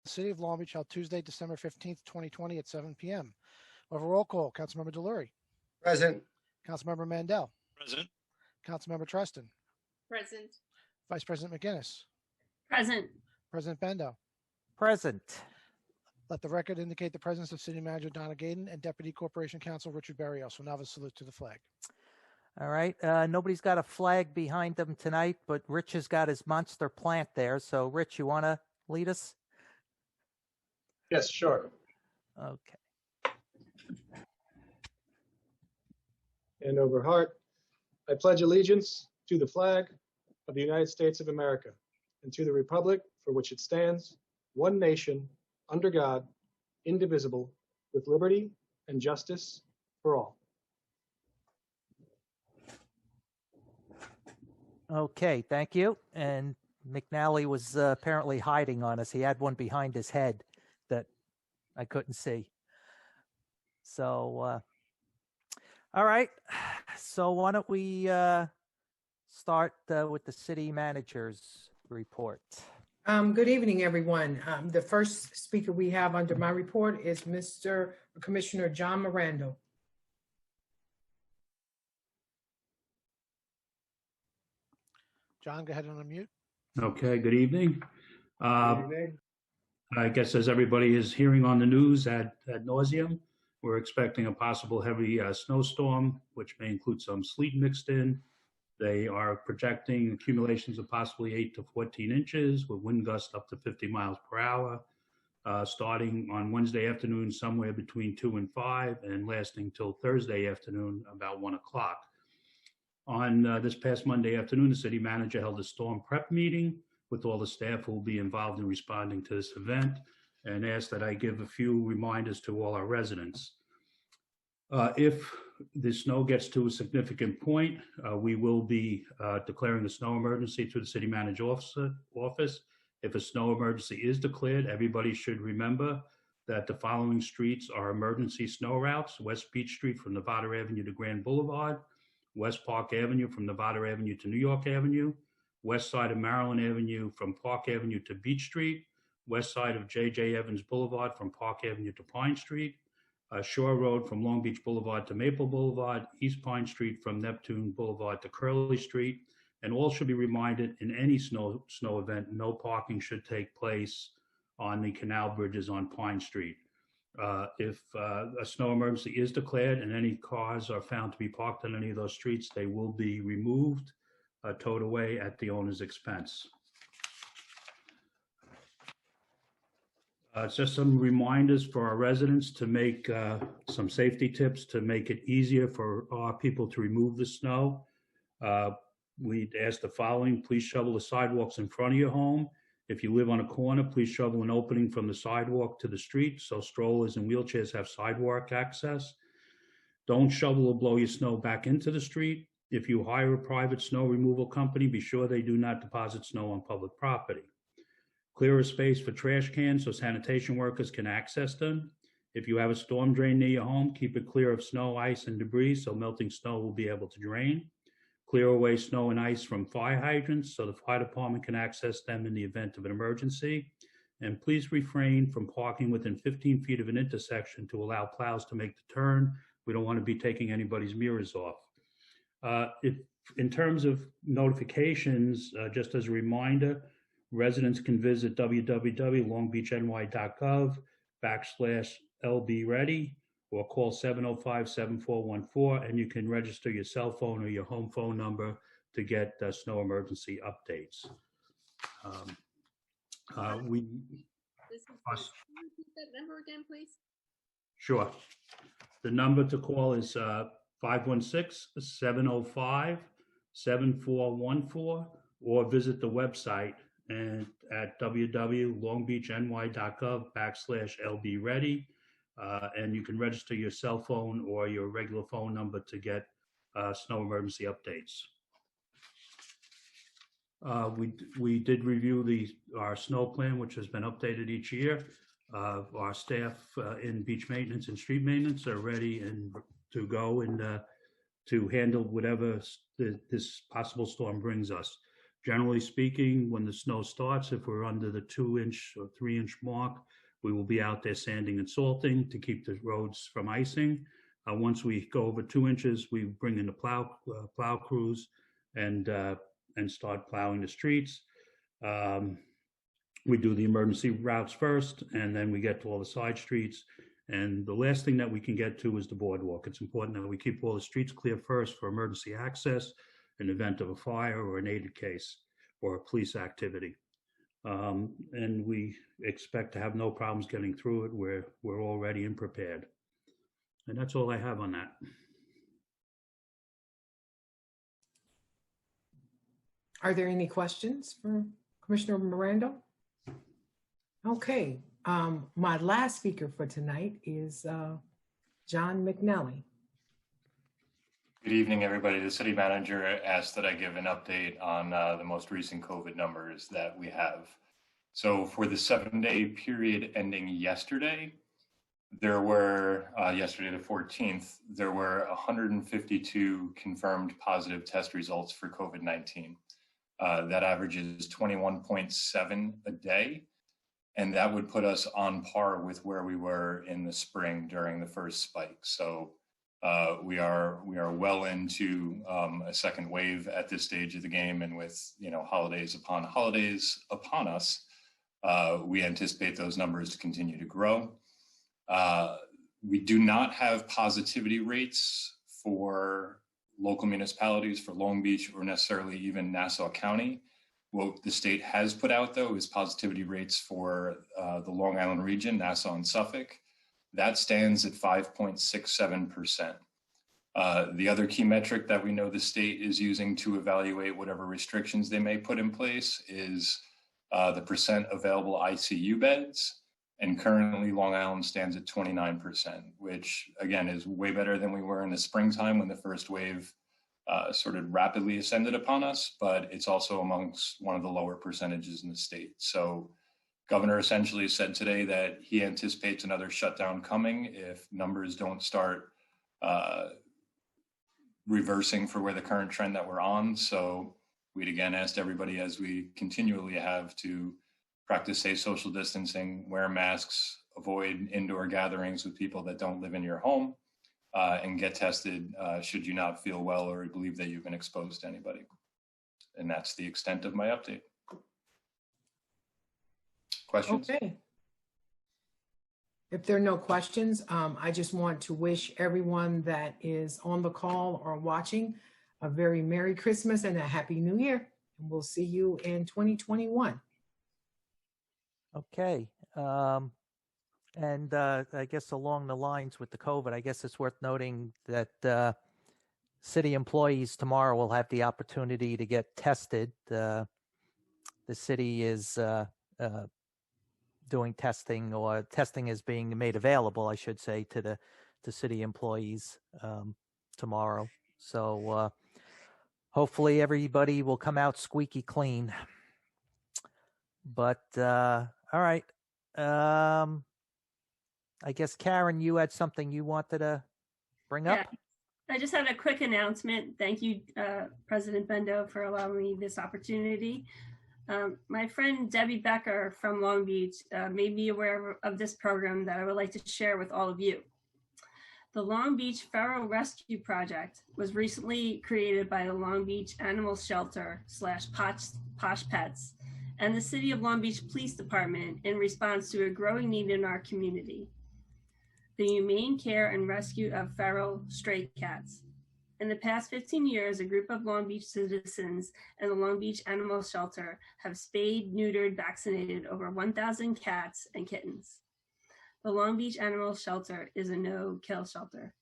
the City of Long Beach held Tuesday, December 15th, 2020 at 7 p.m. Over roll call, Councilmember Delury. Present. Councilmember Mandel. Present. Councilmember Treston. Present. Vice President McGinnis. Present. President Bendo. Present. Let the record indicate the presence of City Manager Donna Gaden and Deputy Corporation Counsel Richard Berrios. So now a salute to the flag. All right. Nobody's got a flag behind them tonight, but Rich has got his monster plant there. So, Rich, you want to lead us? Yes, sure. Okay. And over heart, I pledge allegiance to the flag of the United States of America and to the republic for which it stands, one nation, under God, indivisible, with liberty and justice for all. Okay, thank you. And McNally was apparently hiding on us. He had one behind his head that I couldn't see. So, all right. So why don't we start with the city manager's report. Good evening, everyone. The first speaker we have under my report is Commissioner John Miranda. John, go ahead and unmute. Okay, good evening. Good evening. I guess as everybody is hearing on the news ad nauseum, we're expecting a possible heavy snowstorm, which may include some sleet mixed in. They are projecting accumulations of possibly 8 to 14 inches with wind gusts up to 50 miles per hour, starting on Wednesday afternoon somewhere between 2 and 5 and lasting till Thursday afternoon about 1 o'clock. On this past Monday afternoon, the city manager held a storm prep meeting with all the staff who will be involved in responding to this event and asked that I give a few reminders to all our residents. If the snow gets to a significant point, we will be declaring a snow emergency through the city manager's office. If a snow emergency is declared, everybody should remember that the following streets are emergency snow routes: West Beach Street from Nevada Avenue to Grand Boulevard, West Park Avenue from Nevada Avenue to New York Avenue, west side of Maryland Avenue from Park Avenue to Beach Street, west side of J.J. Evans Boulevard from Park Avenue to Pine Street, Shore Road from Long Beach Boulevard to Maple Boulevard, East Pine Street from Neptune Boulevard to Curly Street, and all should be reminded in any snow event, no parking should take place on the canal bridges on Pine Street. If a snow emergency is declared and any cars are found to be parked on any of those streets, they will be removed, towed away at the owner's expense. Just some reminders for our residents to make some safety tips to make it easier for our people to remove the snow. We'd ask the following: please shovel the sidewalks in front of your home. If you live on a corner, please shovel an opening from the sidewalk to the street so strollers and wheelchairs have sidewalk access. Don't shovel or blow your snow back into the street. If you hire a private snow removal company, be sure they do not deposit snow on public property. Clear a space for trash cans so sanitation workers can access them. If you have a storm drain near your home, keep it clear of snow, ice, and debris so melting snow will be able to drain. Clear away snow and ice from fire hydrants so the fire department can access them in the event of an emergency. And please refrain from parking within 15 feet of an intersection to allow plows to make the turn. We don't want to be taking anybody's mirrors off. In terms of notifications, just as a reminder, residents can visit www.longbeachny.gov/LBReady or call 705-7414, and you can register your cell phone or your home phone number to get snow emergency updates. Can you repeat that number again, please? Sure. The number to call is 516-705-7414, or visit the website and at www.longbeachny.gov/LBReady, and you can register your cell phone or your regular phone number to get snow emergency updates. We did review our snow plan, which has been updated each year. Our staff in beach maintenance and street maintenance are ready and to go and to handle whatever this possible storm brings us. Generally speaking, when the snow starts, if we're under the 2-inch or 3-inch mark, we will be out there sanding and salting to keep the roads from icing. Once we go over 2 inches, we bring in the plow crews and start plowing the streets. We do the emergency routes first, and then we get to all the side streets. And the last thing that we can get to is the boardwalk. It's important that we keep all the streets clear first for emergency access in the event of a fire or an aided case or a police activity. And we expect to have no problems getting through it. We're all ready and prepared. And that's all I have on that. Are there any questions for Commissioner Miranda? Okay, my last speaker for tonight is John McNally. Good evening, everybody. The city manager asked that I give an update on the most recent COVID numbers that we have. So for the 7-day period ending yesterday, there were, yesterday the 14th, there were 152 confirmed positive test results for COVID-19. That averages 21.7 a day. And that would put us on par with where we were in the spring during the first spike. So we are well into a second wave at this stage of the game, and with holidays upon us, we anticipate those numbers to continue to grow. We do not have positivity rates for local municipalities, for Long Beach, or necessarily even Nassau County. What the state has put out, though, is positivity rates for the Long Island region, Nassau and Suffolk. That stands at 5.67%. The other key metric that we know the state is using to evaluate whatever restrictions they may put in place is the percent available ICU beds. And currently Long Island stands at 29%, which again is way better than we were in the springtime when the first wave sort of rapidly ascended upon us, but it's also amongst one of the lower percentages in the state. So Governor essentially said today that he anticipates another shutdown coming if numbers don't start reversing for where the current trend that we're on. So we'd again asked everybody, as we continually have, to practice safe social distancing, wear masks, avoid indoor gatherings with people that don't live in your home, and get tested should you not feel well or believe that you've been exposed to anybody. And that's the extent of my update. Questions? Okay. If there are no questions, I just want to wish everyone that is on the call or watching a very Merry Christmas and a Happy New Year. And we'll see you in 2021. Okay. And I guess along the lines with the COVID, I guess it's worth noting that city employees tomorrow will have the opportunity to get tested. The city is doing testing, or testing is being made available, I should say, to the city employees tomorrow. So hopefully everybody will come out squeaky clean. But all right. I guess, Karen, you had something you wanted to bring up? Yeah, I just had a quick announcement. Thank you, President Bendo, for allowing me this opportunity. My friend Debbie Becker from Long Beach made me aware of this program that I would like to share with all of you. The Long Beach Pharaoh Rescue Project was recently created by the Long Beach Animal Shelter / Posh Pets and the City of Long Beach Police Department in response to a growing need in our community: the humane care and rescue of feral stray cats. In the past 15 years, a group of Long Beach citizens and the Long Beach Animal Shelter have spayed, neutered, vaccinated over 1,000 cats and kittens. The Long Beach Animal Shelter is a no-kill shelter.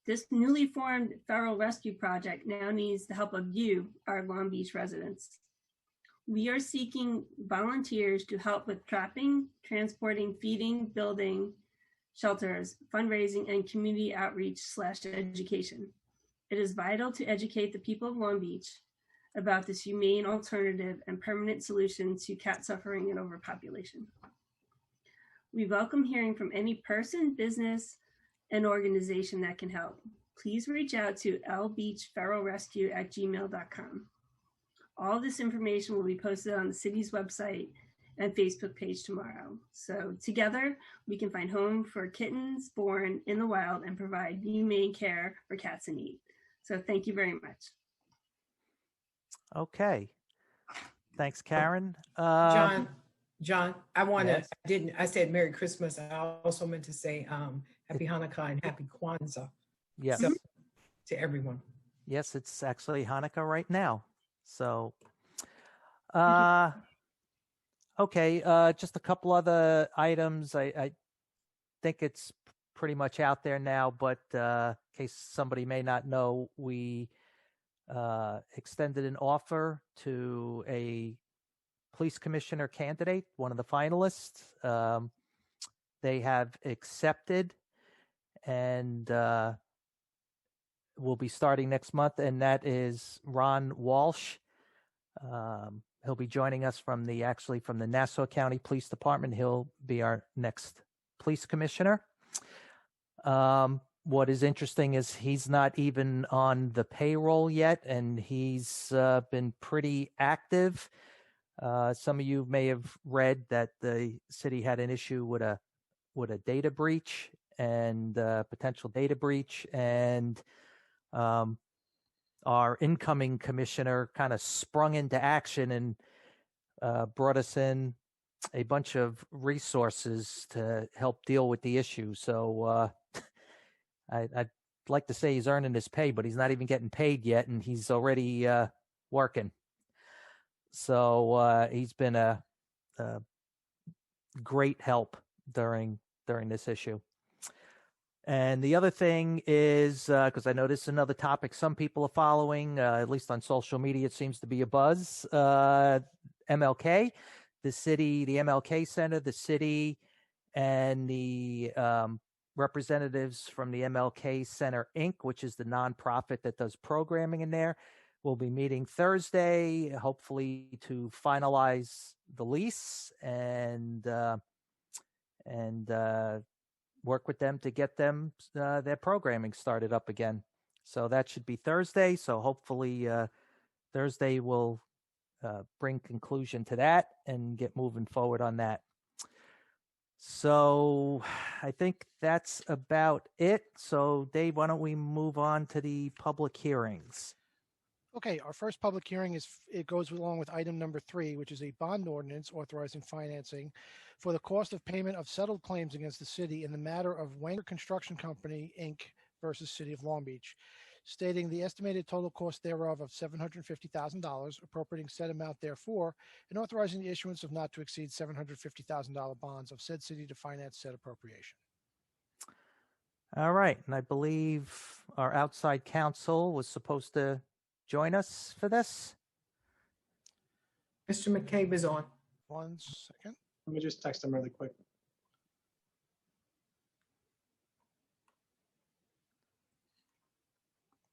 This newly formed feral rescue project now needs the help of you, our Long Beach residents. We are seeking volunteers to help with trapping, transporting, feeding, building shelters, fundraising, and community outreach / education. It is vital to educate the people of Long Beach about this humane alternative and permanent solution to cat suffering and overpopulation. We welcome hearing from any person, business, and organization that can help. Please reach out to lbeachferalrescue@gmail.com. All this information will be posted on the city's website and Facebook page tomorrow. So together, we can find home for kittens born in the wild and provide humane care for cats in need. So thank you very much. Okay. Thanks, Karen. John, I want to, Yes. I said Merry Christmas. I also meant to say Happy Hanukkah and Happy Kwanzaa. Yes. So, to everyone. Yes, it's actually Hanukkah right now. So, okay, just a couple other items. I think it's pretty much out there now, but in case somebody may not know, we extended an offer to a police commissioner candidate, one of the finalists. They have accepted and will be starting next month, and that is Ron Walsh. He'll be joining us from the Nassau County Police Department. He'll be our next police commissioner. What is interesting is he's not even on the payroll yet, and he's been pretty active. Some of you may have read that the city had an issue with a data breach and potential data breach, and our incoming commissioner kind of sprung into action and brought us in a bunch of resources to help deal with the issue. So I'd like to say he's earning his pay, but he's not even getting paid yet, and he's already working. So he's been a great help during this issue. And the other thing is, because I know this is another topic some people are following, at least on social media, it seems to be a buzz. MLK, the city, the MLK Center, the city, and the representatives from the MLK Center, Inc., which is the nonprofit that does programming in there, will be meeting Thursday, hopefully to finalize the lease and work with them to get them their programming started up again. So that should be Thursday. So hopefully Thursday will bring conclusion to that and get moving forward on that. So I think that's about it. So Dave, why don't we move on to the public hearings? Okay, our first public hearing it goes along with item number 3, which is a bond ordinance authorizing financing for the cost of payment of settled claims against the city in the matter of Wenger Construction Company, Inc. versus City of Long Beach, stating the estimated total cost thereof of $750,000, appropriating said amount therefor, and authorizing the issuance of not to exceed $750,000 bonds of said city to finance said appropriation. All right, and I believe our outside counsel was supposed to join us for this. Mr. McCabe is on. 1 second. Let me just text him really quick.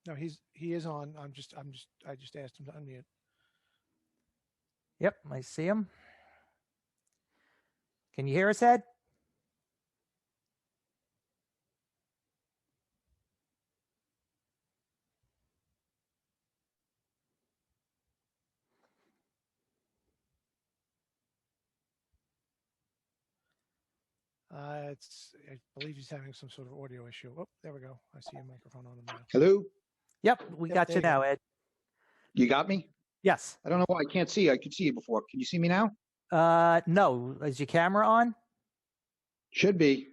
No, he is on. I just asked him to unmute. Yep, I see him. Can you hear us, Ed? I believe he's having some sort of audio issue. Oh, there we go. I see a microphone on him now. Hello? Yep, we got you now, Ed. You got me? Yes. I don't know why I can't see you. I could see you before. Can you see me now? No. Is your camera on? Should be.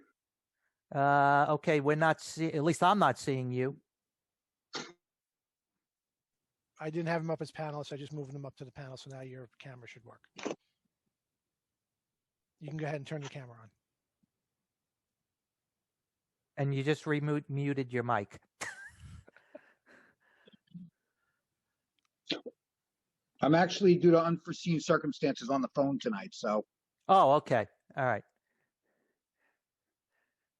Okay, we're not at least I'm not seeing you. I didn't have him up as panelist. I just moved him up to the panel, so now your camera should work. You can go ahead and turn your camera on. And you just muted your mic. I'm actually, due to unforeseen circumstances, on the phone tonight, so. Oh, okay. All right.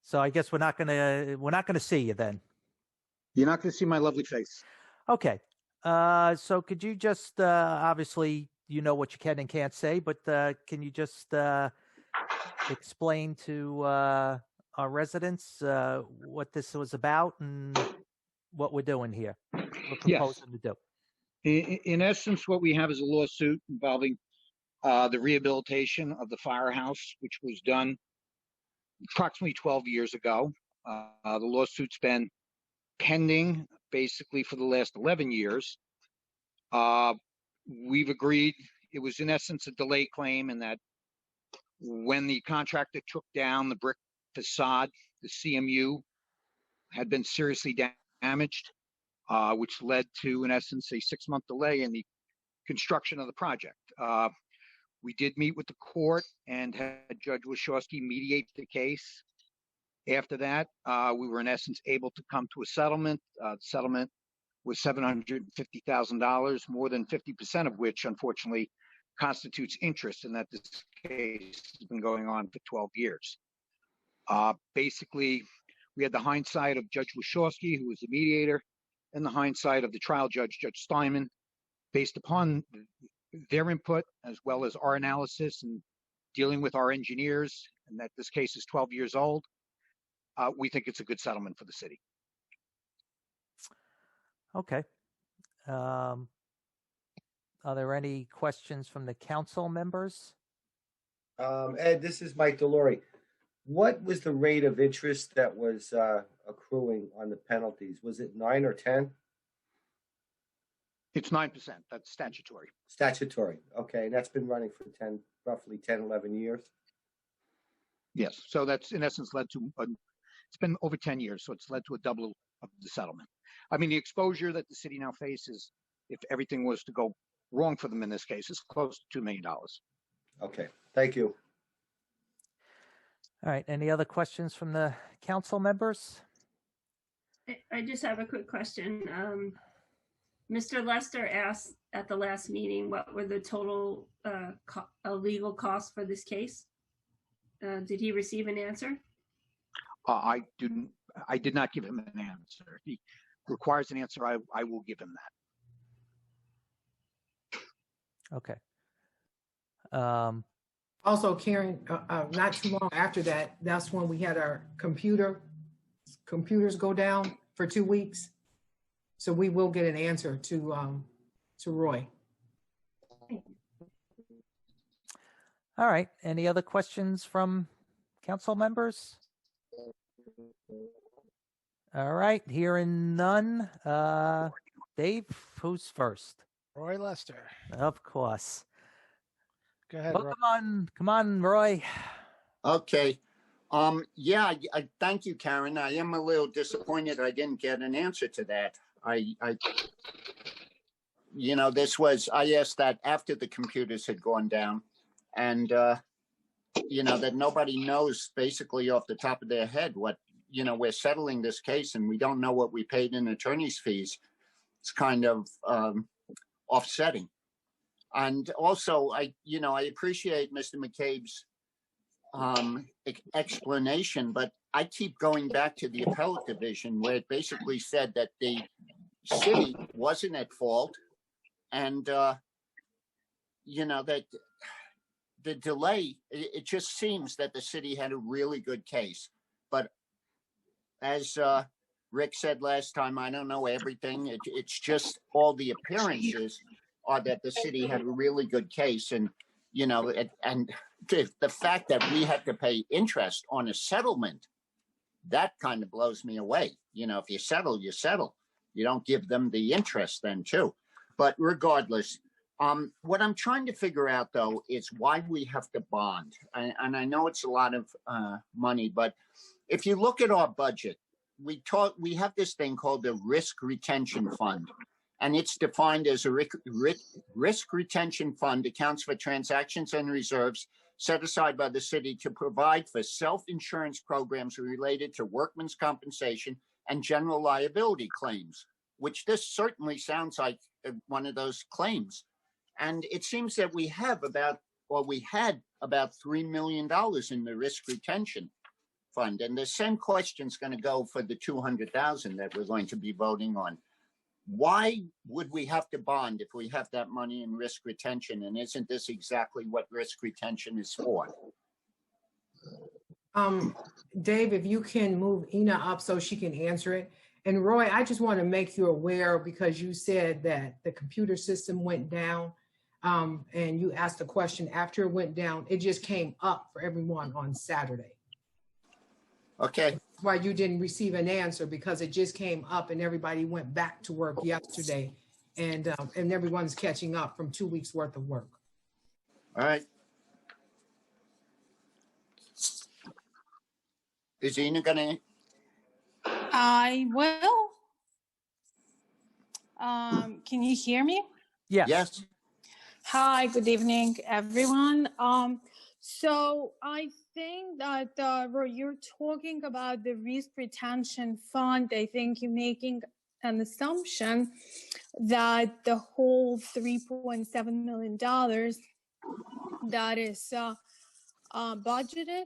So I guess we're not gonna see you then. You're not going to see my lovely face. Okay. So could you just obviously you know what you can and can't say, but can you just explain to our residents what this was about and what we're doing here? We're proposing to do. In essence, what we have is a lawsuit involving the rehabilitation of the firehouse, which was done approximately 12 years ago. The lawsuit's been pending basically for the last 11 years. We've agreed it was in essence a delay claim, and that when the contractor took down the brick facade, the CMU had been seriously damaged, which led to, in essence, a 6-month delay in the construction of the project. We did meet with the court and had Judge Wachowski mediate the case. After that, we were in essence able to come to a settlement. The settlement was $750,000, more than 50% of which, unfortunately, constitutes interest, and that this case has been going on for 12 years. Basically, we had the hindsight of Judge Wachowski, who was the mediator, and the hindsight of the trial judge, Judge Steinman. Based upon their input, as well as our analysis and dealing with our engineers, and that this case is 12 years old, we think it's a good settlement for the city. Okay. Are there any questions from the council members? Ed, this is Mike Delory. What was the rate of interest that was accruing on the penalties? Was it 9 or 10? It's 9%. That's statutory. Statutory. Okay. And that's been running for roughly 10, 11 years. Yes. So that's in essence led to, it's been over 10 years. So it's led to a double of the settlement. I mean, the exposure that the city now faces, if everything was to go wrong for them in this case, is close to $2 million. Okay. Thank you. All right. Any other questions from the council members? I just have a quick question. Mr. Lester asked at the last meeting what were the total legal costs for this case. Did he receive an answer? I did not give him an answer. If he requires an answer, I will give him that. Okay. Also, Karen, not too long after that, that's when we had our computers go down for 2 weeks. So we will get an answer to Roy. All right. Any other questions from council members? All right. Hearing none. Dave, who's first? Roy Lester. Of course. Go ahead, Well, Roy. come on, Roy. Okay. Yeah, I thank you, Karen. I am a little disappointed I didn't get an answer to that. I asked that after the computers had gone down, and, that nobody knows basically off the top of their head what, we're settling this case and we don't know what we paid in attorney's fees. It's kind of offsetting. And also, I appreciate Mr. McCabe's explanation, but I keep going back to the appellate division where it basically said that the city wasn't at fault, and that the delay, it just seems that the city had a really good case. But as Rick said last time, I don't know everything. It's just all the appearances are that the city had a really good case, and and the fact that we had to pay interest on a settlement, that kind of blows me away. If you settle, you settle. You don't give them the interest then too. But regardless, what I'm trying to figure out though is why we have to bond. And I know it's a lot of money, but if you look at our budget, we have this thing called the Risk Retention Fund. And it's defined as a risk retention fund, accounts for transactions and reserves set aside by the city to provide for self-insurance programs related to workmen's compensation and general liability claims, which this certainly sounds like one of those claims. And it seems that we had about $3 million in the risk retention fund. And the same question is going to go for the $200,000 that we're going to be voting on. Why would we have to bond if we have that money in risk retention? And isn't this exactly what risk retention is for? Dave, if you can move Ina up so she can answer it. And Roy, I just want to make you aware because you said that the computer system went down, and you asked a question after it went down. It just came up for everyone on Saturday. Okay. That's why you didn't receive an answer, because it just came up and everybody went back to work yesterday, and everyone's catching up from 2 weeks worth of work. All right. Is Ina gonna? I will. Can you hear me? Yes. Yes. Hi, good evening, everyone. So I think that Roy, you're talking about the risk retention fund. I think you're making an assumption that the whole $3.7 million that is budgeted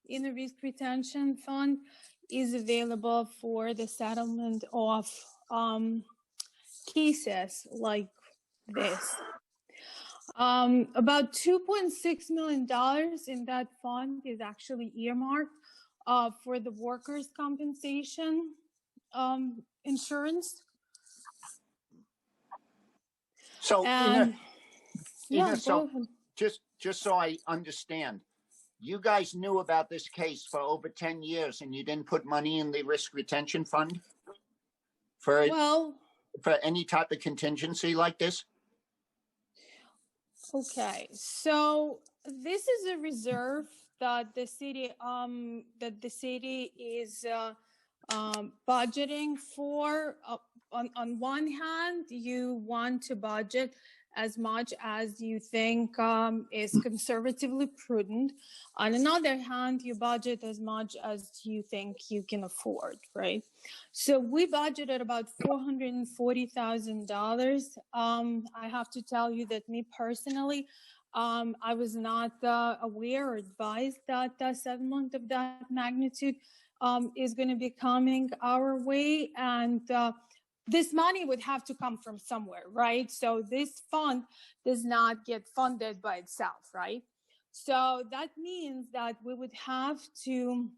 in the risk retention fund is available for the settlement of cases like this. About $2.6 million in that fund is actually earmarked for the workers' compensation insurance. So, And Ina, yeah, so go ahead. just so I understand, you guys knew about this case for over 10 years and you didn't put money in the risk retention fund for Well, any type of contingency like this? okay, so this is a reserve that the city is budgeting for. On one hand, you want to budget as much as you think is conservatively prudent. On another hand, you budget as much as you think you can afford, right? So we budgeted about $440,000. I have to tell you that me personally, I was not aware or advised that a settlement of that magnitude is going to be coming our way. And this money would have to come from somewhere, right? So this fund does not get funded by itself, right? So that means that we would have to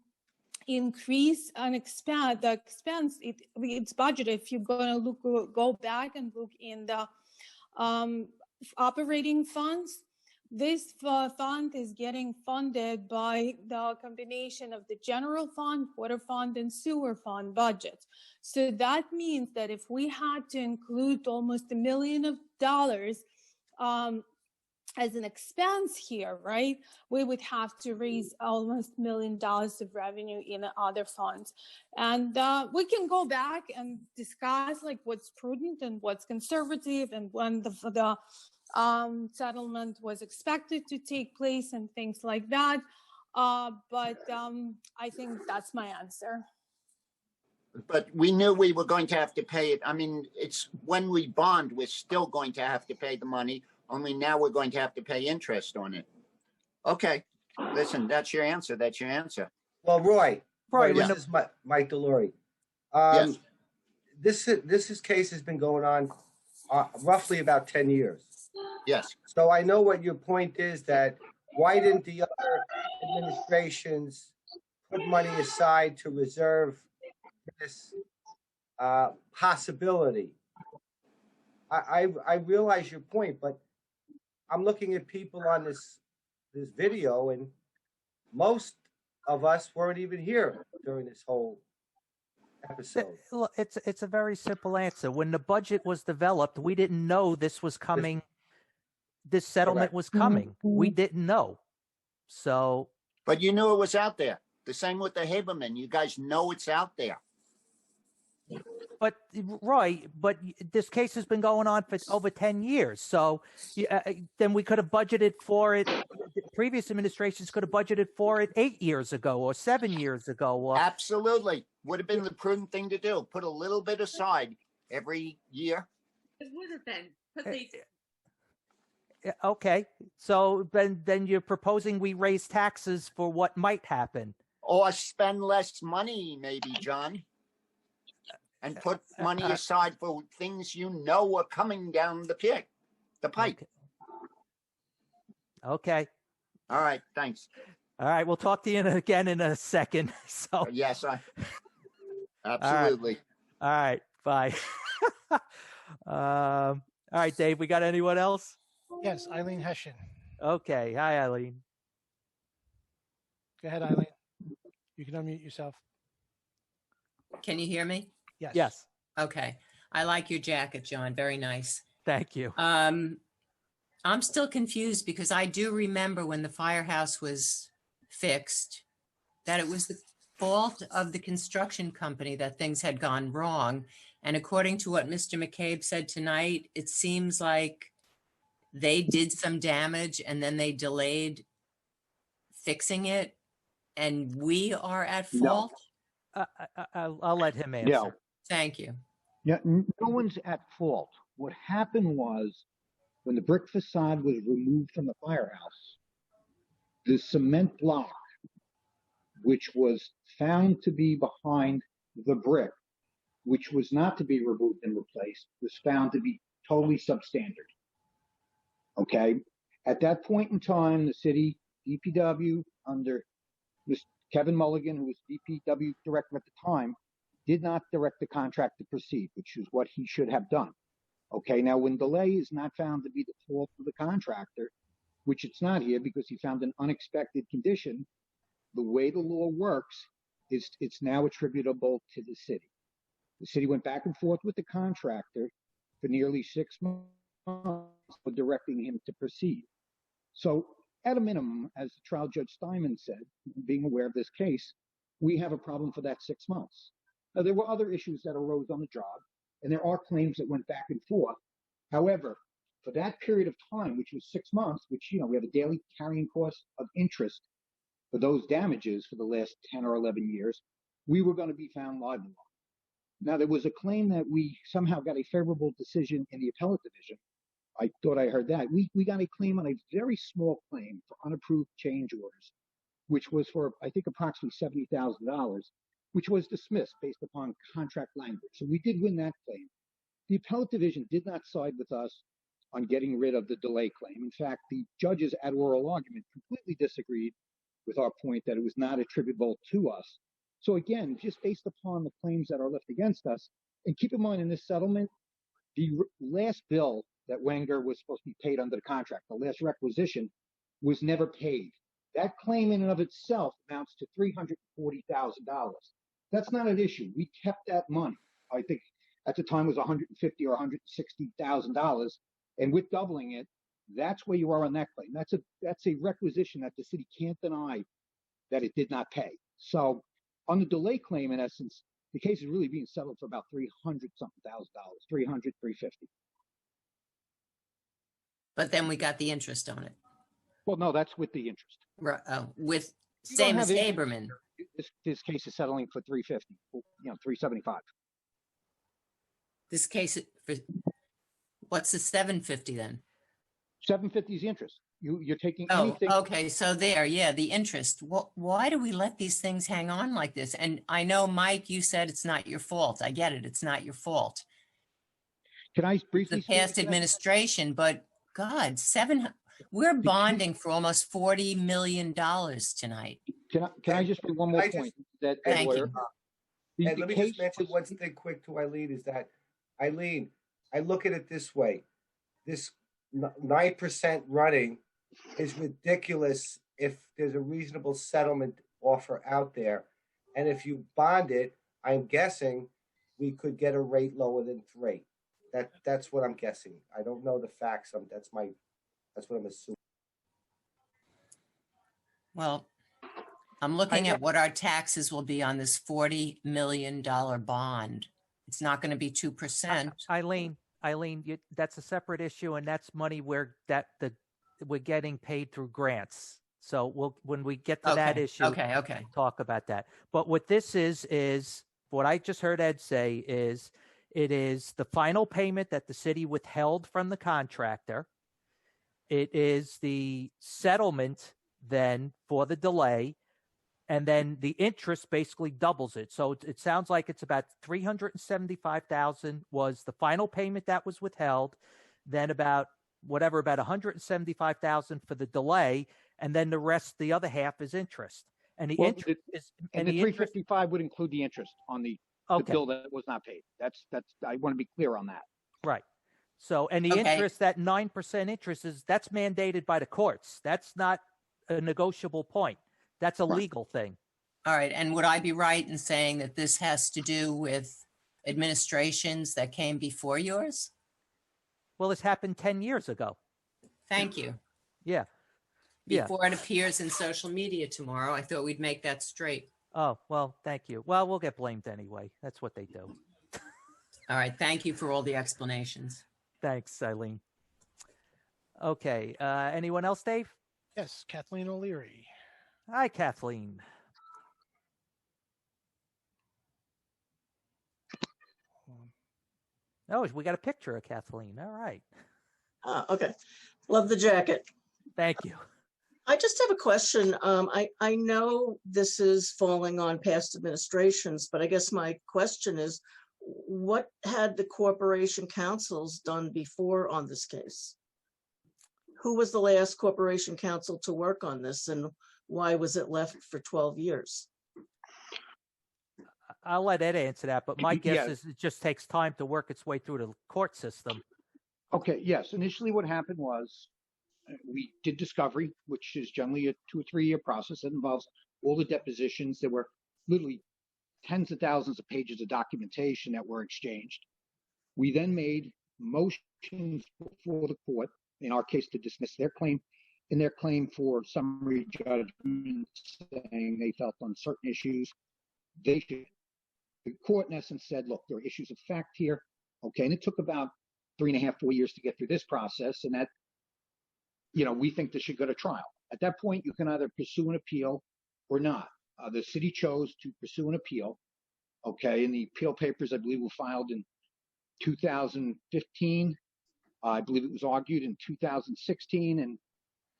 increase and expand the expense. It's budgeted. If you're going to go back and look in the operating funds, this fund is getting funded by the combination of the general fund, water fund, and sewer fund budgets. So that means that if we had to include almost $1 million as an expense here, right, we would have to raise almost $1 million of revenue in other funds. And we can go back and discuss like what's prudent and what's conservative and when the settlement was expected to take place and things like that. But I think that's my answer. But we knew we were going to have to pay it. I mean, it's when we bond, we're still going to have to pay the money, only now we're going to have to pay interest on it. Okay, listen, that's your answer. That's your answer. Well, Roy, yeah. this is Mike Delory. Yes. This case has been going on roughly about 10 years. Yes. So I know what your point is, that why didn't the other administrations put money aside to reserve this possibility? I realize your point, but I'm looking at people on this video, and most of us weren't even here during this whole episode. It's a very simple answer. When the budget was developed, we didn't know this was coming. This settlement was coming. We didn't know. So. But you knew it was out there. The same with the Haberman. You guys know it's out there. But Roy, this case has been going on for over 10 years. So then we could have budgeted for it. Previous administrations could have budgeted for it 8 years ago or 7 years ago. Absolutely. Would have been the prudent thing to do. Put a little bit aside every year. It would have been, but they did. Okay. So then you're proposing we raise taxes for what might happen. Or spend less money, maybe, John. And put money aside for things you know are coming down the pipe. Okay. All right. Thanks. All right. We'll talk to you again in a second. So Yes, absolutely. All right. Bye. All right, Dave, we got anyone else? Yes, Eileen Hessian. Okay. Hi, Eileen. Go ahead, Eileen. You can unmute yourself. Can you hear me? Yes. Yes. Okay. I like your jacket, John. Very nice. Thank you. I'm still confused because I do remember when the firehouse was fixed, that it was the fault of the construction company that things had gone wrong. And according to what Mr. McCabe said tonight, it seems like they did some damage and then they delayed fixing it, and we are at fault? I'll let him answer. No. Thank you. Yeah, no one's at fault. What happened was when the brick facade was removed from the firehouse, the cement block, which was found to be behind the brick, which was not to be removed and replaced, was found to be totally substandard. Okay? At that point in time, the city DPW under Mr. Kevin Mulligan, who was DPW director at the time, did not direct the contract to proceed, which is what he should have done. Okay, now when delay is not found to be the fault of the contractor, which it's not here because he found an unexpected condition, the way the law works is it's now attributable to the city. The city went back and forth with the contractor for nearly 6 months for directing him to proceed. So at a minimum, as the trial judge Steinman said, being aware of this case, we have a problem for that 6 months. Now, there were other issues that arose on the job, and there are claims that went back and forth. However, for that period of time, which was 6 months, which, we have a daily carrying cost of interest for those damages for the last 10 or 11 years, we were going to be found liable on. Now, there was a claim that we somehow got a favorable decision in the appellate division. I thought I heard that. We got a claim on a very small claim for unapproved change orders, which was for, I think, approximately $70,000, which was dismissed based upon contract language. So we did win that claim. The appellate division did not side with us on getting rid of the delay claim. In fact, the judges at oral argument completely disagreed with our point that it was not attributable to us. So again, just based upon the claims that are left against us, and keep in mind in this settlement, the last bill that Wenger was supposed to be paid under the contract, the last requisition, was never paid. That claim in and of itself amounts to $340,000. That's not an issue. We kept that money. I think at the time it was $150,000 or $160,000, and with doubling it, that's where you are on that claim. That's a requisition that the city can't deny that it did not pay. So on the delay claim, in essence, the case is really being settled for about $300-something thousand, $300,000, $350,000. But then we got the interest on it. Well, no, that's with the interest. Right. With same as Haberman. This case is settling for $350,000, $375,000. This case, what's the $750,000 then? $750,000 is the interest. You're taking Oh, anything. okay. So the interest. Why do we let these things hang on like this? And I know, Mike, you said it's not your fault. I get it. It's not your fault. Can I briefly? The past administration, but God, we're bonding for almost $40 million tonight. Can I just make one more point? Thank you. And let me just mention one thing quick to Eileen is that, Eileen, I look at it this way. This 9% running is ridiculous if there's a reasonable settlement offer out there. And if you bond it, I'm guessing we could get a rate lower than 3. That's what I'm guessing. I don't know the facts. That's what I'm assuming. Well, I'm looking at what our taxes will be on this $40 million bond. It's not going to be 2%. Eileen, that's a separate issue, and that's money we're getting paid through grants. So when we get to that issue, okay, talk about that. But what this is what I just heard Ed say is it is the final payment that the city withheld from the contractor. It is the settlement then for the delay, and then the interest basically doubles it. So it sounds like it's about $375,000 was the final payment that was withheld, then about $175,000 for the delay, and then the rest, the other half, is interest. And the interest is and the $355,000 would include the interest on the Okay. bill that was not paid. That's, I want to be clear on that. Right. So, and the Okay. interest, that 9% interest that's mandated by the courts. That's not a negotiable point. That's a Right. legal thing. All right. And would I be right in saying that this has to do with administrations that came before yours? Well, this happened 10 years ago. Thank you. Yeah. Yeah. Before it appears in social media tomorrow, I thought we'd make that straight. Oh, well, thank you. Well, we'll get blamed anyway. That's what they do. All right. Thank you for all the explanations. Thanks, Eileen. Okay. Anyone else, Dave? Yes, Kathleen O'Leary. Hi, Kathleen. Oh, we got a picture of Kathleen. All right. Okay. Love the jacket. Thank you. I just have a question. I know this is falling on past administrations, but I guess my question is, what had the corporation councils done before on this case? Who was the last corporation council to work on this, and why was it left for 12 years? I'll let Ed answer that, but my guess Yeah. is it just takes time to work its way through the court system. Okay, yes. Initially, what happened was we did discovery, which is generally a 2 or 3 year process that involves all the depositions. There were literally tens of thousands of pages of documentation that were exchanged. We then made motions before the court, in our case, to dismiss their claim, and their claim for summary judgment, saying they felt on certain issues they should. The court, in essence, said, look, there are issues of fact here. Okay, and it took about 3.5, 4 years to get through this process, and that, we think this should go to trial. At that point, you can either pursue an appeal or not. The city chose to pursue an appeal. Okay, and the appeal papers, I believe, were filed in 2015. I believe it was argued in 2016, and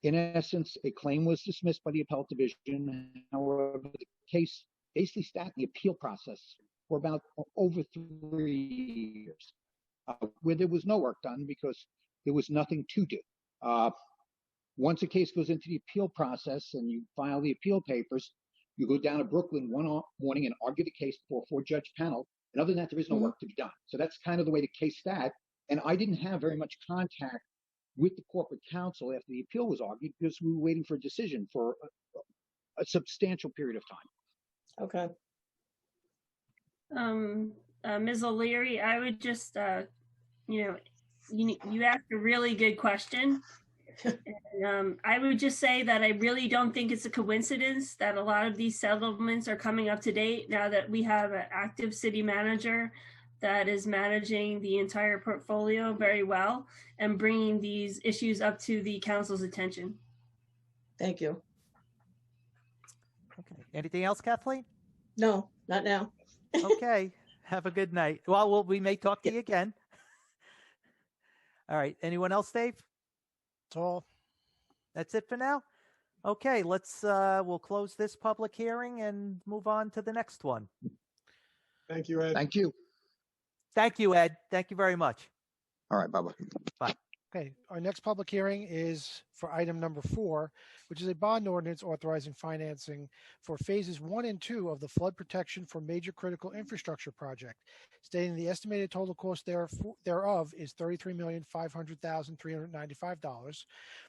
in essence, a claim was dismissed by the appellate division. However, the case basically sat in the appeal process for about over 3 years, where there was no work done because there was nothing to do. Once a case goes into the appeal process and you file the appeal papers, you go down to Brooklyn one morning and argue the case before a 4-judge panel. And other than that, there is no work to be done. So that's kind of the way the case sat. And I didn't have very much contact with the corporate counsel after the appeal was argued because we were waiting for a decision for a substantial period of time. Okay. Ms. O'Leary, I would just, you asked a really good question. And, I would just say that I really don't think it's a coincidence that a lot of these settlements are coming up to date now that we have an active city manager that is managing the entire portfolio very well and bringing these issues up to the council's attention. Thank you. Okay. Anything else, Kathleen? No, not now. Okay. Have a good night. Well, we may talk to you again. All right. Anyone else, Dave? That's all. That's it for now? Okay, we'll close this public hearing and move on to the next one. Thank you, Ed. Thank you. Thank you, Ed. Thank you very much. All right, bye-bye. Bye. Okay, our next public hearing is for item number 4, which is a bond ordinance authorizing financing for phases 1 and 2 of the flood protection for major critical infrastructure project, stating the estimated total cost thereof is $33,500,395,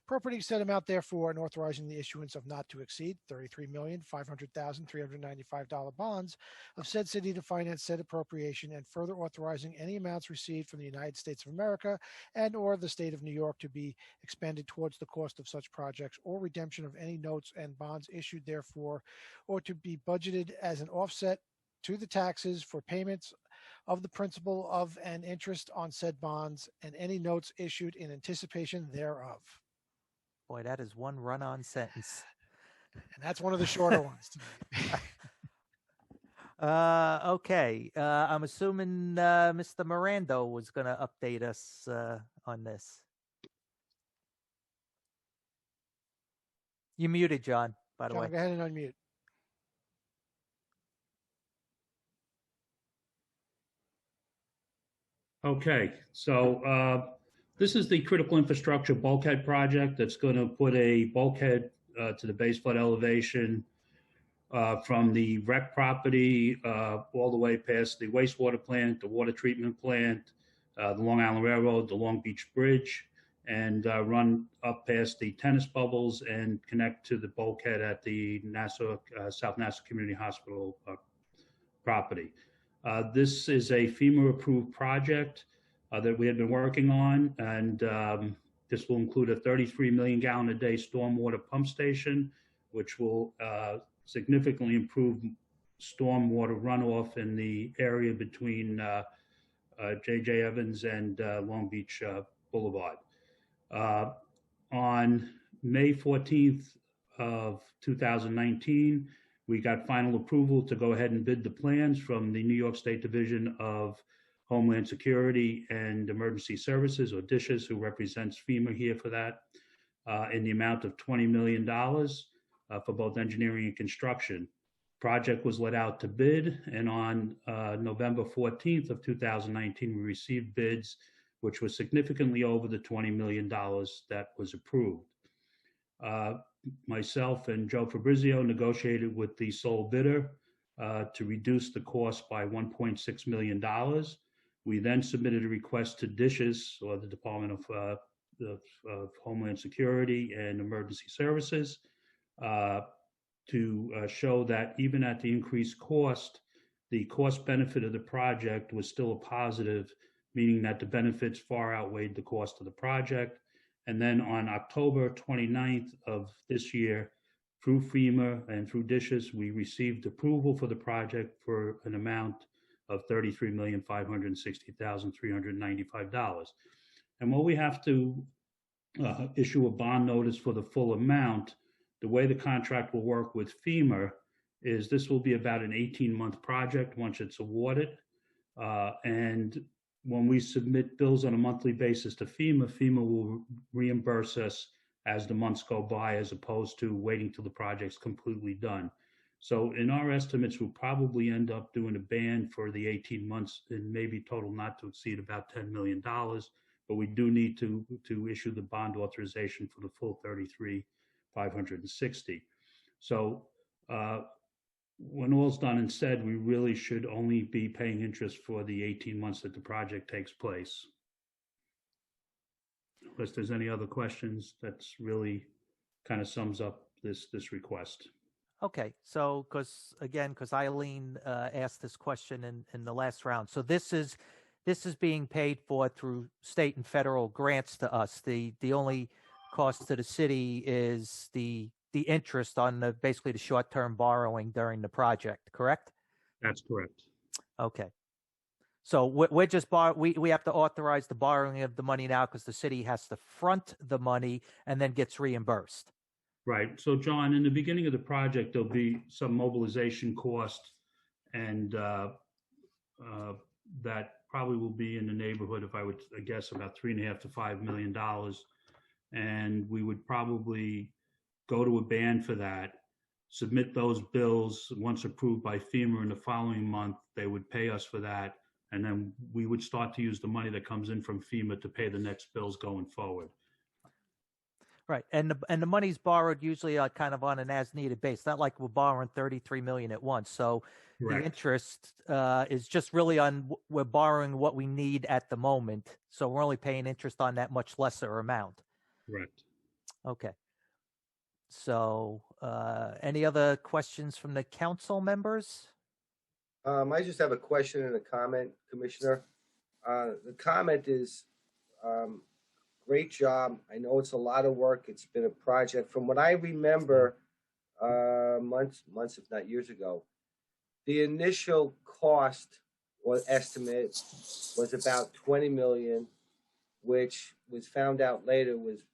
appropriating said amount therefore and authorizing the issuance of not to exceed $33,500,395 bonds of said city to finance said appropriation, and further authorizing any amounts received from the United States of America and or the state of New York to be expended towards the cost of such projects or redemption of any notes and bonds issued therefore, or to be budgeted as an offset to the taxes for payments of the principal of and interest on said bonds and any notes issued in anticipation thereof. Boy, that is one run-on sentence. And that's one of the shorter ones. Okay. I'm assuming Mr. Miranda was going to update us on this. You muted, John, by the John, way. go ahead and unmute. Okay, so this is the critical infrastructure bulkhead project that's going to put a bulkhead to the base flood elevation from the wreck property all the way past the wastewater plant, the water treatment plant, the Long Island Railroad, the Long Beach Bridge, and run up past the tennis bubbles and connect to the bulkhead at the South Nassau Community Hospital property. This is a FEMA-approved project that we have been working on, and this will include a 33 million gallon a day stormwater pump station, which will significantly improve stormwater runoff in the area between J.J. Evans and Long Beach Boulevard. On May 14th of 2019, we got final approval to go ahead and bid the plans from the New York State Division of Homeland Security and Emergency Services, or DISHES, who represents FEMA here for that, in the amount of $20 million for both engineering and construction. Project was let out to bid, and on November 14th of 2019, we received bids which was significantly over the $20 million that was approved. Myself and Joe Fabrizio negotiated with the sole bidder to reduce the cost by $1.6 million. We then submitted a request to DISHES, or the Department of Homeland Security and Emergency Services, to show that even at the increased cost, the cost benefit of the project was still a positive, meaning that the benefits far outweighed the cost of the project. And then on October 29th of this year, through FEMA and through DISHES, we received approval for the project for an amount of $33,560,395. And while we have to issue a bond notice for the full amount, the way the contract will work with FEMA is this will be about an 18-month project once it's awarded. And when we submit bills on a monthly basis to FEMA, FEMA will reimburse us as the months go by, as opposed to waiting till the project's completely done. So in our estimates, we'll probably end up doing a ban for the 18 months and maybe total not to exceed about $10 million. But we do need to issue the bond authorization for the full $33,560. So when all's done and said, we really should only be paying interest for the 18 months that the project takes place. Unless there's any other questions, that's really kind of sums up this request. Okay, so because Eileen asked this question in the last round. So this is being paid for through state and federal grants to us. The only cost to the city is the interest on basically the short-term borrowing during the project, correct? That's correct. Okay. So we're just we have to authorize the borrowing of the money now because the city has to front the money and then gets reimbursed. Right. So, John, in the beginning of the project, there'll be some mobilization cost, and that probably will be in the neighborhood, if I would guess, about $3.5 to $5 million. And we would probably go to a ban for that, submit those bills. Once approved by FEMA in the following month, they would pay us for that. And then we would start to use the money that comes in from FEMA to pay the next bills going forward. Right, and the money's borrowed usually kind of on an as-needed basis. Not like we're borrowing $33 million at once. So Correct. The interest is just really on we're borrowing what we need at the moment. So we're only paying interest on that much lesser amount. Correct. Okay. So any other questions from the council members? I just have a question and a comment, Commissioner. The comment is, great job. I know it's a lot of work. It's been a project. From what I remember, months, if not years ago, the initial cost or estimate was about $20 million, which was found out later was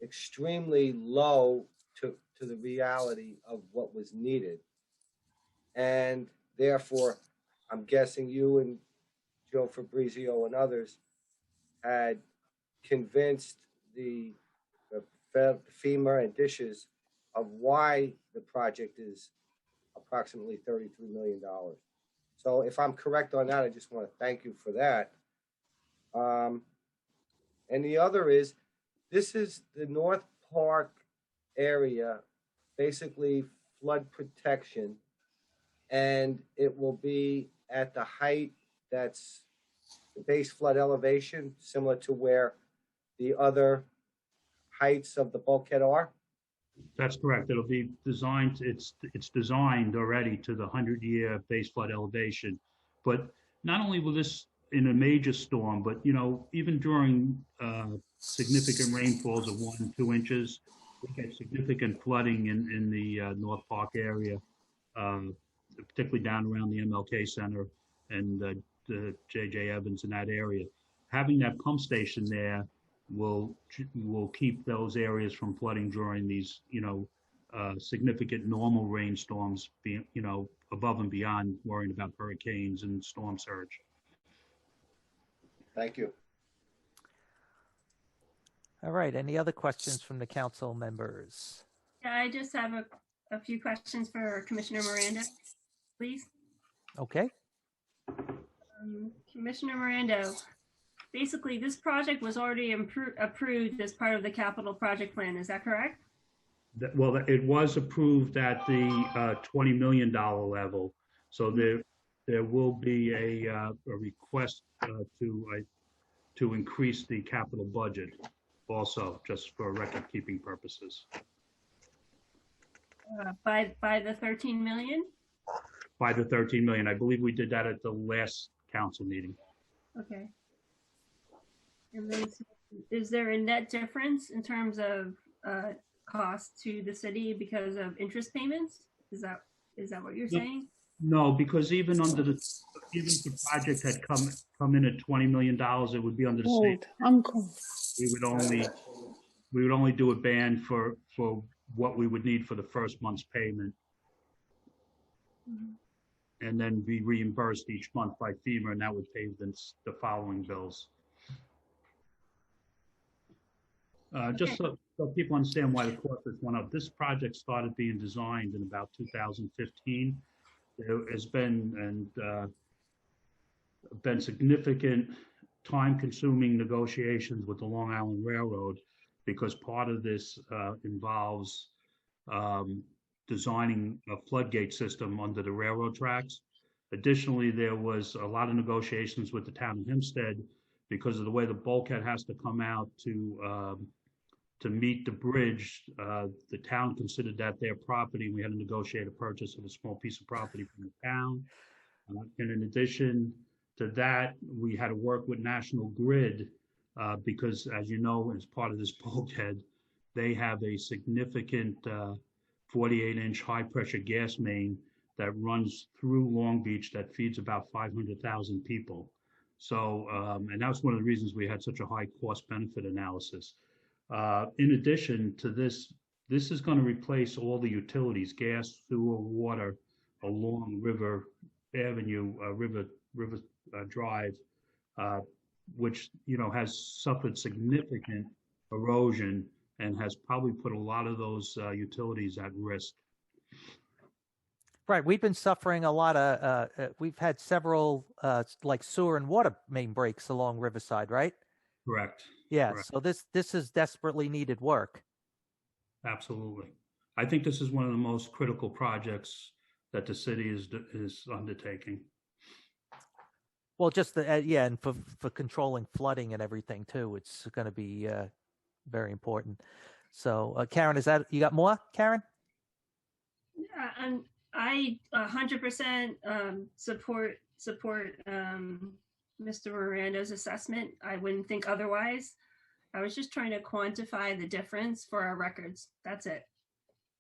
extremely low to the reality of what was needed. And therefore, I'm guessing you and Joe Fabrizio and others had convinced the FEMA and DISHES of why the project is approximately $33 million. So if I'm correct on that, I just want to thank you for that. And the other is, this is the North Park area basically flood protection, and it will be at the height that's the base flood elevation, similar to where the other heights of the bulkhead are? That's correct. It'll be designed, it's designed already to the 100-year base flood elevation. But not only will this in a major storm, but even during significant rainfalls of 1 2 inches, we get significant flooding in the North Park area, particularly down around the MLK Center and the J.J. Evans in that area. Having that pump station there will keep those areas from flooding during these, significant normal rainstorms, being, above and beyond worrying about hurricanes and storm surge. Thank you. All right. Any other questions from the council members? Yeah, I just have a few questions for Commissioner Miranda, please. Okay. Commissioner Miranda, basically this project was already approved as part of the capital project plan. Is that correct? Well, it was approved at the $20 million level. So there will be a request to increase the capital budget also, just for record keeping purposes. By the 13 million? By the 13 million. I believe we did that at the last council meeting. Okay. And then, is there a net difference in terms of cost to the city because of interest payments? Is that what you're saying? No, because even if the project had come in at $20 million, it would be under the same. I'm cold. We would only do a ban for what we would need for the first month's payment, and then be reimbursed each month by FEMA, and that would pay the following bills. Just so people understand why the cost has went up. This project started being designed in about 2015. There has been significant time-consuming negotiations with the Long Island Railroad, because part of this involves designing a floodgate system under the railroad tracks. Additionally, there was a lot of negotiations with the town of Hempstead because of the way the bulkhead has to come out to meet the bridge. The town considered that their property. We had to negotiate a purchase of a small piece of property from the town. And in addition to that, we had to work with National Grid because, as you know, as part of this bulkhead, they have a significant 48-inch high-pressure gas main that runs through Long Beach that feeds about 500,000 people. So, and that was one of the reasons we had such a high cost-benefit analysis. In addition to this, this is going to replace all the utilities, gas, sewer, water, along River Avenue, River Drive, which has suffered significant erosion and has probably put a lot of those utilities at risk. Right. We've been suffering a lot of, we've had several like sewer and water main breaks along Riverside, right? Correct. Yeah. Correct. So this is desperately needed work. Absolutely. I think this is one of the most critical projects that the city is undertaking. Well, just and for controlling flooding and everything too, it's going to be very important. So, Karen, you got more, Karen? Yeah, I 100% support Mr. Miranda's assessment. I wouldn't think otherwise. I was just trying to quantify the difference for our records. That's it.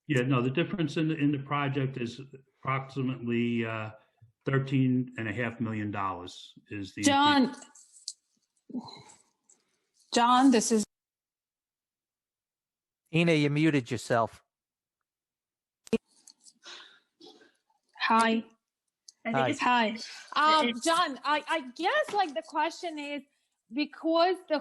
Yeah, no, the difference in the project is approximately $13.5 million is the John, this is Ina, you muted yourself. Hi. Hi. John, I guess like the question is, because the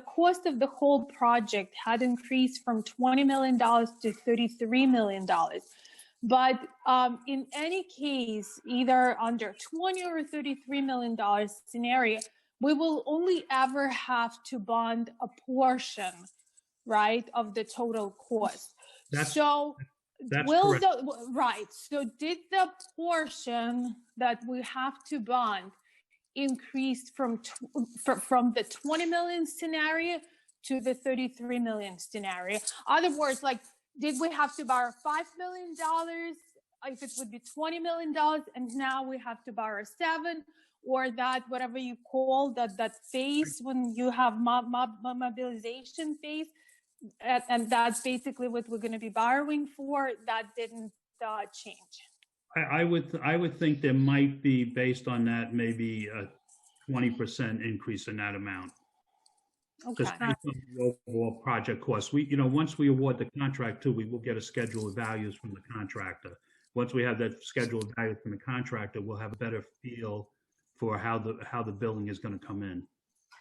cost of the whole project had increased from $20 million to $33 million. But in any case, either under $20 or $33 million scenario, we will only ever have to bond a portion, right, of the total cost. So That's will correct. right. So did the portion that we have to bond increase from the 20 million scenario to the 33 million scenario? Other words, like, did we have to borrow $5 million if it would be $20 million, and now we have to borrow 7, or that whatever you call that phase when you have mobilization phase, and that's basically what we're going to be borrowing for. That didn't change. I would think there might be, based on that, maybe a 20% increase in that amount. Okay. Just based on the overall project cost. Once we award the contract too, we will get a schedule of values from the contractor. Once we have that schedule of values from the contractor, we'll have a better feel for how the building is going to come in.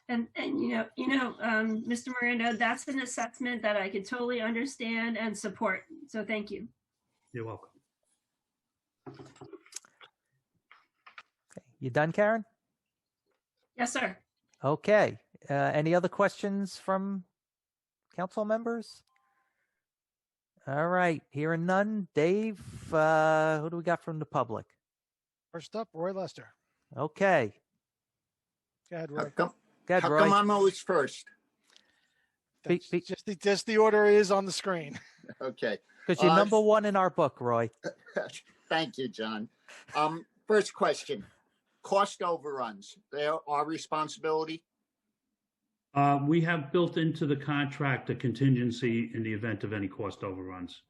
And Mr. Miranda, that's an assessment that I could totally understand and support. So thank you. You're welcome. Okay. You done, Karen? Yes, sir. Okay. Any other questions from council members? All right. Hearing none. Dave, who do we got from the public? First up, Roy Lester. Okay. Go ahead, Roy. How Good, come Roy. I'm always first? Just the order is on the screen. Okay. Because you're number one in our book, Roy. Thank you, John. First question, cost overruns, they're our responsibility? We have built into the contract a contingency in the event of any cost overruns.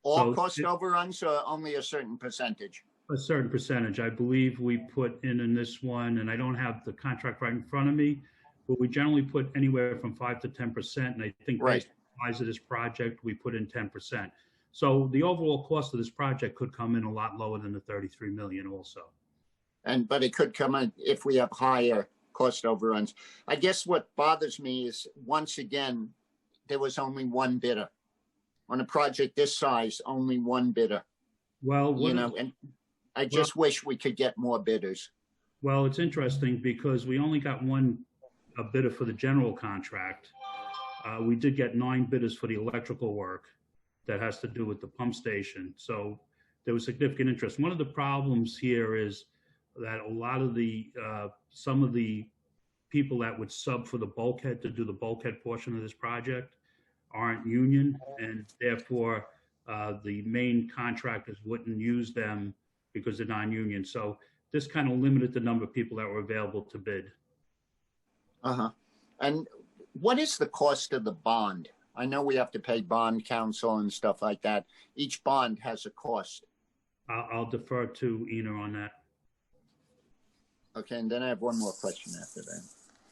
All cost overruns or only a certain percentage? A certain percentage. I believe we put in this one, and I don't have the contract right in front of me, but we generally put anywhere from 5 to 10%. And I think based on the size of this project, we put in 10%. So the overall cost of this project could come in a lot lower than the 33 million also. But it could come in if we have higher cost overruns. I guess what bothers me is, once again, there was only one bidder. On a project this size, only one bidder. Well, and I just wish we could get more bidders. Well, it's interesting because we only got a bidder for the general contract. We did get 9 bidders for the electrical work that has to do with the pump station. So there was significant interest. One of the problems here is that a lot of some of the people that would sub for the bulkhead to do the bulkhead portion of this project aren't union, and therefore the main contractors wouldn't use them because they're non-union. So this kind of limited the number of people that were available to bid. And what is the cost of the bond? I know we have to pay bond counsel and stuff like that. Each bond has a cost. I'll defer to Ina on that. Okay, and then I have one more question after that.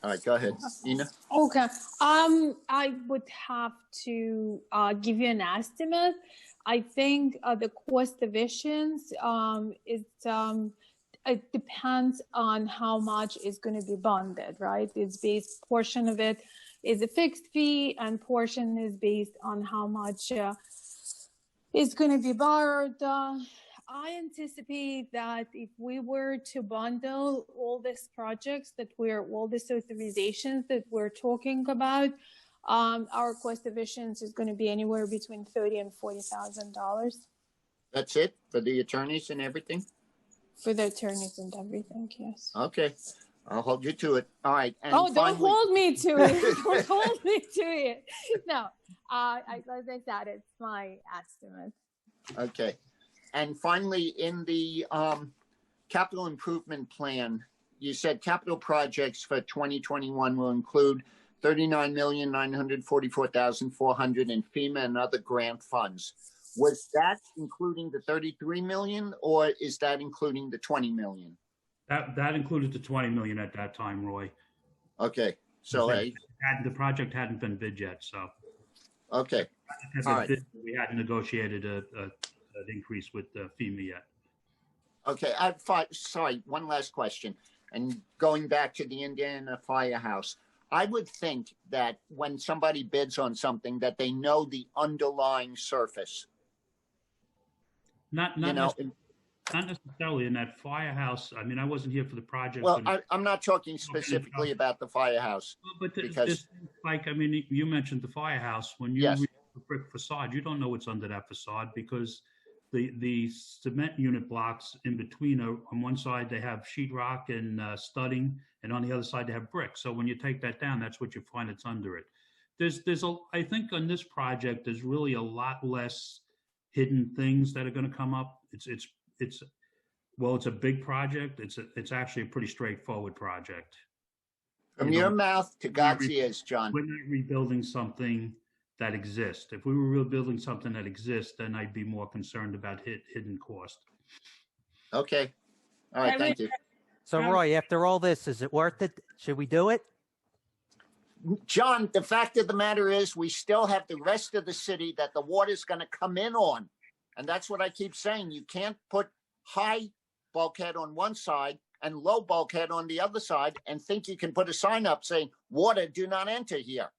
All right, go ahead, Ina. Okay. I would have to give you an estimate. I think the cost of issuance it depends on how much is going to be bonded, right? It's based, portion of it is a fixed fee, and portion is based on how much is going to be borrowed. I anticipate that if we were to bundle all these projects all these authorizations that we're talking about, our cost of issuance is going to be anywhere between $30,000 and $40,000. That's it for the attorneys and everything? For the attorneys and everything, yes. Okay, I'll hold you to it. All right. And don't hold me to it. Don't hold me to it. No, as I said, it's my estimate. Okay. And finally, in the capital improvement plan, you said capital projects for 2021 will include $39,944,400 in FEMA and other grant funds. Was that including the 33 million, or is that including the 20 million? That included the 20 million at that time, Roy. Okay. So the project hadn't been bid yet, so. Okay. All right. We hadn't negotiated an increase with FEMA yet. Okay. Sorry, one last question. And going back to the Indiana Firehouse, I would think that when somebody bids on something that they know the underlying surface. Not necessarily in that firehouse. I mean, I wasn't here for the project. Well, I'm not talking specifically about the firehouse. But because, you mentioned the firehouse. When you read the brick facade, you don't know what's under that facade because the cement unit blocks in between are, on one side they have sheetrock and studding, and on the other side they have brick. So when you take that down, that's what you find that's under it. I think on this project, there's really a lot less hidden things that are going to come up. Well, it's a big project. It's actually a pretty straightforward project. From your mouth to God's ears, John. We're not rebuilding something that exists. If we were rebuilding something that exists, then I'd be more concerned about hidden cost. Okay. All right. Thank you. So, Roy, after all this, is it worth it? Should we do it? John, the fact of the matter is we still have the rest of the city that the water's going to come in on. And that's what I keep saying. You can't put high bulkhead on one side and low bulkhead on the other side and think you can put a sign up saying, water, do not enter here.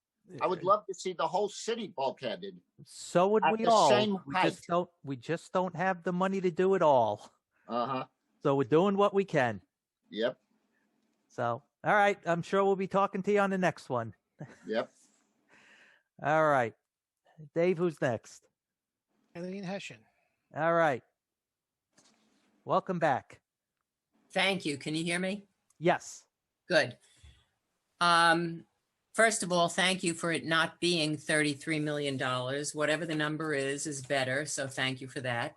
I would love to see the whole city bulkheaded. So would we all. Same height. We just don't have the money to do it all. Uh-huh. So we're doing what we can. Yep. So, all right. I'm sure we'll be talking to you on the next one. Yep. All right. Dave, who's next? Eileen Hessian. All right. Welcome back. Thank you. Can you hear me? Yes. Good. First of all, thank you for it not being $33 million. Whatever the number is better. So thank you for that.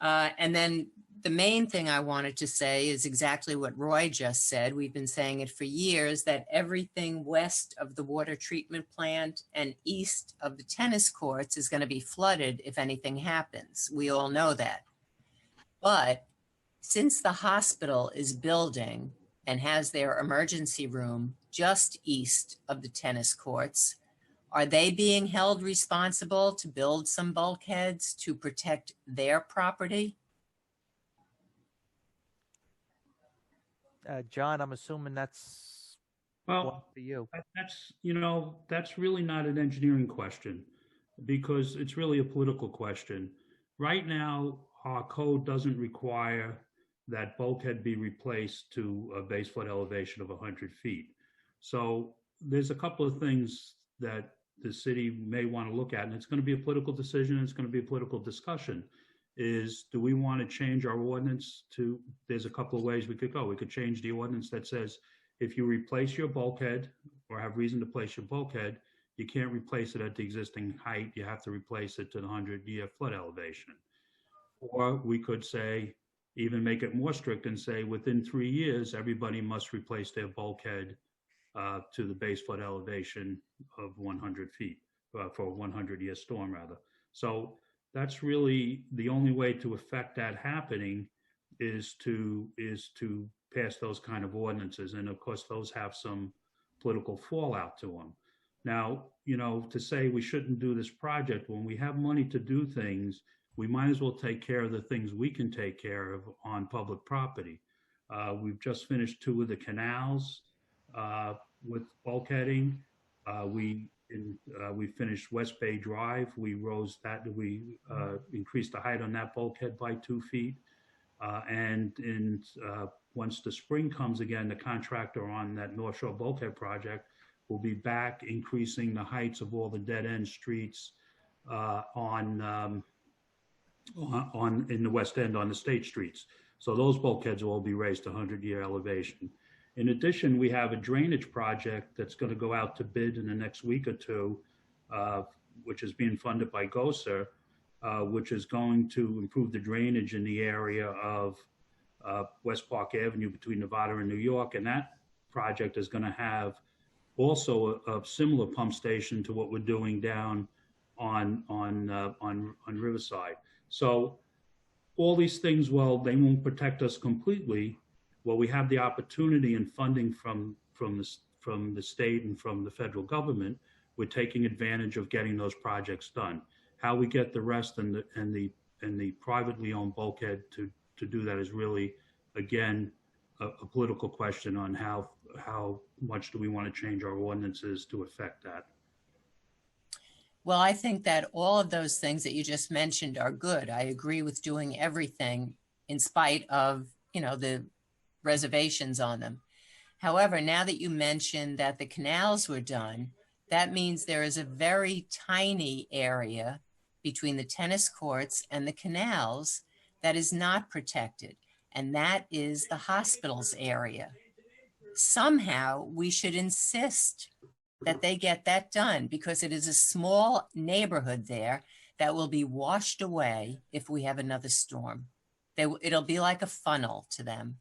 And then the main thing I wanted to say is exactly what Roy just said. We've been saying it for years that everything west of the water treatment plant and east of the tennis courts is going to be flooded if anything happens. We all know that. But since the hospital is building and has their emergency room just east of the tennis courts, are they being held responsible to build some bulkheads to protect their property? John, I'm assuming that's one for you. That's really not an engineering question because it's really a political question. Right now, our code doesn't require that bulkhead be replaced to a base flood elevation of 100 feet. So there's a couple of things that the city may want to look at, and it's going to be a political decision. It's going to be a political discussion. Do we want to change our ordinance to, there's a couple of ways we could go. We could change the ordinance that says if you replace your bulkhead or have reason to place your bulkhead, you can't replace it at the existing height. You have to replace it to the 100-year flood elevation. Or we could say, even make it more strict and say within 3 years, everybody must replace their bulkhead to the base flood elevation of 100 feet for a 100-year storm rather. So that's really the only way to affect that happening is to pass those kind of ordinances. And of course, those have some political fallout to them. Now, to say we shouldn't do this project, when we have money to do things, we might as well take care of the things we can take care of on public property. We've just finished 2 of the canals with bulkheading. We finished West Bay Drive. We increased the height on that bulkhead by 2 feet. Once the spring comes again, the contractor on that North Shore Bulkhead project will be back increasing the heights of all the dead end streets in the West End on the state streets. So those bulkheads will all be raised to 100-year elevation. In addition, we have a drainage project that's going to go out to bid in the next week or two, which is being funded by GOSER, which is going to improve the drainage in the area of West Park Avenue between Nevada and New York. And that project is going to have also a similar pump station to what we're doing down on Riverside. So all these things, well, they won't protect us completely. Well, we have the opportunity and funding from the state and from the federal government. We're taking advantage of getting those projects done. How we get the rest and the privately owned bulkhead to do that is really, again, a political question on how much do we want to change our ordinances to affect that. Well, I think that all of those things that you just mentioned are good. I agree with doing everything in spite of, the reservations on them. However, now that you mentioned that the canals were done, that means there is a very tiny area between the tennis courts and the canals that is not protected, and that is the hospital's area. Somehow we should insist that they get that done, because it is a small neighborhood there that will be washed away if we have another storm. It'll be like a funnel to them.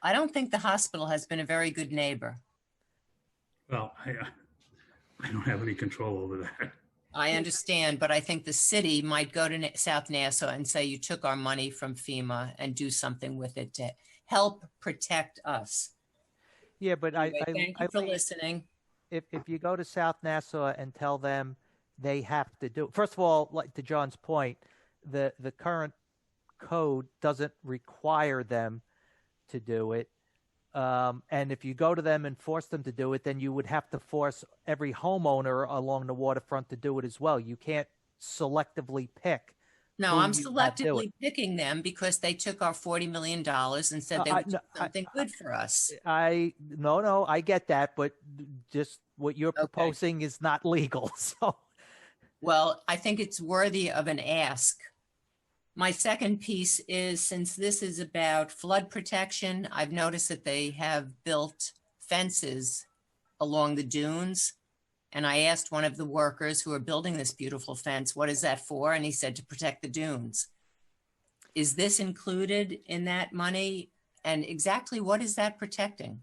I don't think the hospital has been a very good neighbor. Well, I don't have any control over that. I understand, but I think the city might go to South Nassau and say, you took our money from FEMA, and do something with it to help protect us. Yeah, but Anyway, thank you for listening. If you go to South Nassau and tell them they have to do, first of all, like to John's point, the current code doesn't require them to do it. And if you go to them and force them to do it, then you would have to force every homeowner along the waterfront to do it as well. You can't selectively pick. No, I'm selectively picking them because they took our $40 million and said they would do something good for us. No, I get that, but just what you're proposing is not legal. So, well, I think it's worthy of an ask. My second piece is, since this is about flood protection, I've noticed that they have built fences along the dunes. And I asked one of the workers who are building this beautiful fence, what is that for? And he said, to protect the dunes. Is this included in that money? And exactly what is that protecting?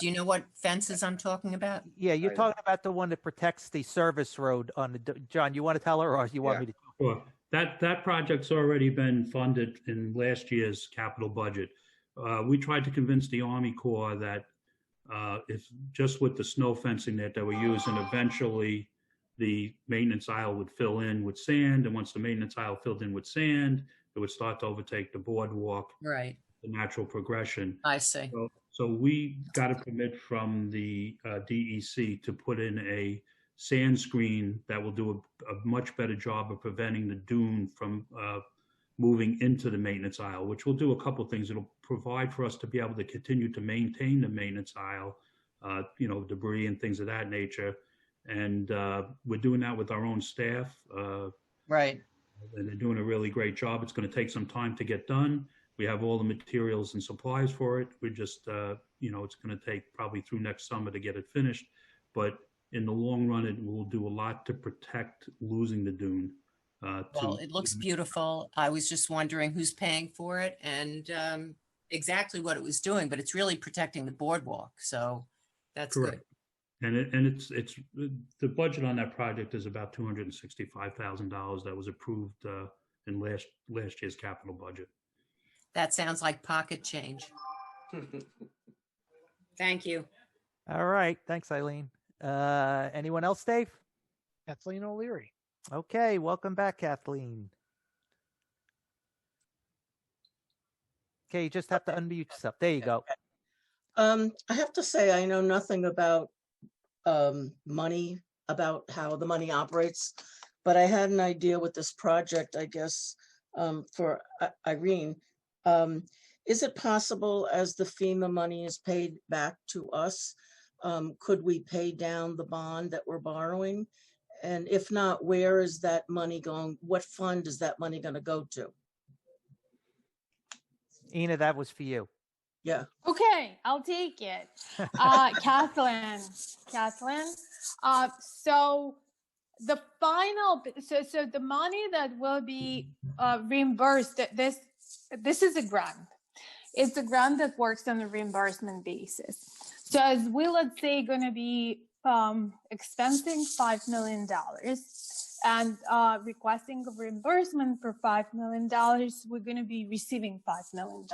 Do you know what fences I'm talking about? Yeah, you're talking about the one that protects the service road on the, John, you want to tell her, or you want me to? Sure. That project's already been funded in last year's capital budget. We tried to convince the Army Corps that if just with the snow fencing that they were using, eventually the maintenance aisle would fill in with sand. And once the maintenance aisle filled in with sand, it would start to overtake the boardwalk. Right. The natural progression. I see. So we got a permit from the DEC to put in a sand screen that will do a much better job of preventing the dune from moving into the maintenance aisle, which will do a couple of things. It'll provide for us to be able to continue to maintain the maintenance aisle, debris and things of that nature. And we're doing that with our own staff. Right. And they're doing a really great job. It's going to take some time to get done. We have all the materials and supplies for it. We're just, it's going to take probably through next summer to get it finished. But in the long run, it will do a lot to protect losing the dune. Well, it looks beautiful. I was just wondering who's paying for it and exactly what it was doing, but it's really protecting the boardwalk. So that's correct. Good. And it's the budget on that project is about $265,000 that was approved in last year's capital budget. That sounds like pocket change. Thank you. All right. Thanks, Eileen. Anyone else, Dave? Kathleen O'Leary. Okay. Welcome back, Kathleen. Okay. You just have to unmute yourself. There you go. I have to say, I know nothing about money, about how the money operates, but I had an idea with this project, I guess, for Irene. Is it possible, as the FEMA money is paid back to us, could we pay down the bond that we're borrowing? And if not, where is that money going? What fund is that money going to go to? Ina, that was for you. Yeah. Okay, I'll take it. Kathleen. So the final, so the money that will be reimbursed, this is a grant. It's a grant that works on a reimbursement basis. So as we, let's say, going to be expensing $5 million and requesting a reimbursement for $5 million, we're going to be receiving $5 million,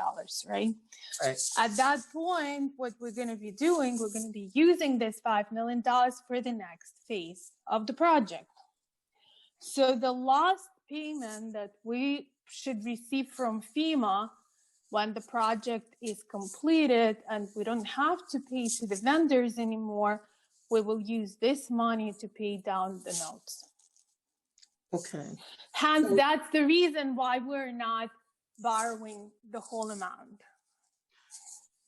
right? Right. At that point, what we're going to be doing, we're going to be using this $5 million for the next phase of the project. So the last payment that we should receive from FEMA when the project is completed and we don't have to pay to the vendors anymore, we will use this money to pay down the notes. Okay. Hence, that's the reason why we're not borrowing the whole amount.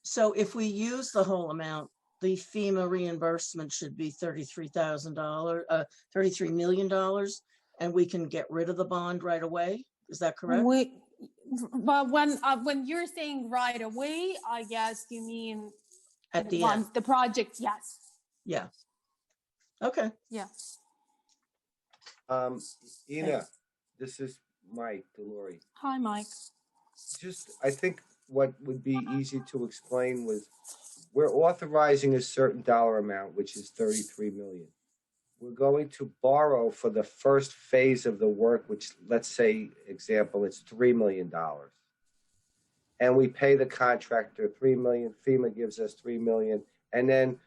So if we use the whole amount, the FEMA reimbursement should be $33,000, $33 million, and we can get rid of the bond right away. Is that correct? But when you're saying right away, I guess you mean At the once end. the project, yes. Yeah. Okay. Yeah. Ina, this is Mike Delory. Hi, Mike. I think what would be easy to explain was we're authorizing a certain dollar amount, which is 33 million. We're going to borrow for the first phase of the work, which, let's say, example, it's $3 million. And we pay the contractor $3 million. FEMA gives us $3 million. And then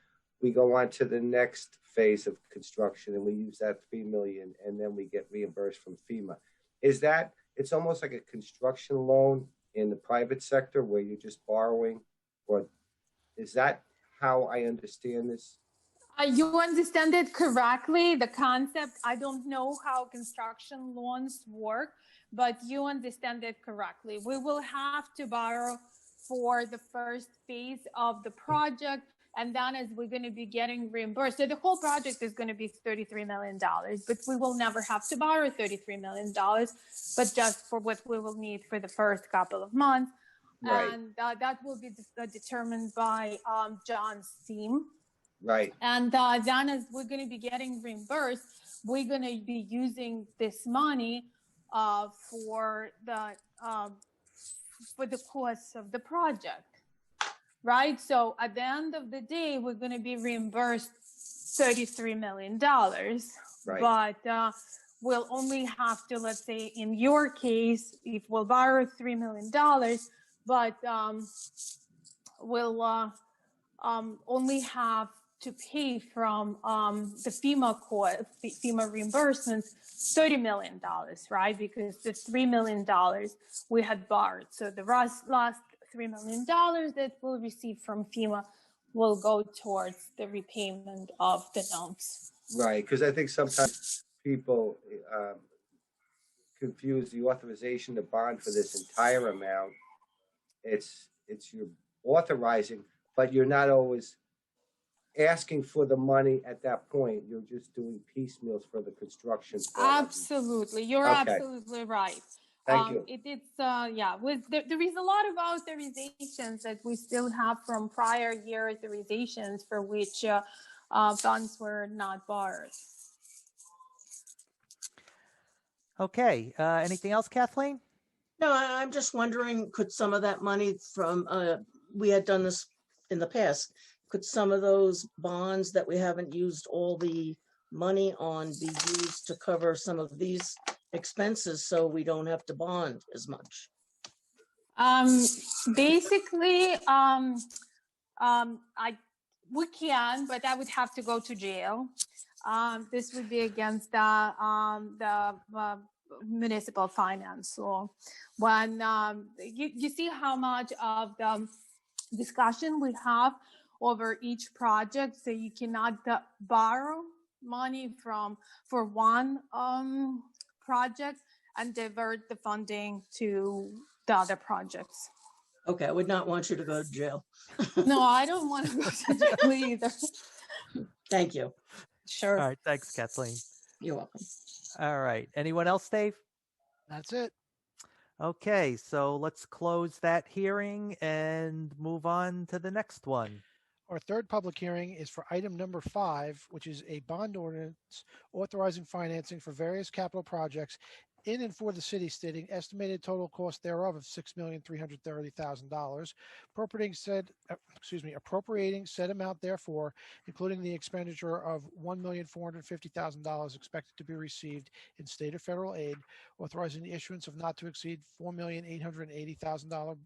we go on to the next phase of construction and we use that $3 million and then we get reimbursed from FEMA. It's almost like a construction loan in the private sector where you're just borrowing, or is that how I understand this? You understand it correctly. The concept, I don't know how construction loans work, but you understand it correctly. We will have to borrow for the first phase of the project, and then as we're going to be getting reimbursed. So the whole project is going to be $33 million, but we will never have to borrow $33 million, but just for what we will need for the first couple of months. Right. And that will be determined by John's team. Right. And then as we're going to be getting reimbursed, we're going to be using this money for the cost of the project. Right. So at the end of the day, we're going to be reimbursed $33 million. Right. But we'll only have to, let's say in your case, if we'll borrow $3 million, but we'll only have to pay from the FEMA reimbursements $30 million, right? Because the $3 million we had borrowed. So the last $3 million that we'll receive from FEMA will go towards the repayment of the loans. Right, because I think sometimes people confuse the authorization to bond for this entire amount. It's you're authorizing, but you're not always asking for the money at that point. You're just doing piecemeals for the construction. Absolutely, you're absolutely right. Thank you. It's there is a lot of authorizations that we still have from prior year authorizations for which funds were not borrowed. Okay. Anything else, Kathleen? No, I'm just wondering, could some of that money from, we had done this in the past, could some of those bonds that we haven't used all the money on be used to cover some of these expenses so we don't have to bond as much? Basically, we can, but I would have to go to jail. This would be against the municipal finance law. When you see how much of the discussion we have over each project, so you cannot borrow money for one project and divert the funding to the other projects. Okay, I would not want you to go to jail. No, I don't want to go to jail either. Thank you. Sure. All right. Thanks, Kathleen. You're welcome. All right. Anyone else, Dave? That's it. Okay. So let's close that hearing and move on to the next one. Our third public hearing is for item number 5, which is a bond ordinance authorizing financing for various capital projects in and for the city, stating estimated total cost thereof of $6,330,000, appropriating said amount therefor, including the expenditure of $1,450,000 expected to be received in state or federal aid, authorizing the issuance of not to exceed $4,880,000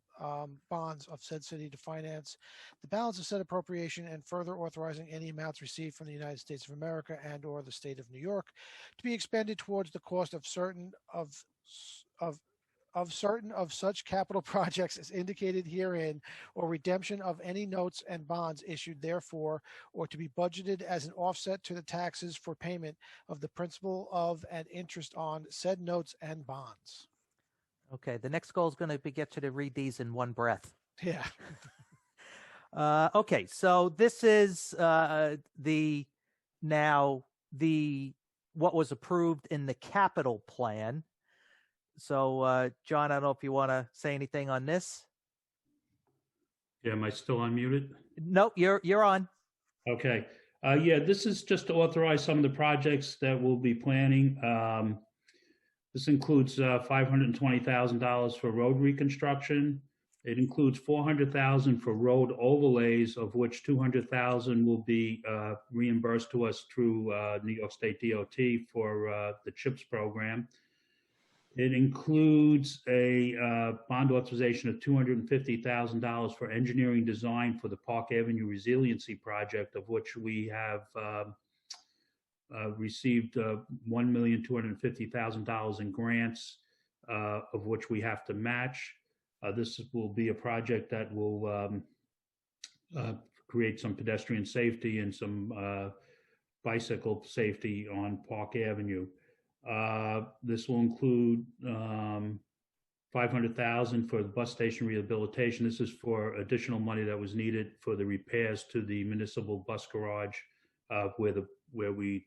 bonds of said city to finance the balance of said appropriation, and further authorizing any amounts received from the United States of America and or the state of New York to be expended towards the cost of certain of such capital projects as indicated herein, or redemption of any notes and bonds issued therefor, or to be budgeted as an offset to the taxes for payment of the principal of and interest on said notes and bonds. Okay. The next goal is going to be get you to read these in one breath. Yeah. Okay, so this is what was approved in the capital plan. So, John, I don't know if you want to say anything on this. Yeah, am I still unmuted? Nope, you're on. Okay. Yeah, this is just to authorize some of the projects that we'll be planning. This includes $520,000 for road reconstruction. It includes $400,000 for road overlays, of which $200,000 will be reimbursed to us through New York State DOT for the CHIPS program. It includes a bond authorization of $250,000 for engineering design for the Park Avenue Resiliency Project, of which we have received $1,250,000 in grants, of which we have to match. This will be a project that will create some pedestrian safety and some bicycle safety on Park Avenue. This will include $500,000 for the bus station rehabilitation. This is for additional money that was needed for the repairs to the municipal bus garage, where we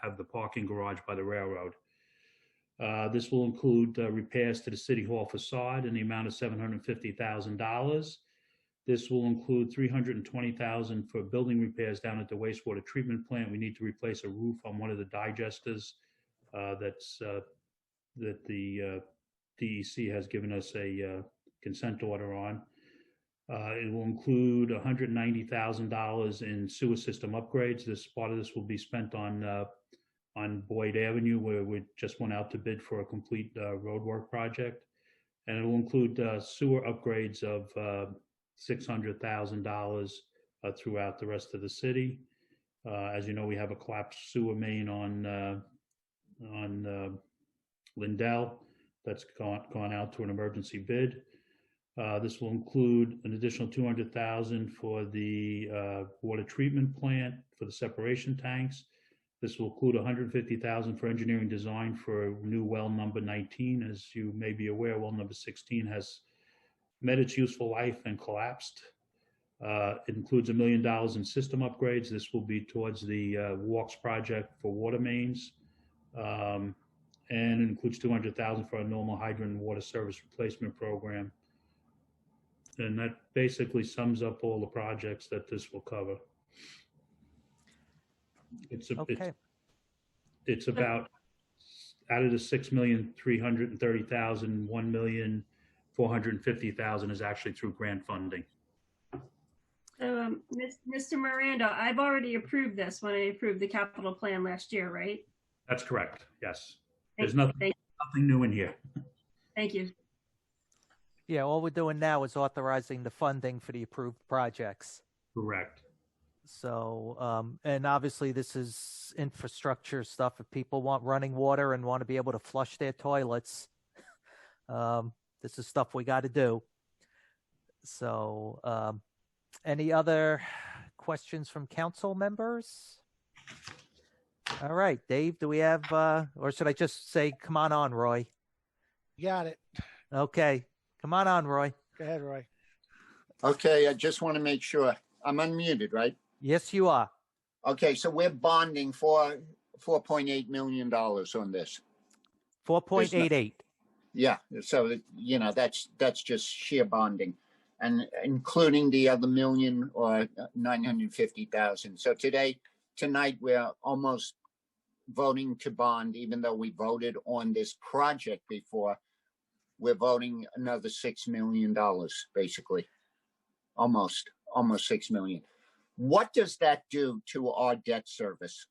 have the parking garage by the railroad. This will include repairs to the City Hall facade in the amount of $750,000. This will include $320,000 for building repairs down at the wastewater treatment plant. We need to replace a roof on one of the digesters that the DEC has given us a consent order on. It will include $190,000 in sewer system upgrades. Part of this will be spent on Boyd Avenue, where we just went out to bid for a complete roadwork project. And it will include sewer upgrades of $600,000 throughout the rest of the city. As you know, we have a collapsed sewer main on Lindell that's gone out to an emergency bid. This will include an additional $200,000 for the water treatment plant for the separation tanks. This will include $150,000 for engineering design for new well number 19. As you may be aware, well number 16 has met its useful life and collapsed. It includes $1 million in system upgrades. This will be towards the Walsh project for water mains. And it includes $200,000 for a normal hydrant and water service replacement program. And that basically sums up all the projects that this will cover. It's about, out of the $6,330,000, $1,450,000 is actually through grant funding. So, Mr. Miranda, I've already approved this when I approved the capital plan last year, right? That's correct. Yes. There's nothing new in here. Thank you. Yeah, all we're doing now is authorizing the funding for the approved projects. Correct. So, and obviously this is infrastructure stuff. If people want running water and want to be able to flush their toilets, this is stuff we got to do. So, any other questions from council members? All right, Dave, do we have, or should I just say, come on, Roy? You got it. Okay, come on, Roy. Go ahead, Roy. Okay, I just want to make sure. I'm unmuted, right? Yes, you are. Okay, so we're bonding for $4.8 million on this. 4.88. Yeah, so, you know, that's just sheer bonding, and including the other million or 950,000. So tonight, we're almost voting to bond, even though we voted on this project before. We're voting another $6 million, basically. Almost $6 million. What does that do to our debt service?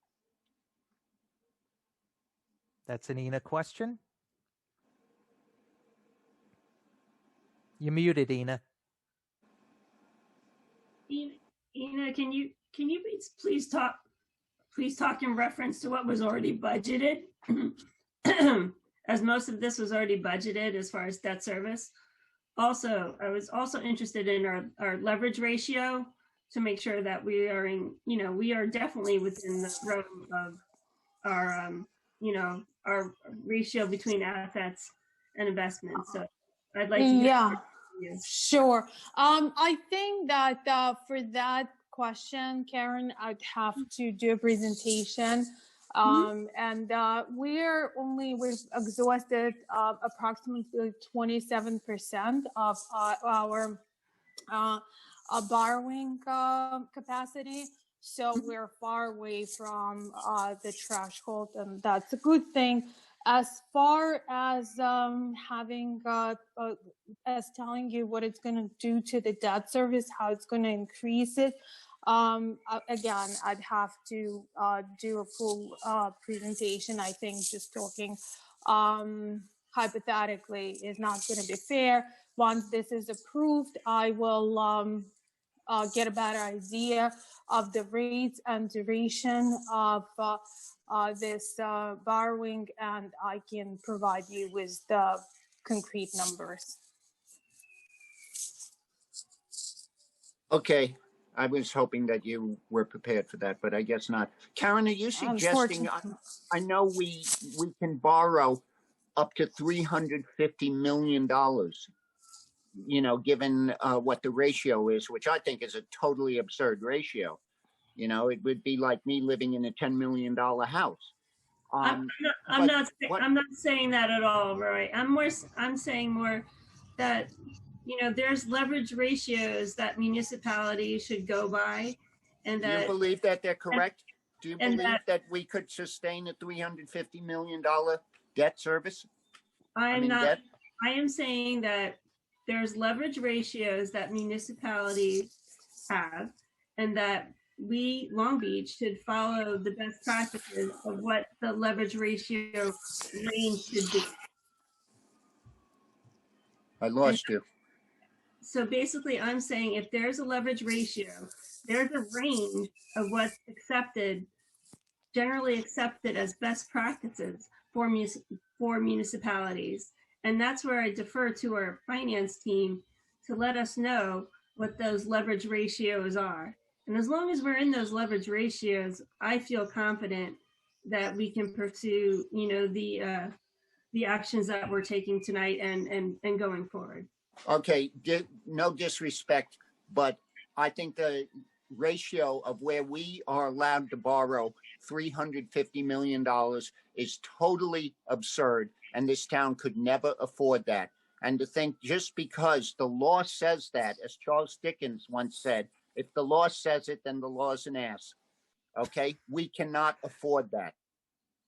That's an Ina question. You're muted, Ina. Ina, can you please talk in reference to what was already budgeted? As most of this was already budgeted as far as debt service. Also, I was also interested in our leverage ratio to make sure that we are we are definitely within the realm of our, our ratio between assets and investments. So I'd like to get Sure. I think that for that question, Karen, I'd have to do a presentation. And we've exhausted approximately 27% of our borrowing capacity. So we're far away from the threshold, and that's a good thing. As far as having as telling you what it's going to do to the debt service, how it's going to increase it, again, I'd have to do a full presentation. I think just talking hypothetically is not going to be fair. Once this is approved, I will get a better idea of the rates and duration of this borrowing, and I can provide you with the concrete numbers. Okay. I was hoping that you were prepared for that, but I guess not. Karen, are you suggesting, I know we can borrow up to $350 million, you know, given what the ratio is, which I think is a totally absurd ratio. You know, it would be like me living in a $10 million house. I'm not saying that at all, Roy. I'm saying more that, you know, there's leverage ratios that municipalities should go by, and that. Do you believe that they're correct? Do you believe that we could sustain a $350 million debt service? I am saying that there's leverage ratios that municipalities have, and that we, Long Beach, should follow the best practices of what the leverage ratio range should be. I lost you. So basically, I'm saying if there's a leverage ratio, there's a range of what's accepted, generally accepted as best practices for municipalities. And that's where I defer to our finance team to let us know what those leverage ratios are. And as long as we're in those leverage ratios, I feel confident that we can pursue, you know, the actions that we're taking tonight and going forward. Okay, no disrespect, but I think the ratio of where we are allowed to borrow $350 million is totally absurd, and this town could never afford that. And to think just because the law says that, as Charles Dickens once said, if the law says it, then the law's an ass. Okay, we cannot afford that.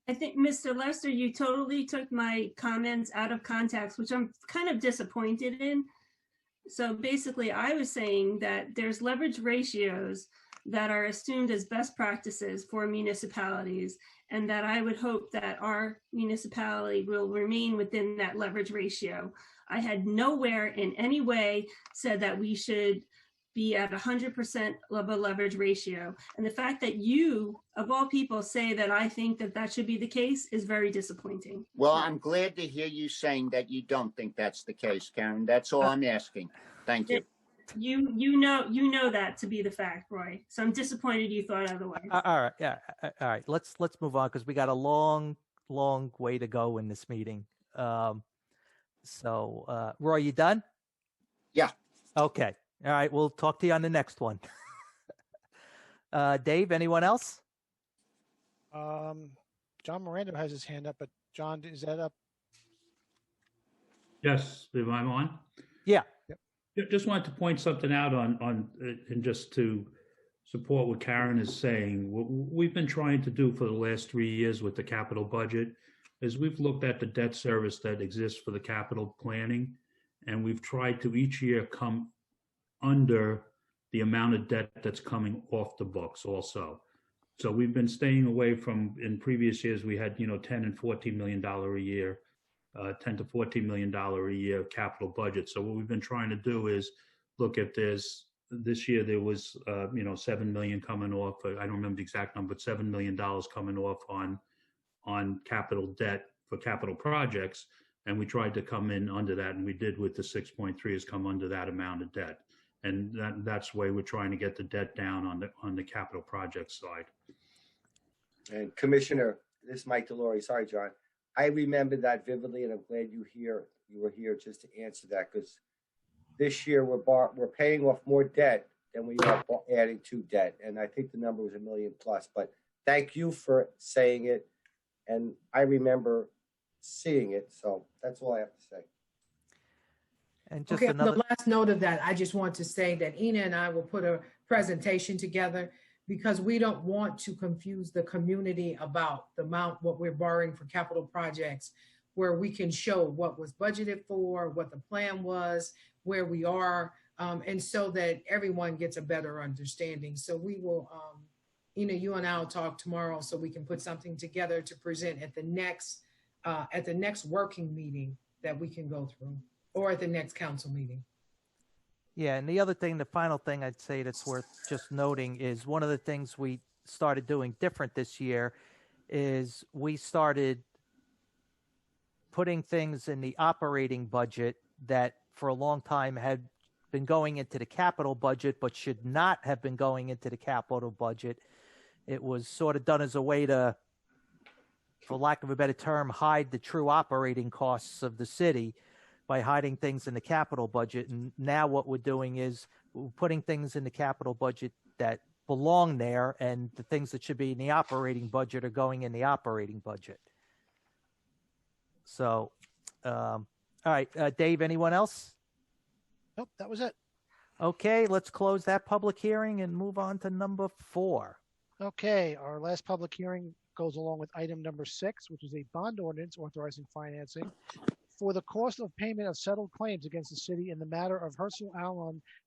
I think, Mr. Lester, you totally took my comments out of context, which I'm kind of disappointed in. So basically, I was saying that there's leverage ratios that are assumed as best practices for municipalities, and that I would hope that our municipality will remain within that leverage ratio. I had nowhere in any way said that we should be at 100% of a leverage ratio. And the fact that you, of all people, say that I think that that should be the case is very disappointing. Well, I'm glad to hear you saying that you don't think that's the case, Karen. That's all I'm asking. Thank you. You know that to be the fact, Roy. So I'm disappointed you thought otherwise. All right, yeah, all right. Let's move on because we got a long way to go in this meeting. So, Roy, you done? Yeah. Okay. All right, we'll talk to you on the next one. Dave, anyone else? John Miranda has his hand up, but John, is that up? Yes, if I'm on. Yeah. Yep. Just wanted to point something out on and just to support what Karen is saying. What we've been trying to do for the last 3 years with the capital budget is we've looked at the debt service that exists for the capital planning, and we've tried to each year come under the amount of debt that's coming off the books also. So we've been staying away from, in previous years, we had, $10 and $14 million a year, $10 to $14 million a year capital budget. So what we've been trying to do is look at this. This year there was, $7 million coming off. I don't remember the exact number, but $7 million coming off on capital debt for capital projects. And we tried to come in under that, and we did with the 6.3 is come under that amount of debt. And that's the way we're trying to get the debt down on the capital project side. And Commissioner, this is Mike Delory. Sorry, John. I remember that vividly, and I'm glad you were here just to answer that, because this year we're paying off more debt than we are adding to debt. And I think the number was $1 million plus, but thank you for saying it. And I remember seeing it. So that's all I have to say. And just Okay, another. on the last note of that, I just want to say that Ina and I will put a presentation together because we don't want to confuse the community about the amount, what we're borrowing for capital projects, where we can show what was budgeted for, what the plan was, where we are, and so that everyone gets a better understanding. So we will, Ina, you and I will talk tomorrow so we can put something together to present at the next working meeting that we can go through, or at the next council meeting. Yeah, and the other thing, the final thing I'd say that's worth just noting is one of the things we started doing different this year is we started putting things in the operating budget that for a long time had been going into the capital budget but should not have been going into the capital budget. It was sort of done as a way to, for lack of a better term, hide the true operating costs of the city by hiding things in the capital budget. And now what we're doing is we're putting things in the capital budget that belong there, and the things that should be in the operating budget are going in the operating budget. So, all right, Dave, anyone else? Nope, that was it. Okay, let's close that public hearing and move on to number 4. Okay, our last public hearing goes along with item number 6, which is a bond ordinance authorizing financing for the cost of payment of settled claims against the city in the matter of Herzl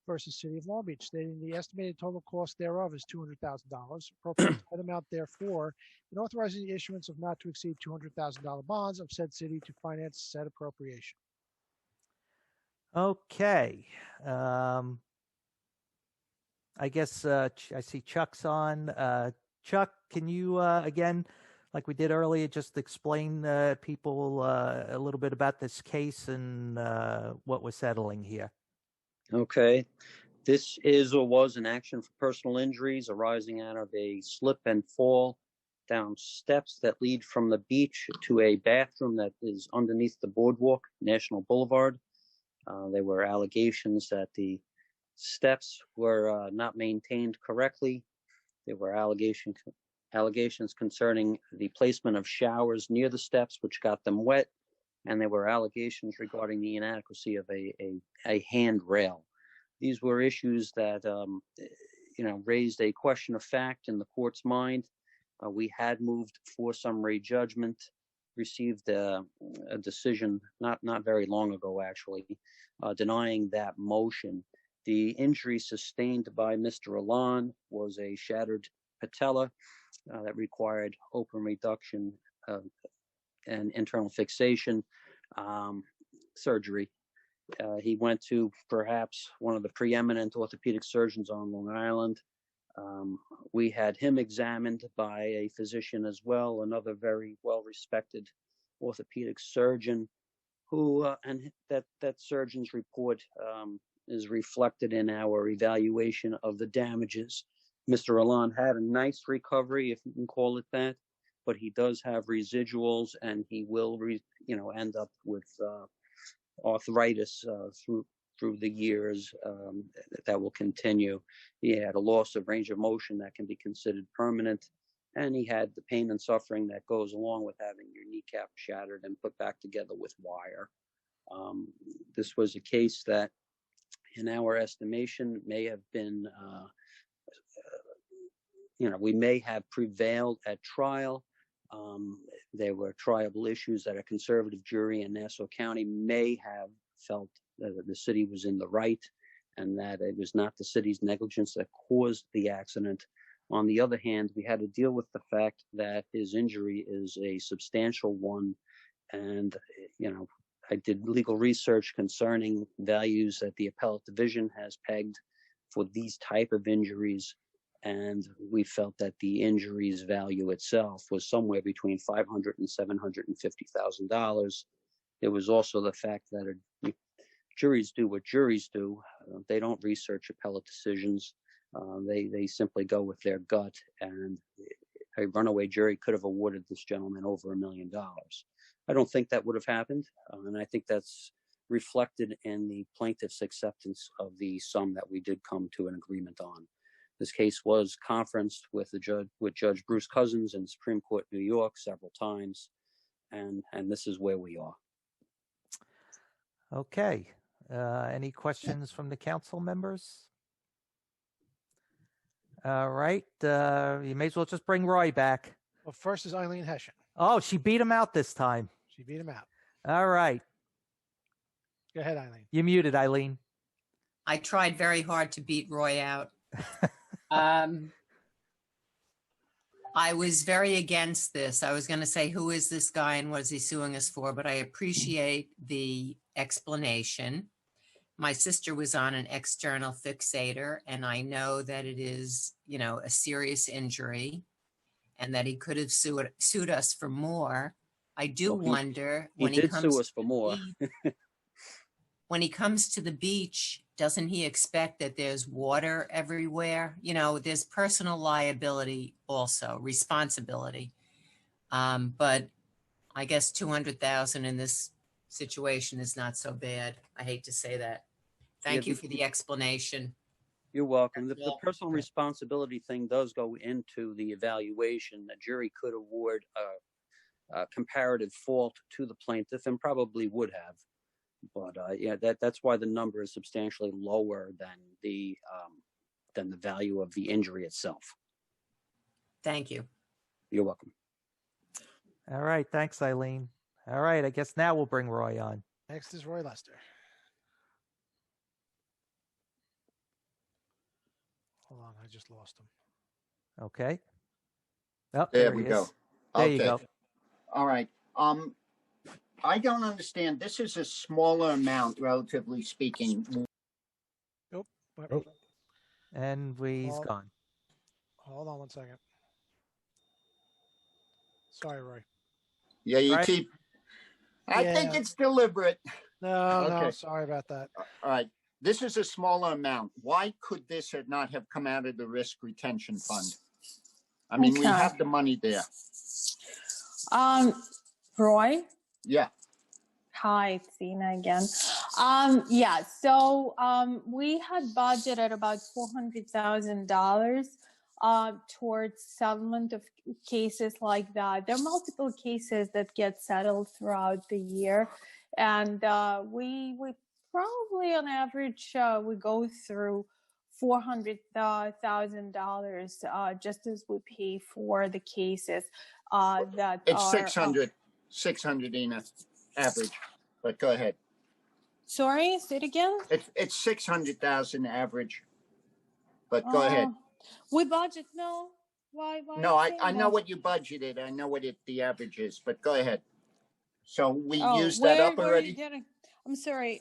versus City of Long Beach, stating the estimated total cost thereof is $200,000, appropriate said amount therefore, and authorizing the issuance of not to exceed $200,000 bonds of said city to finance said appropriation. Okay. I guess I see Chuck's on. Chuck, can you, again, like we did earlier, just explain people a little bit about this case and what we're settling here? Okay. This is or was an action for personal injuries arising out of a slip and fall down steps that lead from the beach to a bathroom that is underneath the boardwalk, National Boulevard. There were allegations that the steps were not maintained correctly. There were allegations concerning the placement of showers near the steps, which got them wet. And there were allegations regarding the inadequacy of a handrail. These were issues that, raised a question of fact in the court's mind. We had moved for summary judgment, received a decision not very long ago, actually, denying that motion. The injury sustained by Mr. Alon was a shattered patella that required open reduction and internal fixation surgery. He went to perhaps one of the preeminent orthopedic surgeons on Long Island. We had him examined by a physician as well, another very well-respected orthopedic surgeon, who and that surgeon's report is reflected in our evaluation of the damages. Mr. Alon had a nice recovery, if you can call it that, but he does have residuals, and he will, end up with arthritis through the years that will continue. He had a loss of range of motion that can be considered permanent, and he had the pain and suffering that goes along with having your kneecap shattered and put back together with wire. This was a case that, in our estimation, may have been, we may have prevailed at trial. There were triable issues that a conservative jury in Nassau County may have felt that the city was in the right and that it was not the city's negligence that caused the accident. On the other hand, we had to deal with the fact that his injury is a substantial one. And, I did legal research concerning values that the appellate division has pegged for these type of injuries. And we felt that the injury's value itself was somewhere between $500,000 and $750,000. There was also the fact that juries do what juries do. They don't research appellate decisions. They simply go with their gut, and a runaway jury could have awarded this gentleman over $1 million. I don't think that would have happened, and I think that's reflected in the plaintiff's acceptance of the sum that we did come to an agreement on. This case was conferenced with Judge Bruce Cousins in the Supreme Court, New York, several times, and this is where we are. Okay. Any questions from the council members? All right. You may as well just bring Roy back. Well, first is Eileen Hessian. Oh, she beat him out this time. She beat him out. All right. Go ahead, Eileen. You muted, Eileen. I tried very hard to beat Roy out. I was very against this. I was going to say, who is this guy and what is he suing us for? But I appreciate the explanation. My sister was on an external fixator, and I know that it is, a serious injury and that he could have sued us for more. I do wonder when he did sue us for more. When he comes to the beach, doesn't he expect that there's water everywhere? There's personal liability also, responsibility. But I guess $200,000 in this situation is not so bad. I hate to say that. Thank you for the explanation. You're welcome. The personal responsibility thing does go into the evaluation. The jury could award a comparative fault to the plaintiff and probably would have. But that's why the number is substantially lower than the value of the injury itself. Thank you. You're welcome. All right. Thanks, Eileen. All right. I guess now we'll bring Roy on. Next is Roy Lester. Hold on, I just lost him. Okay. Oh, there we go. There you go. All right. I don't understand. This is a smaller amount, relatively speaking. Nope. And he's gone. Hold on one second. Sorry, Roy. Yeah, you keep. I think it's deliberate. No, sorry about that. All right. This is a smaller amount. Why could this not have come out of the risk retention fund? I mean, we have the money there. Roy? Yeah. Hi, it's Ina again. We had budgeted about $400,000 towards settlement of cases like that. There are multiple cases that get settled throughout the year, and we probably on average we go through $400,000 just as we pay for the cases that it's 600 Ina, average. But go ahead. Sorry, say it again. It's 600,000 average. But go ahead. We budget no. Why no, I know what you budgeted. I know what the average is. But go ahead. So we used that up already. I'm sorry.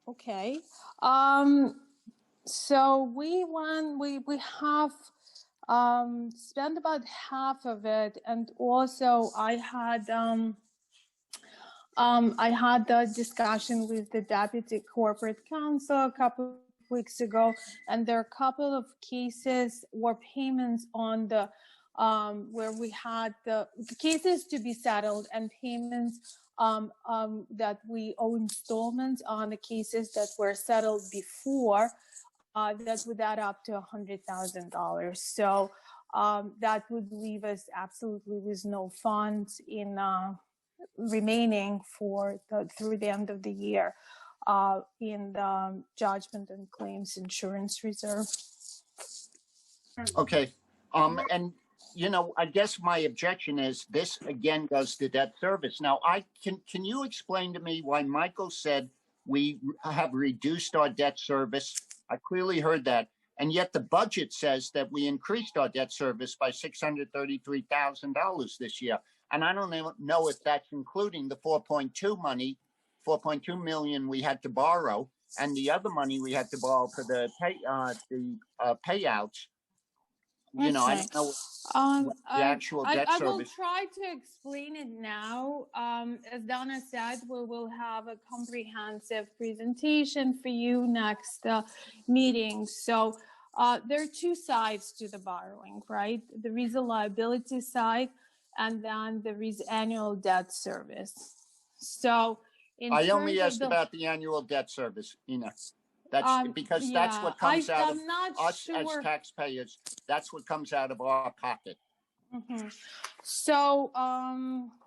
Okay. So we have spent about half of it, and also I had the discussion with the deputy corporate counsel a couple of weeks ago, and there are a couple of cases or payments on the where we had the cases to be settled and payments that we owe installments on the cases that were settled before. That would add up to $100,000. So that would leave us absolutely with no funds in remaining through the end of the year in the judgment and claims insurance reserve. Okay. And I guess my objection is this again goes to debt service. Now, can you explain to me why Michael said we have reduced our debt service? I clearly heard that. And yet the budget says that we increased our debt service by $633,000 this year. And I don't know if that's including the 4.2 million we had to borrow, and the other money we had to borrow for the payouts. I don't know the actual debt service. I will try to explain it now. As Donna said, we will have a comprehensive presentation for you next meeting. So there are two sides to the borrowing, right? There is a liability side, and then there is annual debt service. So In I only terms of asked the- about the annual debt service, Ina. That's because yeah, that's what comes out of I'm not us as sure. taxpayers. That's what comes out of our pocket. Mhm. So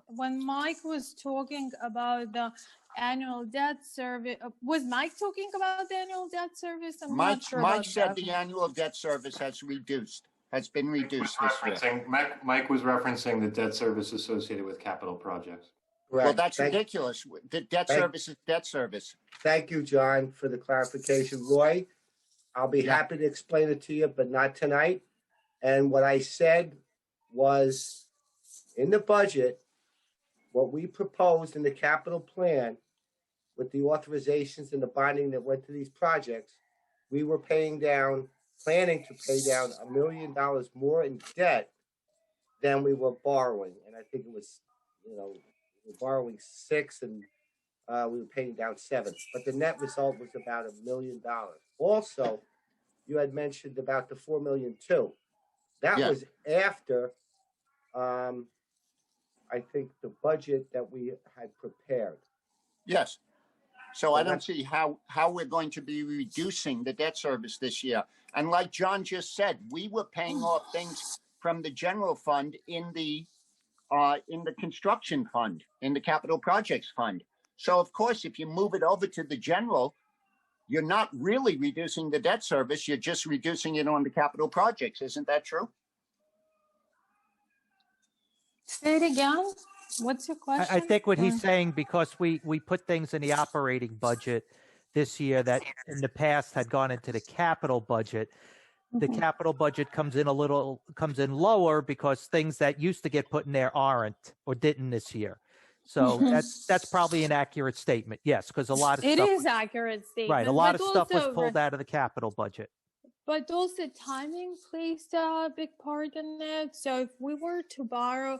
when Mike was talking about the annual debt service, was Mike talking about the annual debt service? I'm not sure Mike about said that. the annual debt service has been reduced this year. Mike was referencing the debt service associated with capital projects. Well, Correct. that's ridiculous. The debt service is debt service. Thank you, John, for the clarification. Roy, I'll be happy to explain it to you, but not tonight. And what I said was in the budget, what we proposed in the capital plan with the authorizations and the bonding that went to these projects, we were planning to pay down $1 million more in debt than we were borrowing. And I think it was, we were borrowing 6 and we were paying down 7. But the net result was about $1 million. Also, you had mentioned about the $4 million too. That was after, I think, the budget that we had prepared. Yes. So I don't see how we're going to be reducing the debt service this year. And like John just said, we were paying off things from the general fund in the construction fund, in the capital projects fund. So of course, if you move it over to the general, you're not really reducing the debt service. You're just reducing it on the capital projects. Isn't that true? Say it again. What's your question? I think what he's saying, because we put things in the operating budget this year that in the past had gone into the capital budget. The capital budget comes in lower because things that used to get put in there aren't or didn't this year. So that's probably an accurate statement. Yes, because a lot of it stuff is accurate statement. Right, a lot but of stuff was also, pulled out of the capital budget. But also timing plays a big part in it. So if we were to borrow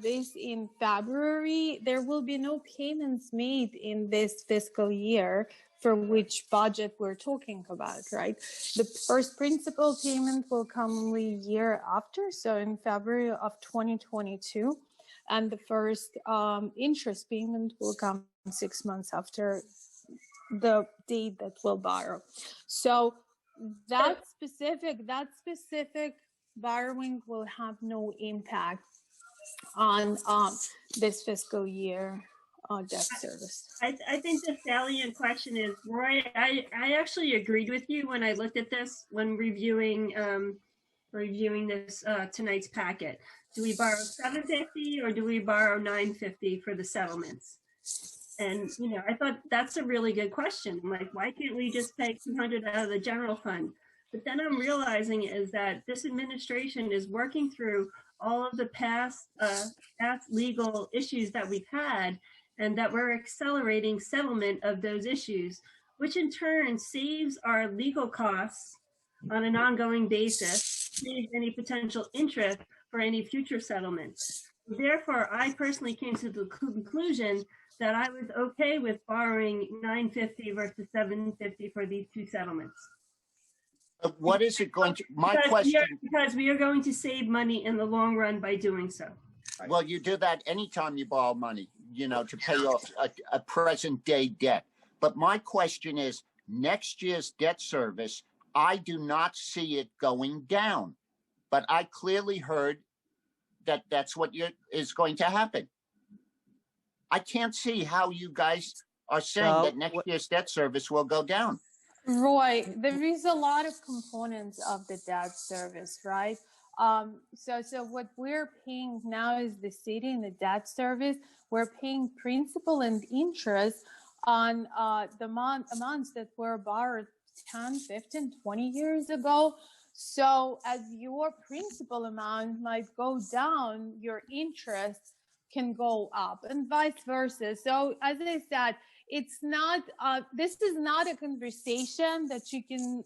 this in February, there will be no payments made in this fiscal year for which budget we're talking about, right? The first principal payment will come the year after, so in February of 2022, and the first interest payment will come 6 months after the date that we'll borrow. So that specific borrowing will have no impact on this fiscal year debt service. I think the salient question is, Roy, I actually agreed with you when I looked at this when reviewing this tonight's packet. Do we borrow $750 or do we borrow $950 for the settlements? And I thought that's a really good question. I'm like, why can't we just pay $200 out of the general fund? But then I'm realizing is that this administration is working through all of the past legal issues that we've had, and that we're accelerating settlement of those issues, which in turn saves our legal costs on an ongoing basis, saves any potential interest for any future settlements. Therefore, I personally came to the conclusion that I was okay with borrowing $950 versus $750 for these two settlements. What is it going to, because we are going to save money in the long run by doing so. Well, you do that anytime you borrow money, to pay off a present day debt. But my question is, next year's debt service, I do not see it going down. But I clearly heard that that's what is going to happen. I can't see how you guys are saying that next year's debt service will go down. Roy, there is a lot of components of the debt service, right? So what we're paying now is the city in the debt service. We're paying principal and interest on the amounts that were borrowed 10, 15, 20 years ago. So as your principal amount might go down, your interest can go up and vice versa. So as I said, it's not, this is not a conversation that you can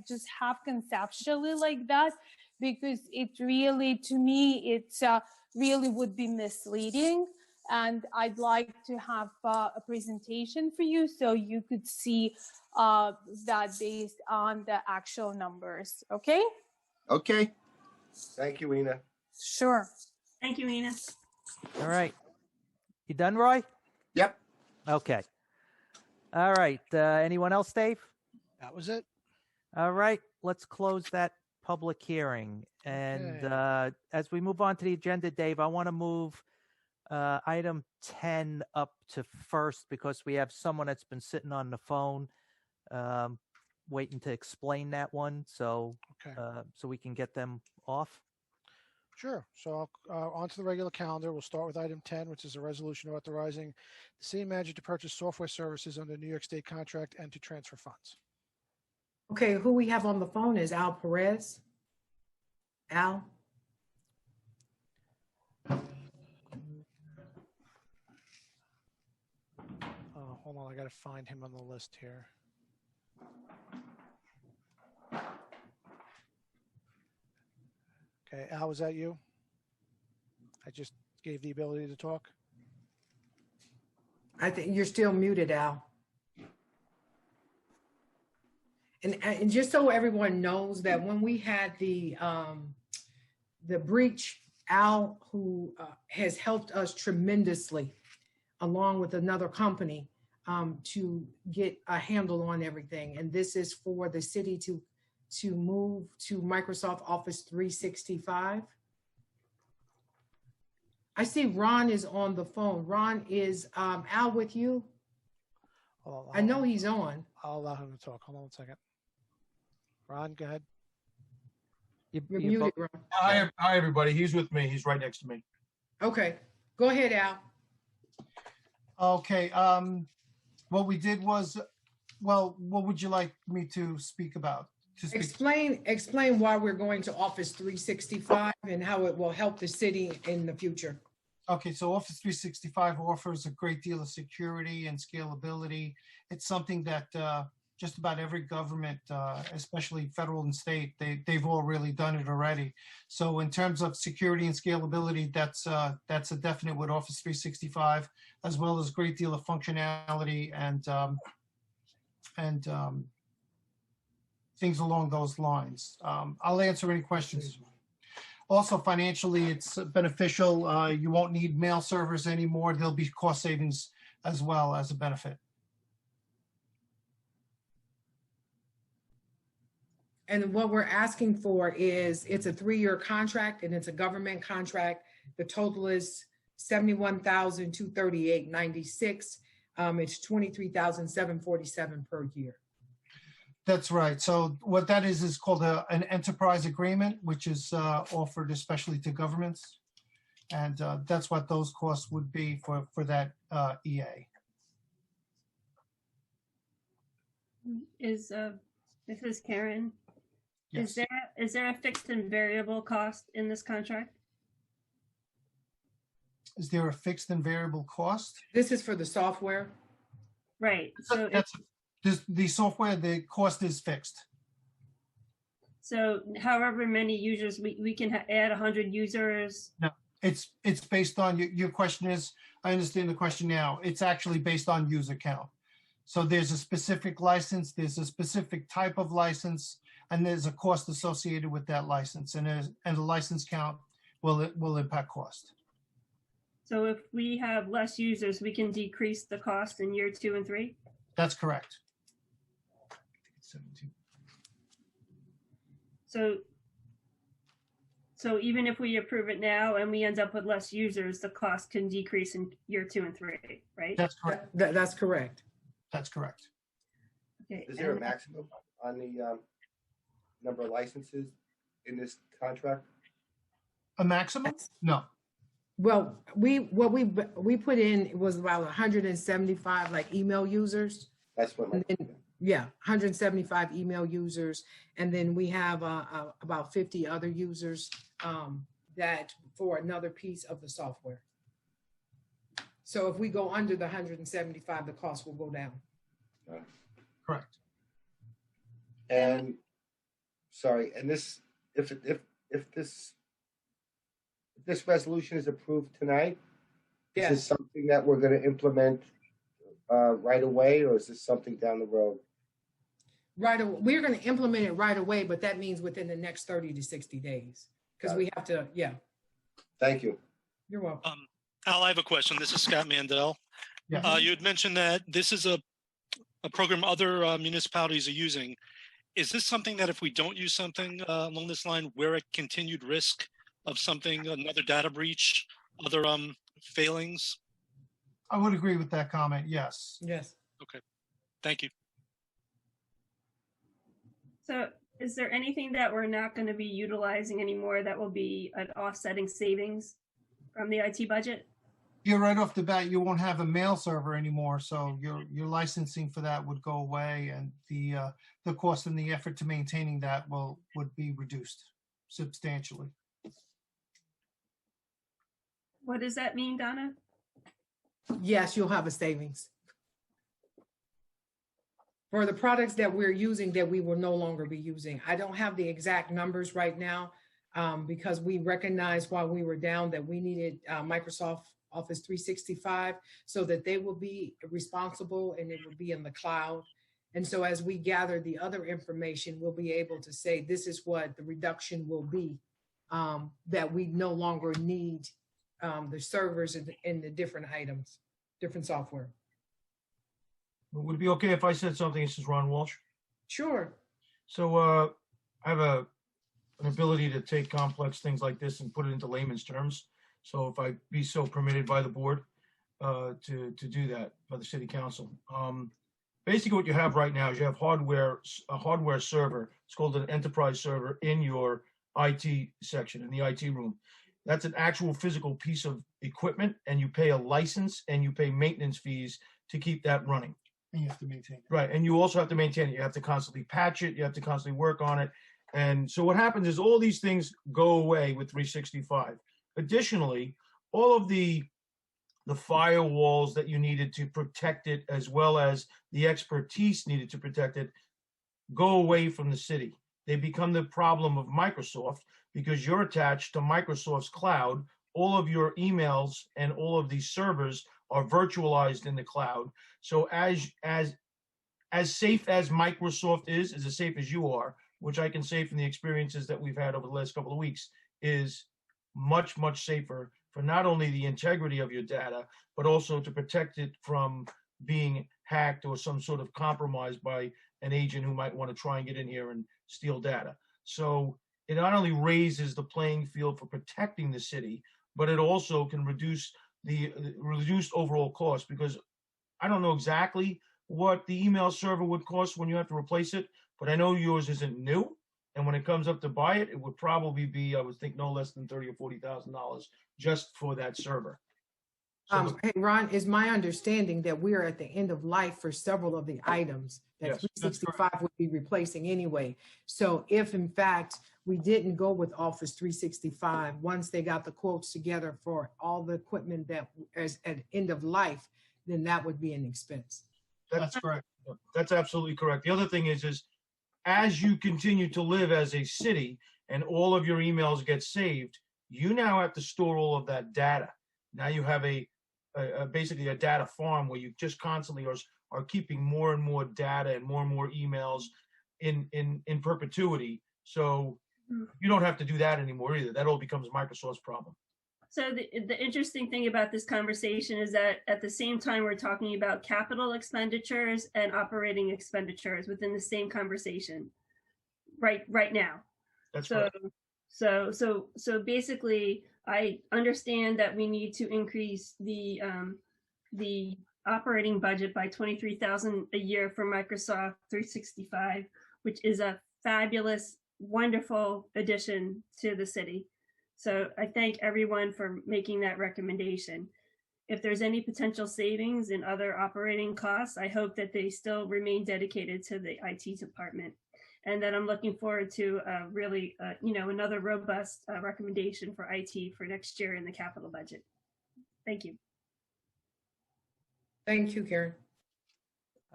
just have conceptually like that, because it really, to me, it's really would be misleading. And I'd like to have a presentation for you so you could see that based on the actual numbers. Okay? Okay. Thank you, Ina. Sure. Thank you, Ina. All right. You done, Roy? Yep. Okay. All right. Anyone else, Dave? That was it. All right. Let's close that public hearing. And Okay. as we move on to the agenda, Dave, I want to move item 10 up to first because we have someone that's been sitting on the phone waiting to explain that one. So, Okay. so we can get them off. Sure. So on to the regular calendar. We'll start with item 10, which is a resolution authorizing the city manager to purchase software services under New York State contract and to transfer funds. Okay, who we have on the phone is Al Perez. Al? Hold on, I got to find him on the list here. Okay, Al, was that you? I just gave the ability to talk. I think you're still muted, Al. And just so everyone knows that when we had the breach, Al, who has helped us tremendously, along with another company, to get a handle on everything. And this is for the city to move to Microsoft Office 365. I see Ron is on the phone. Ron, is Al with you? I know he's on. I'll allow him to talk. Hold on 1 second. Ron, go ahead. You're muted, Ron. Hi, everybody. He's with me. He's right next to me. Okay, go ahead, Al. Okay. What we did was, well, what would you like me to speak about? Explain why we're going to Office 365 and how it will help the city in the future. Okay, so Office 365 offers a great deal of security and scalability. It's something that just about every government, especially federal and state, they've all really done it already. So in terms of security and scalability, that's a definite with Office 365, as well as a great deal of functionality and things along those lines. I'll answer any questions. Also, financially, it's beneficial. You won't need mail servers anymore. There'll be cost savings as well as a benefit. And what we're asking for is, it's a 3-year contract and it's a government contract. The total is $71,238.96. It's $23,747 per year. That's right. So what that is called an enterprise agreement, which is offered especially to governments. And that's what those costs would be for that EA. This is Karen. Yes. Is there a fixed and variable cost in this contract? Is there a fixed and variable cost? This is for the software. Right. So the software, the cost is fixed. So however many users, we can add 100 users. No, it's based on, your question is, I understand the question now, it's actually based on user count. So there's a specific license, there's a specific type of license, and there's a cost associated with that license, and the license count will impact cost. So if we have less users, we can decrease the cost in year 2 and 3? That's correct. So even if we approve it now and we end up with less users, the cost can decrease in year 2 and 3, right? That's correct. That's correct. That's correct. Okay. Is there a maximum on the number of licenses in this contract? A maximum? No. Well, what we put in was about 175 like email users. That's what. Yeah, 175 email users, and then we have about 50 other users that for another piece of the software. So if we go under the 175, the cost will go down. Correct. And sorry, and this, if this resolution is approved tonight, yes. Is this something that we're going to implement right away, or is this something down the road? Right away. We're going to implement it right away, but that means within the next 30 to 60 days because we have to. Yeah. Thank you. You're welcome. Al, I have a question. This is Scott Mandel. Yeah. You had mentioned that this is a program other municipalities are using. Is this something that if we don't use something along this line, we're at continued risk of something, another data breach, other failings? I would agree with that comment. Yes. Yes. Okay, thank you. So is there anything that we're not going to be utilizing anymore that will be an offsetting savings from the IT budget? Yeah, right off the bat, you won't have a mail server anymore, so your licensing for that would go away, and the cost and the effort to maintaining that would be reduced substantially. What does that mean, Donna? Yes, you'll have a savings. For the products that we're using that we will no longer be using. I don't have the exact numbers right now because we recognized while we were down that we needed Microsoft Office 365 so that they will be responsible and it will be in the cloud. And so as we gather the other information, we'll be able to say this is what the reduction will be, that we no longer need the servers and the different items, different software. Would it be okay if I said something? This is Ron Walsh. Sure. So I have an ability to take complex things like this and put it into layman's terms. So if I be so permitted by the board to do that by the city council. Basically what you have right now is you have a hardware server. It's called an enterprise server in your IT section, in the IT room. That's an actual physical piece of equipment, and you pay a license and you pay maintenance fees to keep that running. And you have to maintain it. Right, and you also have to maintain it. You have to constantly patch it. You have to constantly work on it. And so what happens is all these things go away with 365. Additionally, all of the firewalls that you needed to protect it, as well as the expertise needed to protect it, go away from the city. They become the problem of Microsoft because you're attached to Microsoft's cloud. All of your emails and all of these servers are virtualized in the cloud. So as safe as Microsoft is as safe as you are, which I can say from the experiences that we've had over the last couple of weeks, is much, much safer for not only the integrity of your data, but also to protect it from being hacked or some sort of compromise by an agent who might want to try and get in here and steal data. So it not only raises the playing field for protecting the city, but it also can reduce the reduced overall cost, because I don't know exactly what the email server would cost when you have to replace it, but I know yours isn't new. And when it comes up to buy it, it would probably be, I would think, no less than $30,000 or $40,000 just for that server. So Hey, Ron, is my understanding that we are at the end of life for several of the items that Yes, 365 would be replacing anyway. So if in fact we didn't go with Office 365, once they got the quotes together for all the equipment that is at end of life, then that would be an expense. That's correct. That's absolutely correct. The other thing is as you continue to live as a city and all of your emails get saved, you now have to store all of that data. Now you have basically a data farm where you just constantly are keeping more and more data and more emails in perpetuity. So you don't have to do that anymore either. That all becomes Microsoft's problem. So the interesting thing about this conversation is that at the same time, we're talking about capital expenditures and operating expenditures within the same conversation right now. That's so, right. So basically, I understand that we need to increase the operating budget by $23,000 a year for Microsoft 365, which is a fabulous, wonderful addition to the city. So I thank everyone for making that recommendation. If there's any potential savings in other operating costs, I hope that they still remain dedicated to the IT department, and that I'm looking forward to really, another robust recommendation for IT for next year in the capital budget. Thank you. Thank you, Karen.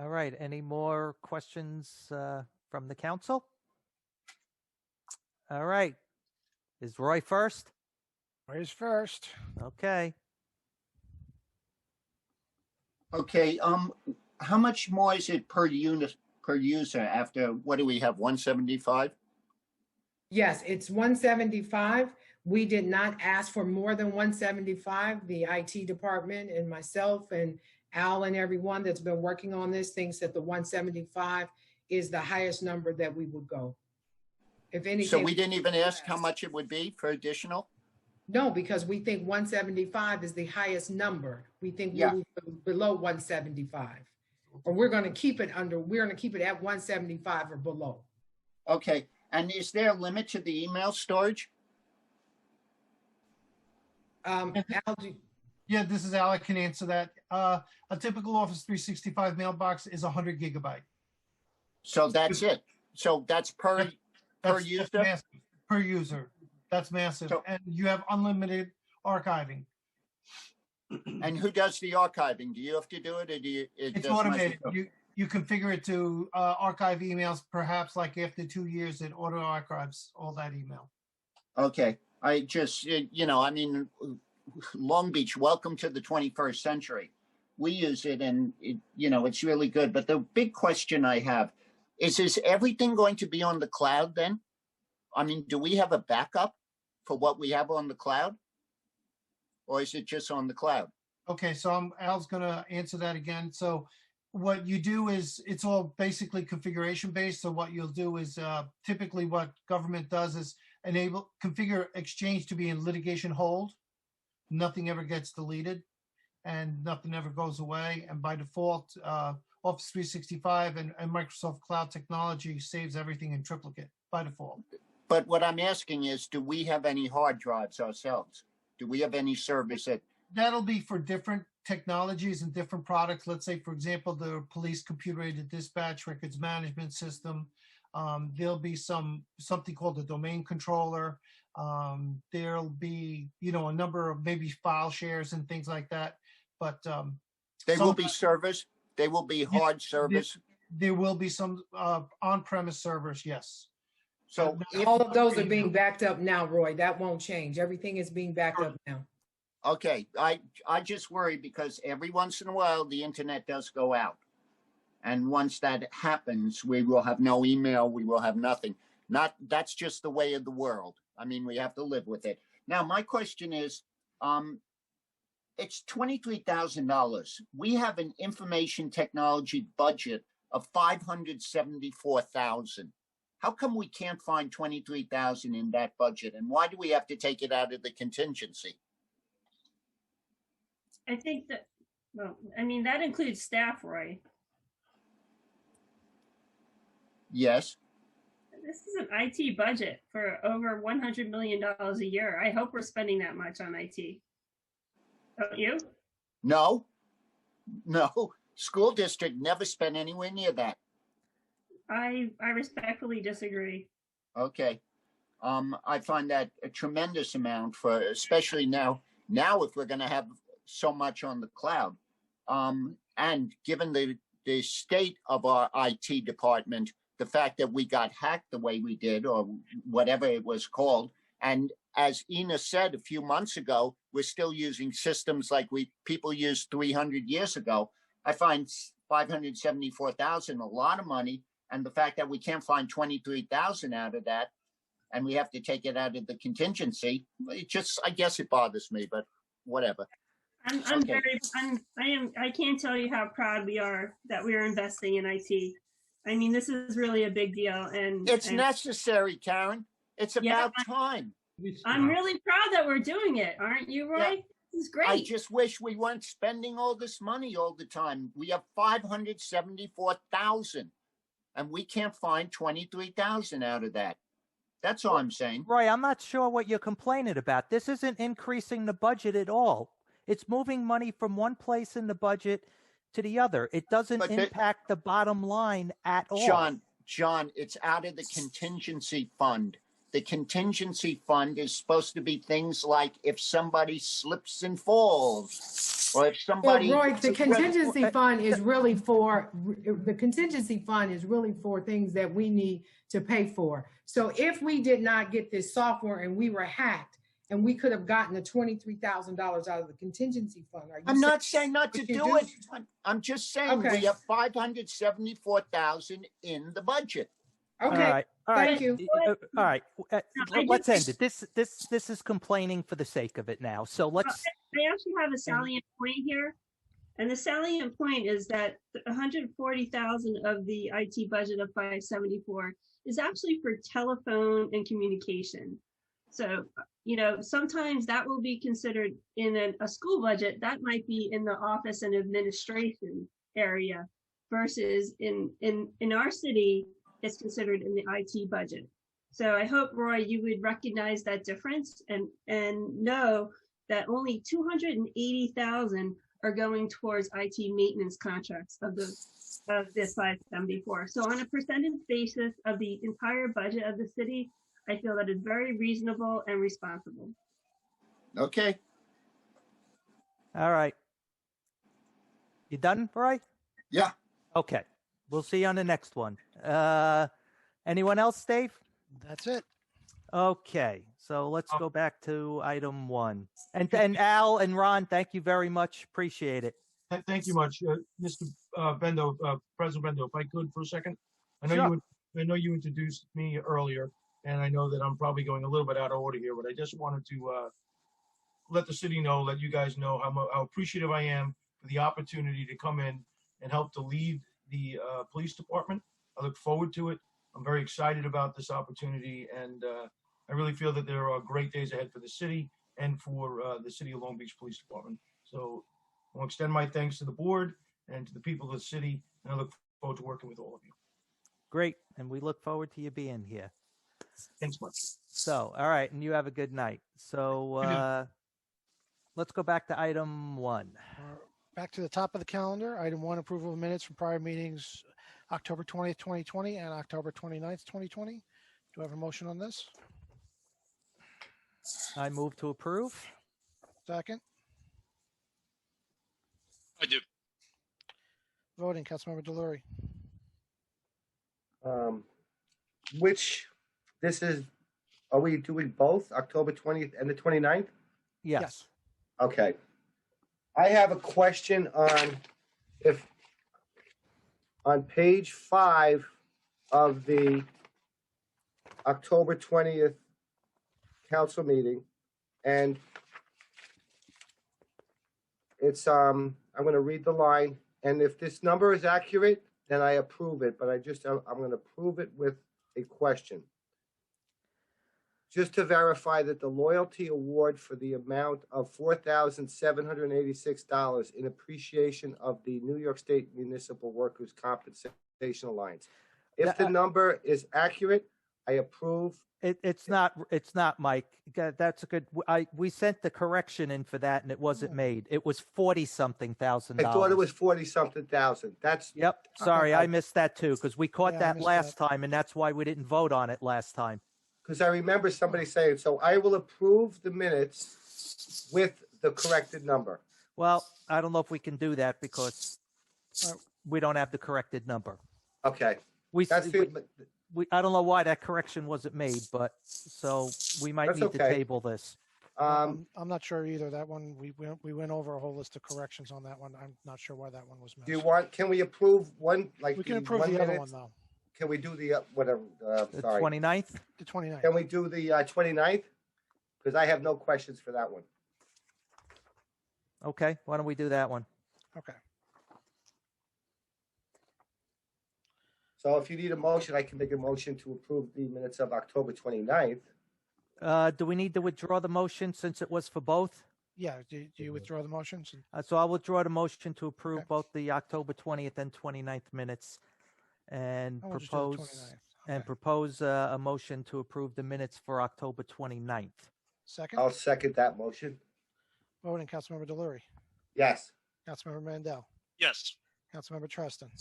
All right. Any more questions from the council? All right. Is Roy first? Roy's first. Okay. Okay, how much more is it per unit, per user after, what do we have, 175? Yes, it's 175. We did not ask for more than 175. The IT department and myself and Al and everyone that's been working on this thinks that the 175 is the highest number that we would go. If anything. So we didn't even ask how much it would be for additional? No, because we think 175 is the highest number. We think Yeah. we'll be below 175. Or we're going to keep it under, we're going to keep it at 175 or below. Okay. And is there a limit to the email storage? Al, Yeah, this is Al. I can answer that. A typical Office 365 mailbox is 100 gigabyte. So that's it. So that's per user? That's massive. Per user. That's massive. So- And you have unlimited archiving. And who does the archiving? Do you have to do it, or do you? It's does automated. Microsoft? You configure it to archive emails, perhaps like after 2 years, it auto archives all that email. Okay. I just, I mean, Long Beach, welcome to the 21st century. We use it and, it's really good. But the big question I have is everything going to be on the cloud then? I mean, do we have a backup for what we have on the cloud? Or is it just on the cloud? Okay, so Al's going to answer that again. So what you do is it's all basically configuration based. So what you'll do is typically what government does is configure Exchange to be in litigation hold. Nothing ever gets deleted and nothing ever goes away. And by default, Office 365 and Microsoft Cloud Technology saves everything in triplicate by default. But what I'm asking is, do we have any hard drives ourselves? Do we have any service that? That'll be for different technologies and different products. Let's say, for example, the police computer-aided dispatch records management system. There'll be something called a domain controller. There'll be, a number of maybe file shares and things like that. But they will be servers. They will be hard servers. There will be some on-premise servers, yes. So all of those are being backed up now, Roy. That won't change. Everything is being backed up now. Okay, I just worry because every once in a while the internet does go out. And once that happens, we will have no email, we will have nothing. That's just the way of the world. I mean, we have to live with it. Now, my question is, it's $23,000. We have an information technology budget of $574,000. How come we can't find $23,000 in that budget? And why do we have to take it out of the contingency? I think that, that includes staff, Roy. Yes. This is an IT budget for over $100 million a year. I hope we're spending that much on IT. Don't you? No. School district never spent anywhere near that. I respectfully disagree. Okay. I find that a tremendous amount for, especially now if we're going to have so much on the cloud. And given the state of our IT department, the fact that we got hacked the way we did, or whatever it was called. And as Ina said a few months ago, we're still using systems like people used 300 years ago. I find $574,000 a lot of money. And the fact that we can't find 23,000 out of that, and we have to take it out of the contingency, I guess it bothers me, but whatever. I can't tell you how proud we are that we are investing in IT. I mean, this is really a big deal, and it's necessary, Karen. It's about time. I'm really proud that we're doing it, aren't you, Roy? Yeah. This is great. I just wish we weren't spending all this money all the time. We have $574,000. And we can't find 23,000 out of that. That's all I'm saying. Roy, I'm not sure what you're complaining about. This isn't increasing the budget at all. It's moving money from one place in the budget to the other. It doesn't impact the bottom line at all. John, it's out of the contingency fund. The contingency fund is supposed to be things like if somebody slips and falls, or if somebody. Well, Roy, the contingency fund is really for things that we need to pay for. So if we did not get this software and we were hacked, and we could have gotten the $23,000 out of the contingency fund. I'm not saying not to do it. I'm just saying Okay. we have $574,000 in the budget. Okay. All right. Thank you. All right. Let's end it. This is complaining for the sake of it now. So let's. I actually have a salient point here, And the salient point is that 140,000 of the IT budget of 574 is actually for telephone and communication. So, you know, sometimes that will be considered in a school budget, that might be in the office and administration area versus in our city, it's considered in the IT budget. So I hope, Roy, you would recognize that difference and know that only 280,000 are going towards IT maintenance contracts of this 574. So on a percentage basis of the entire budget of the city, I feel that is very reasonable and responsible. Okay. All right. You done, Roy? Yeah. Okay. We'll see you on the next one. Anyone else, Dave? That's it. Okay. So let's go back to item 1. And Al and Ron, thank you very much. Appreciate it. Thank you much, Mr. Bendo, President Bendo. If I could for a second, I know you introduced me earlier, and I know that I'm probably going a little bit out of order here, but I just wanted to let the city know, let you guys know how appreciative I am for the opportunity to come in and help to lead the police department. I look forward to it. I'm very excited about this opportunity, and I really feel that there are great days ahead for the city and for the City of Long Beach Police Department. So I want to extend my thanks to the board and to the people of the city, and I look forward to working with all of you. Great. And we look forward to you being here. Thanks much. So, all right. And you have a good night. So let's go back to item 1. Back to the top of the calendar. Item 1, approval of minutes from prior meetings, October 20th, 2020 and October 29th, 2020. Do I have a motion on this? I move to approve. Second. I do. Voting, Councilmember Delury. Are we doing both, October 20th and the 29th? Yes. Okay. I have a question on page 5 of the October 20th council meeting, and it's I'm going to read the line, and if this number is accurate, then I approve it, but I'm going to prove it with a question. Just to verify that the loyalty award for the amount of $4,786 in appreciation of the New York State Municipal Workers' Compensation Alliance. If the number is accurate, I approve. It's not, Mike. That's a good. We sent the correction in for that, and it wasn't made. It was $40-something thousand. I thought it was $40-something thousand. That's Yep. Sorry, I missed that too because we caught that last time, and that's why we didn't vote on it last time. Because I remember somebody saying, so I will approve the minutes with the corrected number. Well, I don't know if we can do that because we don't have the corrected number. Okay. I don't know why that correction wasn't made, but so we might need to table this. I'm not sure either. That one, we went over a whole list of corrections on that one. I'm not sure why that one was missed. Can we approve one? We can approve the other one, though. Can we do the, whatever, The 29th? The 29th. Can we do the 29th? Because I have no questions for that one. Okay, why don't we do that one? Okay. So if you need a motion, I can make a motion to approve the minutes of October 29th. Do we need to withdraw the motion since it was for both? Yeah, do you withdraw the motions? So I'll withdraw the motion to approve both the October 20th and 29th minutes and propose a motion to approve the minutes for October 29th. Second? I'll second that motion. Voting, Councilmember Delury. Yes. Councilmember Mandel. Yes. Councilmember Treston.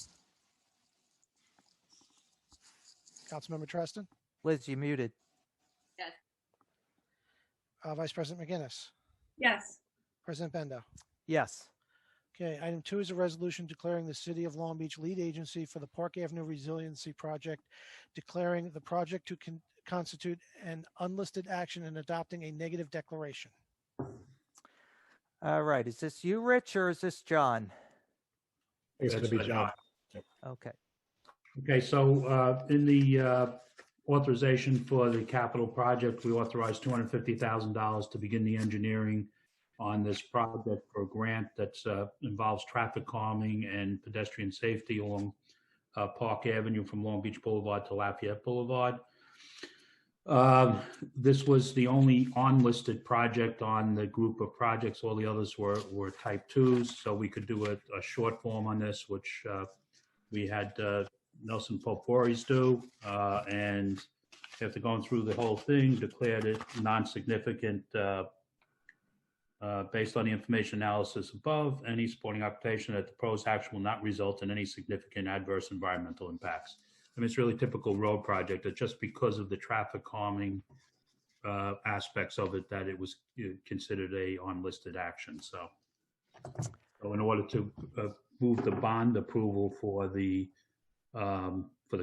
Councilmember Treston. Liz, you muted. Yes. Vice President McGinnis. Yes. President Bendo. Yes. Okay, item 2 is a resolution declaring the City of Long Beach lead agency for the Park Avenue Resiliency Project, declaring the project to constitute an unlisted action and adopting a negative declaration. All right, is this you, Rich, or is this John? It's going to be John. Okay. Okay, so in the authorization for the capital project, we authorized $250,000 to begin the engineering on this project for a grant that involves traffic calming and pedestrian safety along Park Avenue from Long Beach Boulevard to Lafayette Boulevard. This was the only unlisted project on the group of projects. All the others were type 2s, so we could do a short form on this, which we had Nelson Pope Voorhees do, and after going through the whole thing, declared it non-significant based on the information analysis above. Any supporting occupation that the proposed action will not result in any significant adverse environmental impacts. I mean, it's really typical road project that just because of the traffic calming aspects of it, that it was considered a unlisted action. So in order to move the bond approval for the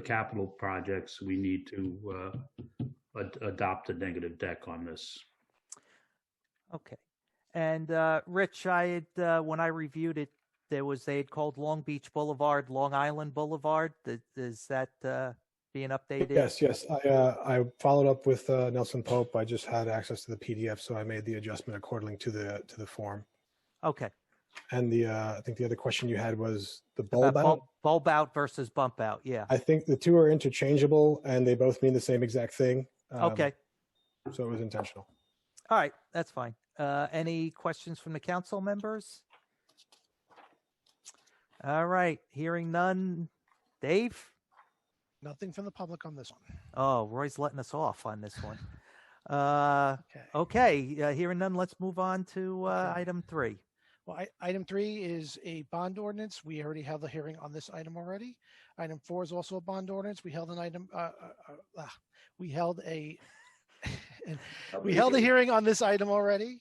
capital projects, we need to adopt a negative deck on this. Okay. And Rich, I had when I reviewed it, they had called Long Beach Boulevard Long Island Boulevard. Is that being updated? Yes. I followed up with Nelson Pope. I just had access to the PDF, so I made the adjustment according to the form. Okay. And I think the other question you had was the bulb out? Bulb out versus bump out, yeah. I think the two are interchangeable, and they both mean the same exact thing. Okay. So it was intentional. All right, that's fine. Any questions from the council members? All right, hearing none. Dave? Nothing from the public on this one. Oh, Roy's letting us off on this one. Okay. Hearing none, let's move on to item 3. Well, item 3 is a bond ordinance. We already held a hearing on this item already. Item 4 is also a bond ordinance. We held a hearing on this item already.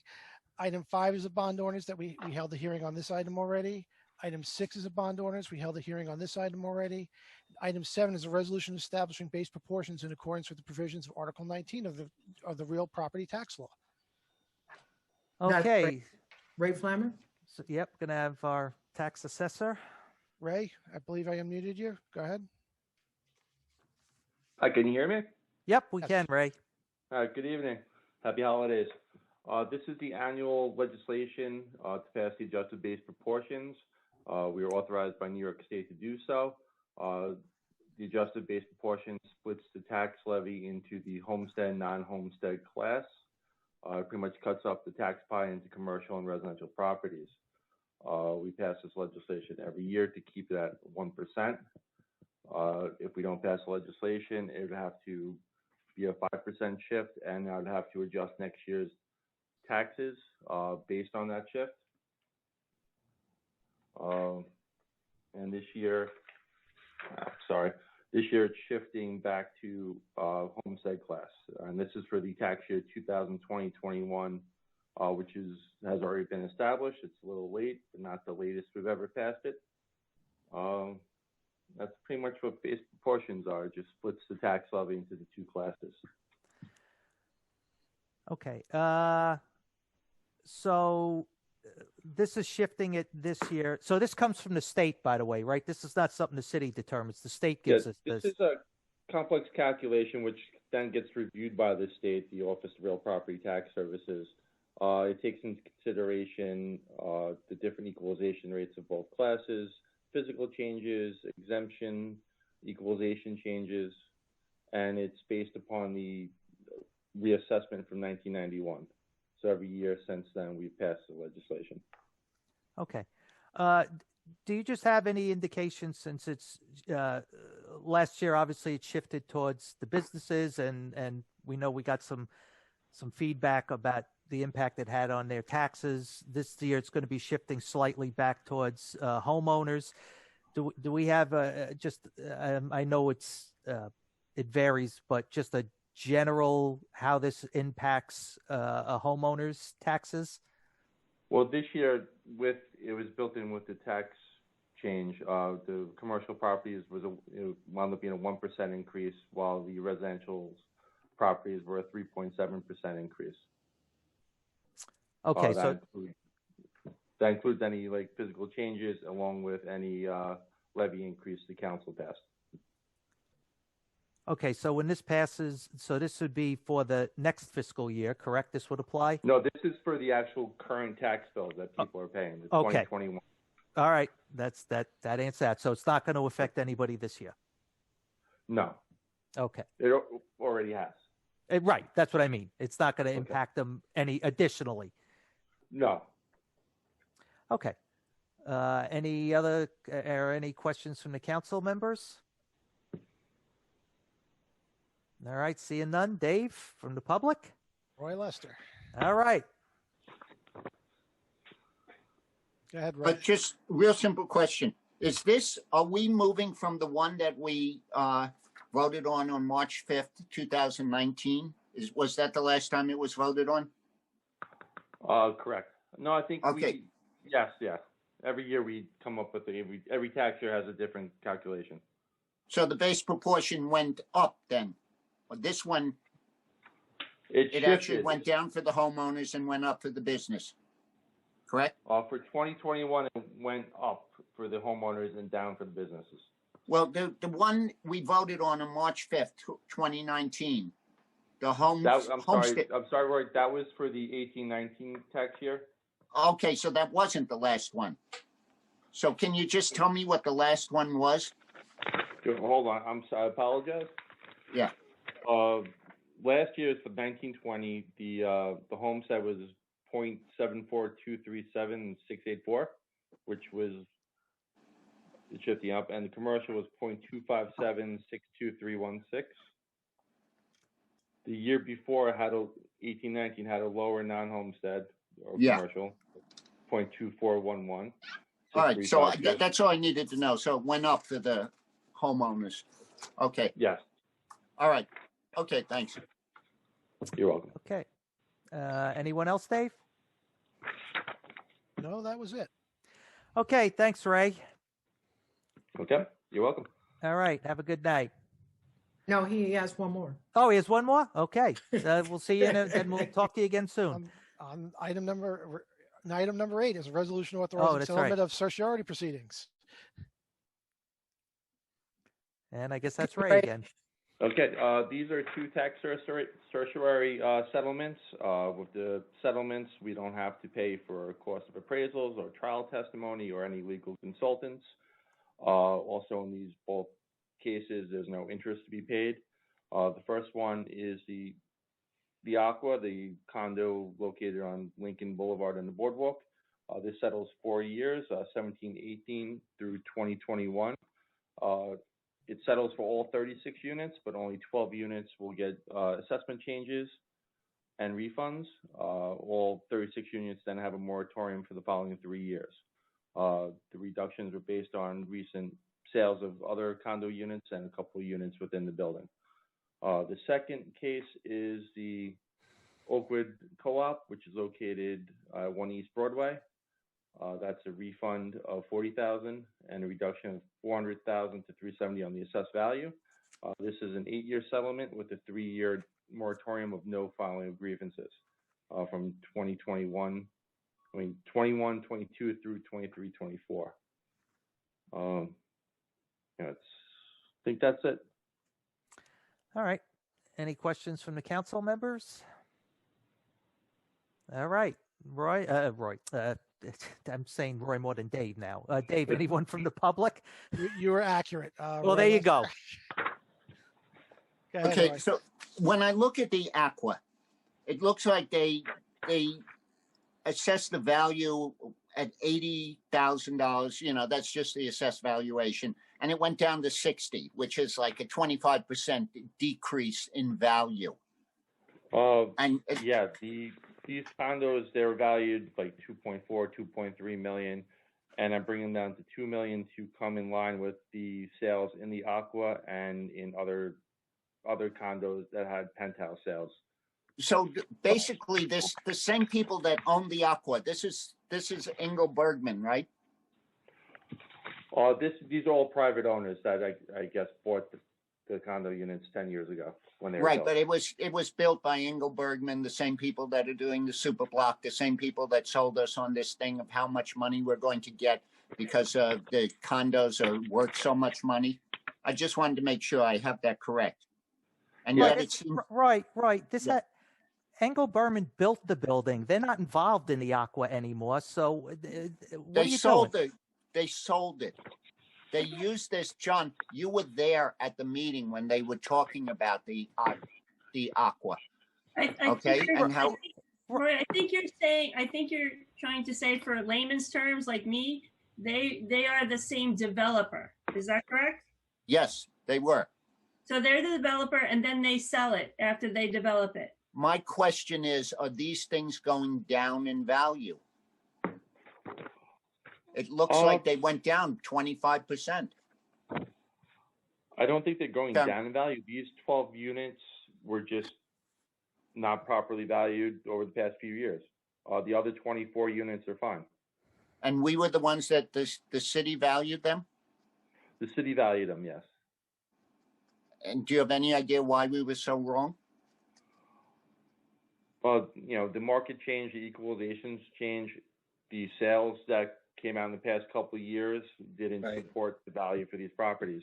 Item 5 is a bond ordinance that we held a hearing on this item already. Item 6 is a bond ordinance. We held a hearing on this item already. Item 7 is a resolution establishing base proportions in accordance with the provisions of Article 19 of the real property tax law. Okay. Ray Flammer? So, yep, going to have our tax assessor. Ray, I believe I unmuted you. Go ahead. Can you hear me? Yep, we can, Ray. Good evening. Happy holidays. This is the annual legislation to pass the adjusted base proportions. We were authorized by New York State to do so. The adjusted base proportion splits the tax levy into the homestead and non-homestead class. It pretty much cuts up the tax pie into commercial and residential properties. We pass this legislation every year to keep it at 1%. If we don't pass the legislation, it would have to be a 5% shift, and I would have to adjust next year's taxes based on that shift. And this year it's shifting back to homestead class, and this is for the tax year 2020-21, which has already been established. It's a little late, but not the latest we've ever passed it. That's pretty much what base proportions are. It just splits the tax levy into the two classes. Okay. So this is shifting it this year. So this comes from the state, by the way, right? This is not something the city determines. The state gives us this. This is a complex calculation, which then gets reviewed by the state, the Office of Real Property Tax Services. It takes into consideration the different equalization rates of both classes, physical changes, exemption, equalization changes, and it's based upon the reassessment from 1991. So every year since then, we've passed the legislation. Okay. Do you just have any indication, since it's last year, obviously it shifted towards the businesses, and we know we got some feedback about the impact it had on their taxes. This year it's going to be shifting slightly back towards homeowners. Do we have I know it varies, but just a general how this impacts a homeowner's taxes? Well, this year it was built in with the tax change. The commercial properties it wound up being a 1% increase, while the residential properties were a 3.7% increase. Okay, that includes any physical changes along with any levy increase the council passed. Okay, so when this passes, so this would be for the next fiscal year, correct? This would apply? No, this is for the actual current tax bills that people are paying, the Okay. 2021. All right, that answers that. So it's not going to affect anybody this year. No, Okay. it already has. Right, that's what I mean. It's not going to impact them any additionally. No. Okay. Any questions from the council members? All right, seeing none. Dave, from the public? Roy Lester. All right. Go ahead, Roy. But just real simple question. Are we moving from the one that we voted on March 5th, 2019? Was that the last time it was voted on? Correct. No, I think yes. Every year we come up with every tax year has a different calculation. So the base proportion went up then. This one, it actually went down for the homeowners and went up for the business. Correct? For 2021, it went up for the homeowners and down for the businesses. Well, the one we voted on March 5th, 2019, the homestead. I'm sorry, Roy. That was for the 18-19 tax year. Okay, so that wasn't the last one. So can you just tell me what the last one was? Hold on. I'm sorry. I apologize. Yeah. Last year for 1920, the homestead was 0.74237,684, which was it shifting up, and the commercial was 0.257,62316. The year before had 18-19 had a lower non-homestead or commercial, 0.2411. All right, so that's all I needed to know. So it went up for the homeowners. Okay. Yes. All right. Okay, thanks. You're welcome. Okay. Anyone else, Dave? No, that was it. Okay, thanks, Ray. Okay, you're welcome. All right, have a good night. No, he has one more. Oh, he has one more? Okay. We'll see you and we'll talk to you again soon. On item number 8 is a resolution authorizing settlement of certiorari proceedings. And I guess that's Ray again. Okay, these are two tax certiorari settlements. With the settlements, we don't have to pay for cost of appraisals or trial testimony or any legal consultants. Also, in these both cases, there's no interest to be paid. The first one is the Aqua, the condo located on Lincoln Boulevard and the Boardwalk. This settles 4 years, 17-18 through 2021. It settles for all 36 units, but only 12 units will get assessment changes and refunds. All 36 units then have a moratorium for the following 3 years. The reductions are based on recent sales of other condo units and a couple of units within the building. The second case is the Oakwood Co-op, which is located 1 East Broadway. That's a refund of $40,000 and a reduction of $400,000 to $370 on the assessed value. This is an 8-year settlement with a 3-year moratorium of no filing of grievances from 2021, 21, 22 through 23, 24. I think that's it. All right. Any questions from the council members? All right. Roy, I'm saying Roy more than Dave now. Dave, anyone from the public? You were accurate. Well, there you go. Go ahead, Okay, Roy. so when I look at the Aqua, it looks like they assess the value at $80,000. You know, that's just the assessed valuation, and it went down to 60, which is like a 25% decrease in value. These condos, they're valued like 2.4, 2.3 million, and I'm bringing them down to 2 million to come in line with the sales in the Aqua and in other condos that had penthouse sales. So basically, the same people that own the Aqua. This is Ingo Bergman, right? These are all private owners that I guess bought the condo units 10 years ago when they were right. built. But it was built by Ingo Bergman, the same people that are doing the super block, the same people that sold us on this thing of how much money we're going to get because the condos are worth so much money. I just wanted to make sure I have that correct. And Right, yet it it's- seems, right. This Engel Berman built the building. They're not involved in the Aqua anymore. So what are they you sold doing? they sold it. They used this, John, you were there at the meeting when they were talking about the Aqua. Okay, and how, Roy, I think you're trying to say, for layman's terms like me, they are the same developer. Is that correct? yes, they were. So they're the developer and then they sell it after they develop it. My question is, are these things going down in value? It looks like they went down 25%. I don't think they're going Okay. down in value. These 12 units were just not properly valued over the past few years. The other 24 units are fine. And we were the ones that the city valued them? The city valued them, yes. And do you have any idea why we were so wrong? Well, you know, the market change, the equalizations change, the sales that came out in the past couple of years didn't support the value for these properties.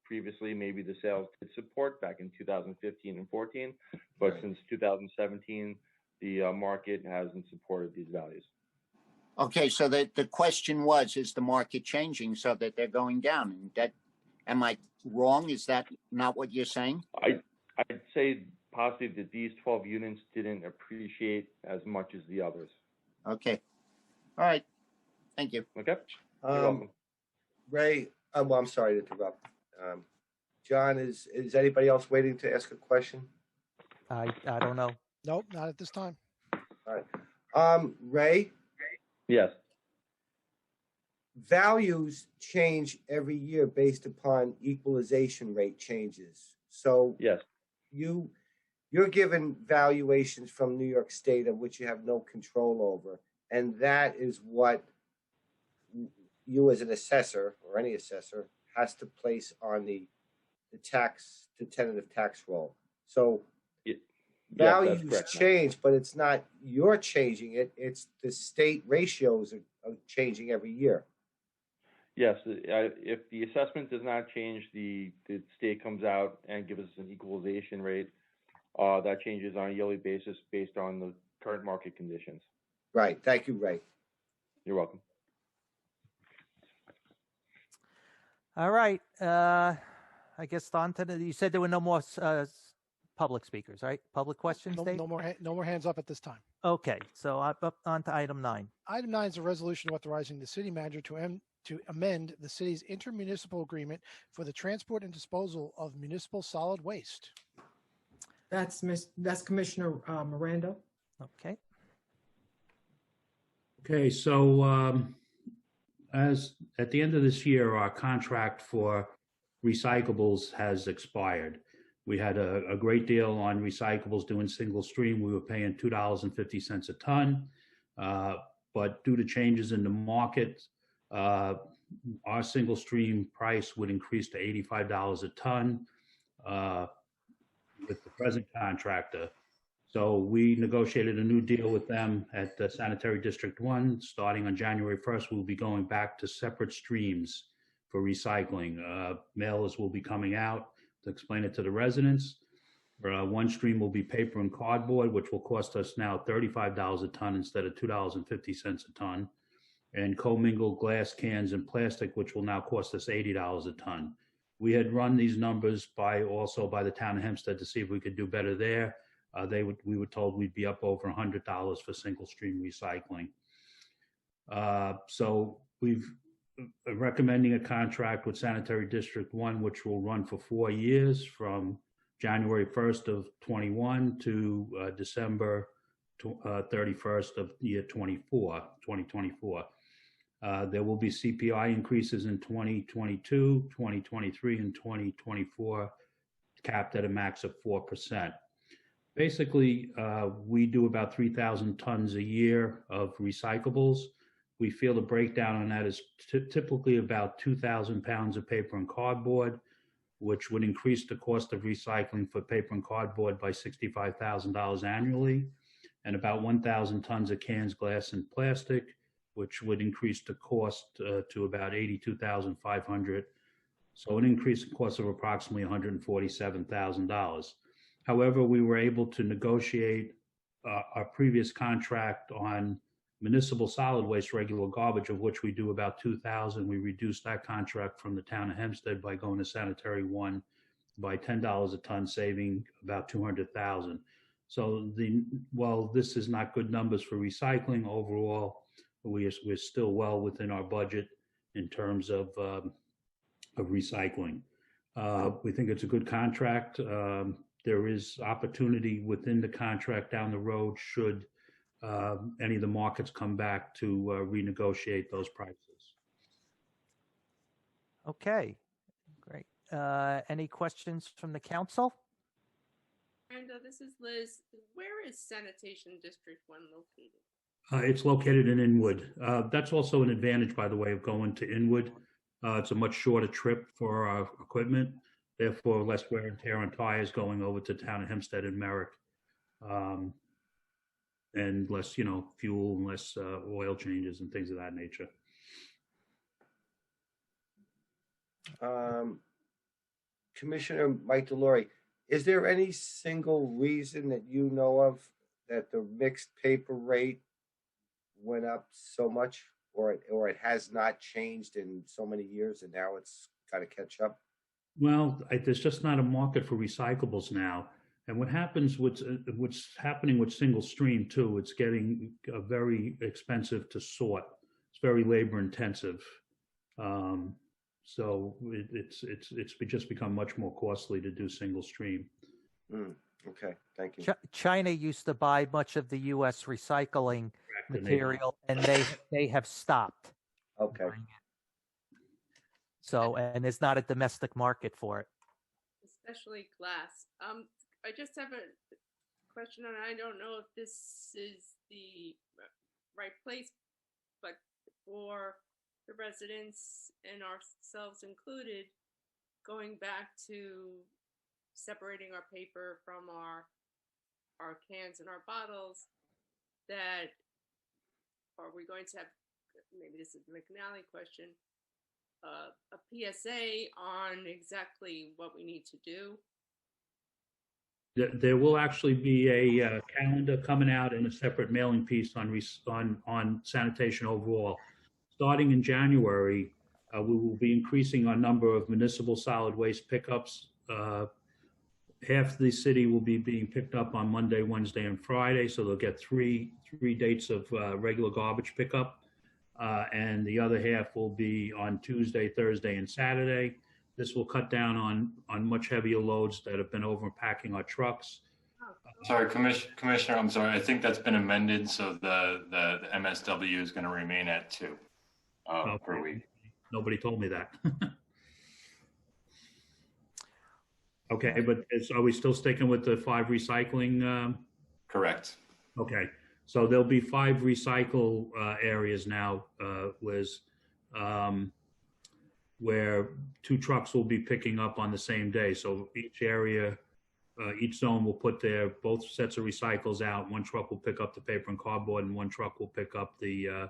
Previously, maybe the sales did support back in 2015 and 14, but since 2017, the market hasn't supported these values. Okay, so the question was, is the market changing so that they're going down? And that, am I wrong? Is that not what you're saying? I'd say possibly that these 12 units didn't appreciate as much as the others. Okay. All right. Thank you. Okay. You're welcome. Ray, well, I'm sorry to interrupt. John, is anybody else waiting to ask a question? I don't know. Nope, not at this time. All right. Ray? Yes. Values change every year based upon equalization rate changes. So yes, you're given valuations from New York State of which you have no control over, and that is what you as an assessor or any assessor has to place on the tentative tax roll. So values change, but it's not you're changing it. It's the state ratios are changing every year. Yes, if the assessment does not change, the state comes out and gives us an equalization rate. That changes on a yearly basis based on the current market conditions. Right. Thank you, Ray. You're welcome. All right. I guess on to you said there were no more public speakers, right? Public questions, Dave? No more hands up at this time. Okay, so up on to item 9. Item 9 is a resolution authorizing the city manager to amend the city's intermunicipal agreement for the transport and disposal of municipal solid waste. That's Commissioner Miranda. Okay. Okay, so as at the end of this year, our contract for recyclables has expired. We had a great deal on recyclables doing single stream. We were paying $2.50 a ton, but due to changes in the market, our single stream price would increase to $85 a ton with the present contractor. So we negotiated a new deal with them at the Sanitary District 1. Starting on January 1st, we'll be going back to separate streams for recycling. Mailers will be coming out to explain it to the residents. One stream will be paper and cardboard, which will cost us now $35 a ton instead of $2.50 a ton. And commingled glass cans and plastic, which will now cost us $80 a ton. We had run these numbers by the town of Hempstead to see if we could do better there. We were told we'd be up over $100 for single stream recycling. So we've recommending a contract with Sanitary District 1, which will run for 4 years from January 1st of 21 to December 31st of year 2024. There will be CPI increases in 2022, 2023, and 2024, capped at a max of 4%. Basically, we do about 3,000 tons a year of recyclables. We feel the breakdown on that is typically about 2,000 pounds of paper and cardboard, which would increase the cost of recycling for paper and cardboard by $65,000 annually, and about 1,000 tons of cans, glass, and plastic, which would increase the cost to about $82,500. So an increase in cost of approximately $147,000. However, we were able to negotiate our previous contract on municipal solid waste regular garbage, of which we do about 2,000. We reduced that contract from the town of Hempstead by going to sanitary one by $10 a ton, saving about 200,000. So while this is not good numbers for recycling overall, we're still well within our budget in terms of recycling. We think it's a good contract. There is opportunity within the contract down the road should any of the markets come back to renegotiate those prices. Okay, great. Any questions from the council? Brenda, this is Liz. Where is Sanitation District 1 located? It's located in Inwood. That's also an advantage, by the way, of going to Inwood. It's a much shorter trip for our equipment, therefore less wear and tear on tires going over to town of Hempstead and Merrick. And less, fuel and less oil changes and things of that nature. Commissioner Mike DeLaury, is there any single reason that you know of that the mixed paper rate went up so much, or it has not changed in so many years and now it's got to catch up? Well, there's just not a market for recyclables now. And what's happening with single stream too, it's getting very expensive to sort. It's very labor intensive. So it's just become much more costly to do single stream. Okay, thank you. China used to buy much of the U.S. recycling material, and they have stopped. Okay. So, and there's not a domestic market for it. Especially glass. I just have a question, and I don't know if this is the right place, but for the residents and ourselves included, going back to separating our paper from our cans and our bottles, that are we going to have, maybe this is the McNally question, a PSA on exactly what we need to do? There will actually be a calendar coming out and a separate mailing piece on sanitation overall. Starting in January, we will be increasing our number of municipal solid waste pickups. Half the city will be being picked up on Monday, Wednesday, and Friday, so they'll get three dates of regular garbage pickup. And the other half will be on Tuesday, Thursday, and Saturday. This will cut down on much heavier loads that have been overpacking our trucks. Sorry, Commissioner, I'm sorry. I think that's been amended, so the MSW is going to remain at 2 per week. Nobody told me that. Okay, but are we still sticking with the 5 recycling? Correct. Okay, so there'll be 5 recycle areas now, Liz, where 2 trucks will be picking up on the same day. So each area, each zone will put both sets of recycles out. 1 truck will pick up the paper and cardboard, and 1 truck will pick up the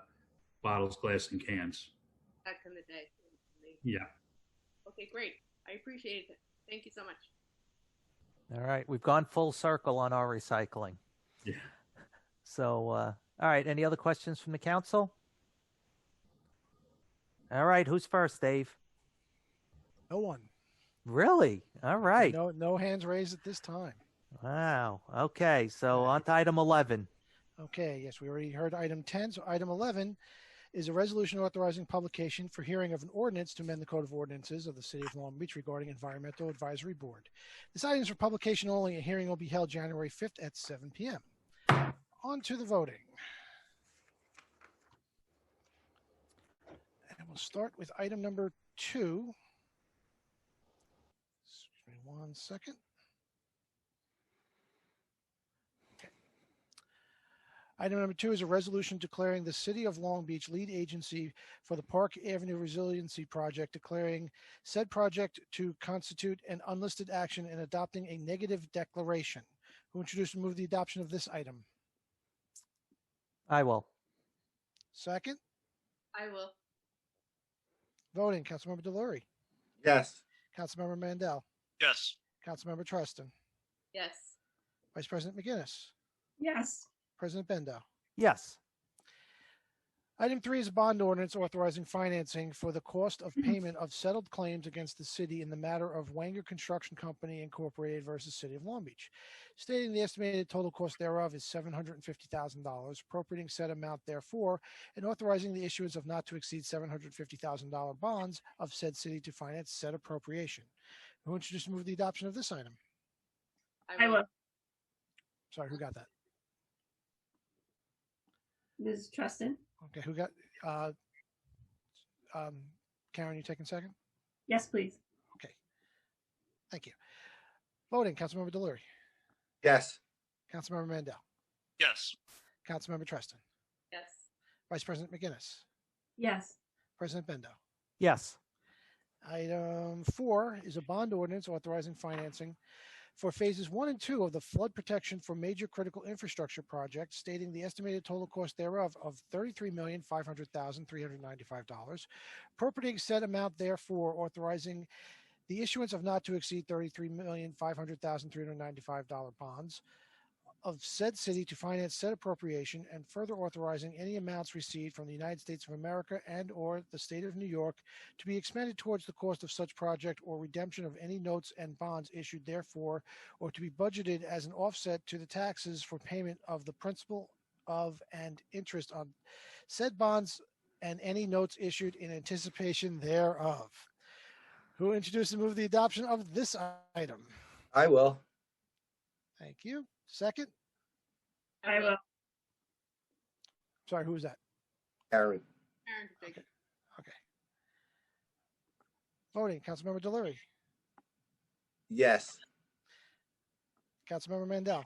bottles, glass, and cans. Back in the day. Yeah. Okay, great. I appreciate it. Thank you so much. All right, we've gone full circle on our recycling. Yeah. So, all right, any other questions from the council? All right, who's first, Dave? No one. Really? All right. No hands raised at this time. Wow. Okay, so on to item 11. Okay, yes, we already heard item 10. So item 11 is a resolution authorizing publication for hearing of an ordinance to amend the Code of Ordinances of the City of Long Beach regarding Environmental Advisory Board. This item is for publication only. A hearing will be held January 5th at 7 p.m. On to the voting. And we'll start with item number 2. Excuse me 1 second. Item number 2 is a resolution declaring the City of Long Beach lead agency for the Park Avenue Resiliency Project, declaring said project to constitute an unlisted action and adopting a negative declaration. Who introduced and move the adoption of this item? I will. Second? I will. Voting, Councilmember DeLaury. Yes. Councilmember Mandel. Yes. Councilmember Treston. Yes. Vice President McGinnis, Yes. President Bendo. Yes. Item 3 is a bond ordinance authorizing financing for the cost of payment of settled claims against the city in the matter of Wenger Construction Company Incorporated versus City of Long Beach, stating the estimated total cost thereof is $750,000, appropriating said amount therefore, and authorizing the issuance of not to exceed $750,000 bonds of said city to finance said appropriation. Who introduced and move the adoption of this item? I will. Sorry, who got that? Ms. Trustin? Okay, who got, Karen, you taking second? Yes, please. Okay. Thank you. Voting, Councilmember Delury, Yes. Councilmember Mandel, Yes. Councilmember Treston, Yes. Vice President McGinnis, Yes. President Bendo. Yes. Item 4 is a bond ordinance authorizing financing for phases 1 and 2 of the flood protection for major critical infrastructure project, stating the estimated total cost thereof of $33,500,395, appropriating said amount therefore, authorizing the issuance of not to exceed $33,500,395 bonds of said city to finance said appropriation, and further authorizing any amounts received from the United States of America and or the state of New York to be expended towards the cost of such project or redemption of any notes and bonds issued therefore, or to be budgeted as an offset to the taxes for payment of the principal of and interest on said bonds and any notes issued in anticipation thereof. Who introduced and move the adoption of this item? I will. Thank you. Second? I will. Sorry, who was that? Karen. Karen can take it. Okay. Voting, Councilmember Delury, Yes. Councilmember Mandel,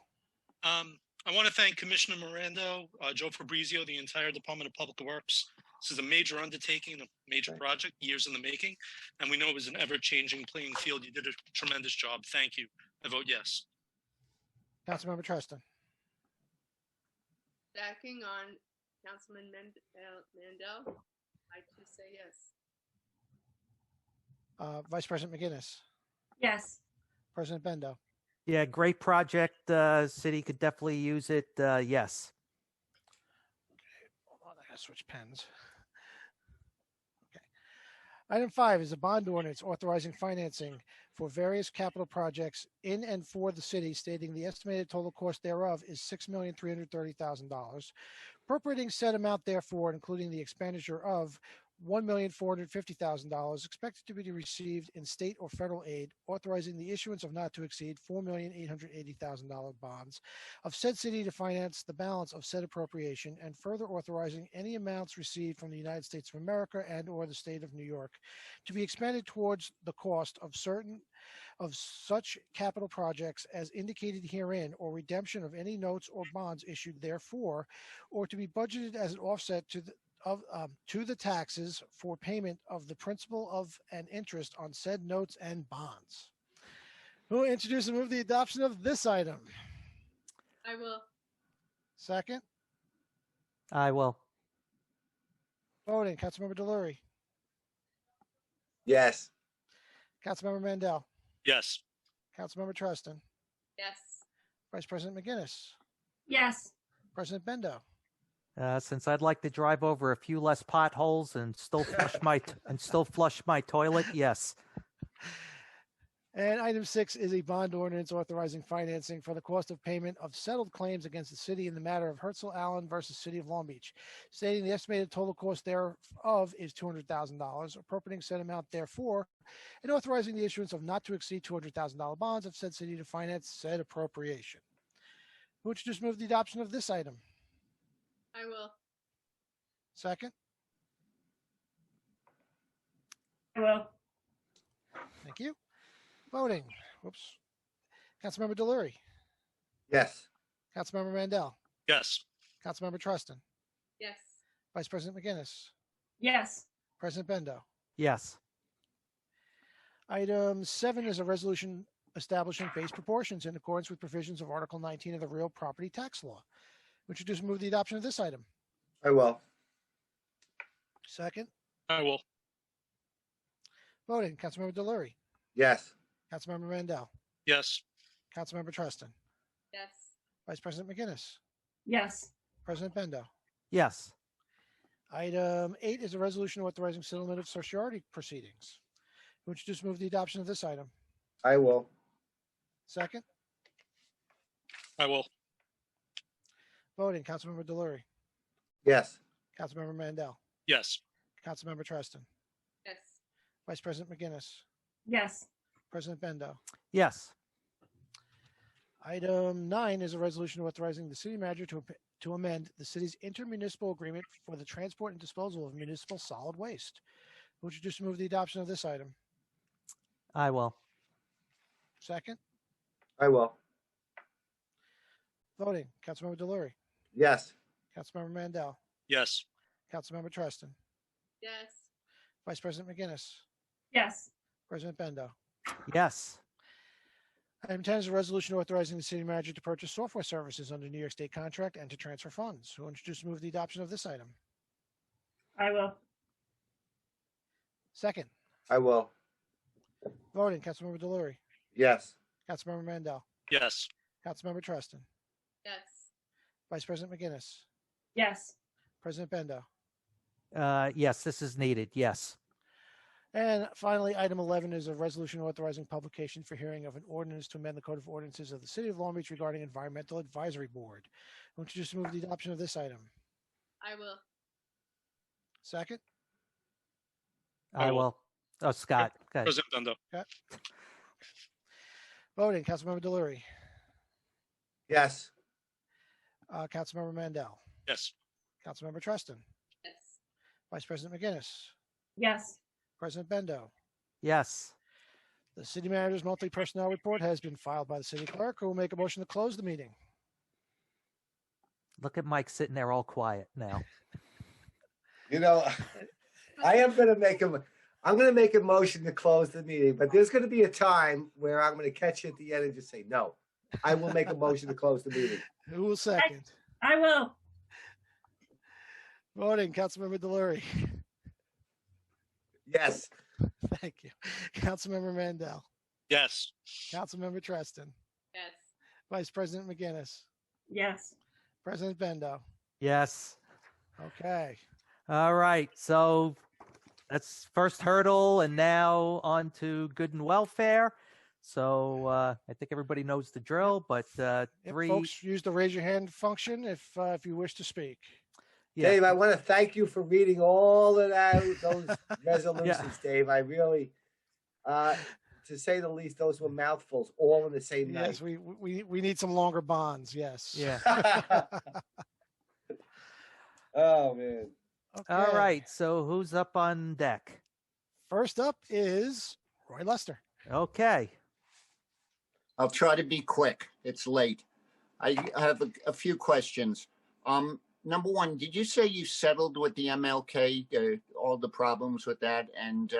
I want to thank Commissioner Mirando, Joe Fabrizio, the entire Department of Public Works. This is a major undertaking, a major project, years in the making, and we know it was an ever-changing playing field. You did a tremendous job. Thank you. I vote yes. Councilmember Treston, Stacking on Councilman Mandel, I too say yes. Vice President McGinnis, Yes. President Bendo. Yeah, great project. City could definitely use it. Yes. Hold on, I gotta switch pens. Okay. Item 5 is a bond ordinance authorizing financing for various capital projects in and for the city, stating the estimated total cost thereof is $6,330,000, appropriating said amount therefore, including the expenditure of $1,450,000 expected to be received in state or federal aid, authorizing the issuance of not to exceed $4,880,000 bonds of said city to finance the balance of said appropriation, and further authorizing any amounts received from the United States of America and or the state of New York to be expended towards the cost of certain of such capital projects as indicated herein, or redemption of any notes or bonds issued therefore, or to be budgeted as an offset to the taxes for payment of the principal of and interest on said notes and bonds. Who will introduce and move the adoption of this item? I will. Second? I will. Voting, Councilmember Delury, Yes. Councilmember Mandel, Yes. Councilmember Treston, Yes. Vice President McGinnis, Yes. President Bendo. Since I'd like to drive over a few less potholes and still flush my toilet, yes. And item 6 is a bond ordinance authorizing financing for the cost of payment of settled claims against the city in the matter of Herzl Allen versus City of Long Beach, stating the estimated total cost thereof is $200,000, appropriating said amount therefore, and authorizing the issuance of not to exceed $200,000 bonds of said city to finance said appropriation. Who would just move the adoption of this item? I will. Second? I will. Thank you. Voting. Whoops. Councilmember Delury, Yes. Councilmember Mandel, Yes. Councilmember Treston, Yes. Vice President McGinnis, Yes. President Bendo. Yes. Item 7 is a resolution establishing base proportions in accordance with provisions of Article 19 of the Real Property Tax Law. Would you just move the adoption of this item? I will. Second? I will. Voting, Councilmember Delury, Yes. Councilmember Mandel, Yes. Councilmember Treston, Yes. Vice President McGinnis, Yes. President Bendo. Yes. Item 8 is a resolution authorizing settlement of certiorari proceedings. Who would just move the adoption of this item? I will. Second. I will. Voting, Councilmember Delury, Yes. Councilmember Mandel, Yes. Councilmember Treston, Yes. Vice President McGinnis, Yes. President Bendo. Yes. Item 9 is a resolution authorizing the city manager to amend the city's intermunicipal agreement for the transport and disposal of municipal solid waste. Would you just move the adoption of this item? I will. Second. I will. Voting, Councilmember Delury, Yes. Councilmember Mandel, Yes. Councilmember Treston, Yes. Vice President McGinnis, Yes. President Bendo. Yes. Item 10 is a resolution authorizing the city manager to purchase software services under New York State contract and to transfer funds. Who will introduce and move the adoption of this item? I will. Second. I will. Voting, Councilmember Delury, Yes. Councilmember Mandel, Yes. Councilmember Treston, Yes. Vice President McGinnis, Yes. President Bendo. Yes, this is needed. Yes. And finally, item 11 is a resolution authorizing publication for hearing of an ordinance to amend the Code of Ordinances of the City of Long Beach regarding Environmental Advisory Board. Who would just move the adoption of this item? I will. Second. I will. Oh, Scott. Go ahead. President Bendo. Okay. Voting, Councilmember Delury, Yes. Councilmember Mandel, Yes. Councilmember Treston, Yes. Vice President McGinnis, Yes. President Bendo. Yes. The city manager's monthly personnel report has been filed by the city clerk, who will make a motion to close the meeting. Look at Mike sitting there all quiet now. You know, I'm going to make a motion to close the meeting, but there's going to be a time where I'm going to catch you at the end and just say, no, I will make a motion to close the meeting. Who will second? I will. Voting, Councilmember Delury. Yes. Thank you. Councilmember Mandel, Yes. Councilmember Treston, Yes. Vice President McGinnis, Yes. President Bendo. Yes. Okay. All right. So that's first hurdle, and now on to good and welfare. So I think everybody knows the drill, but Folks, use the raise your hand function if you wish to speak. Yeah. Dave, I want to thank you for reading all of those resolutions, Dave. I really, to say the least, those were mouthfuls, all in the same night. Yes, we need some longer bonds. Yes. Yeah. Oh man. Okay. All right. So who's up on deck? First up is Roy Lester. Okay. I'll try to be quick. It's late. I have a few questions. Number one, did you say you settled with the MLK, all the problems with that? And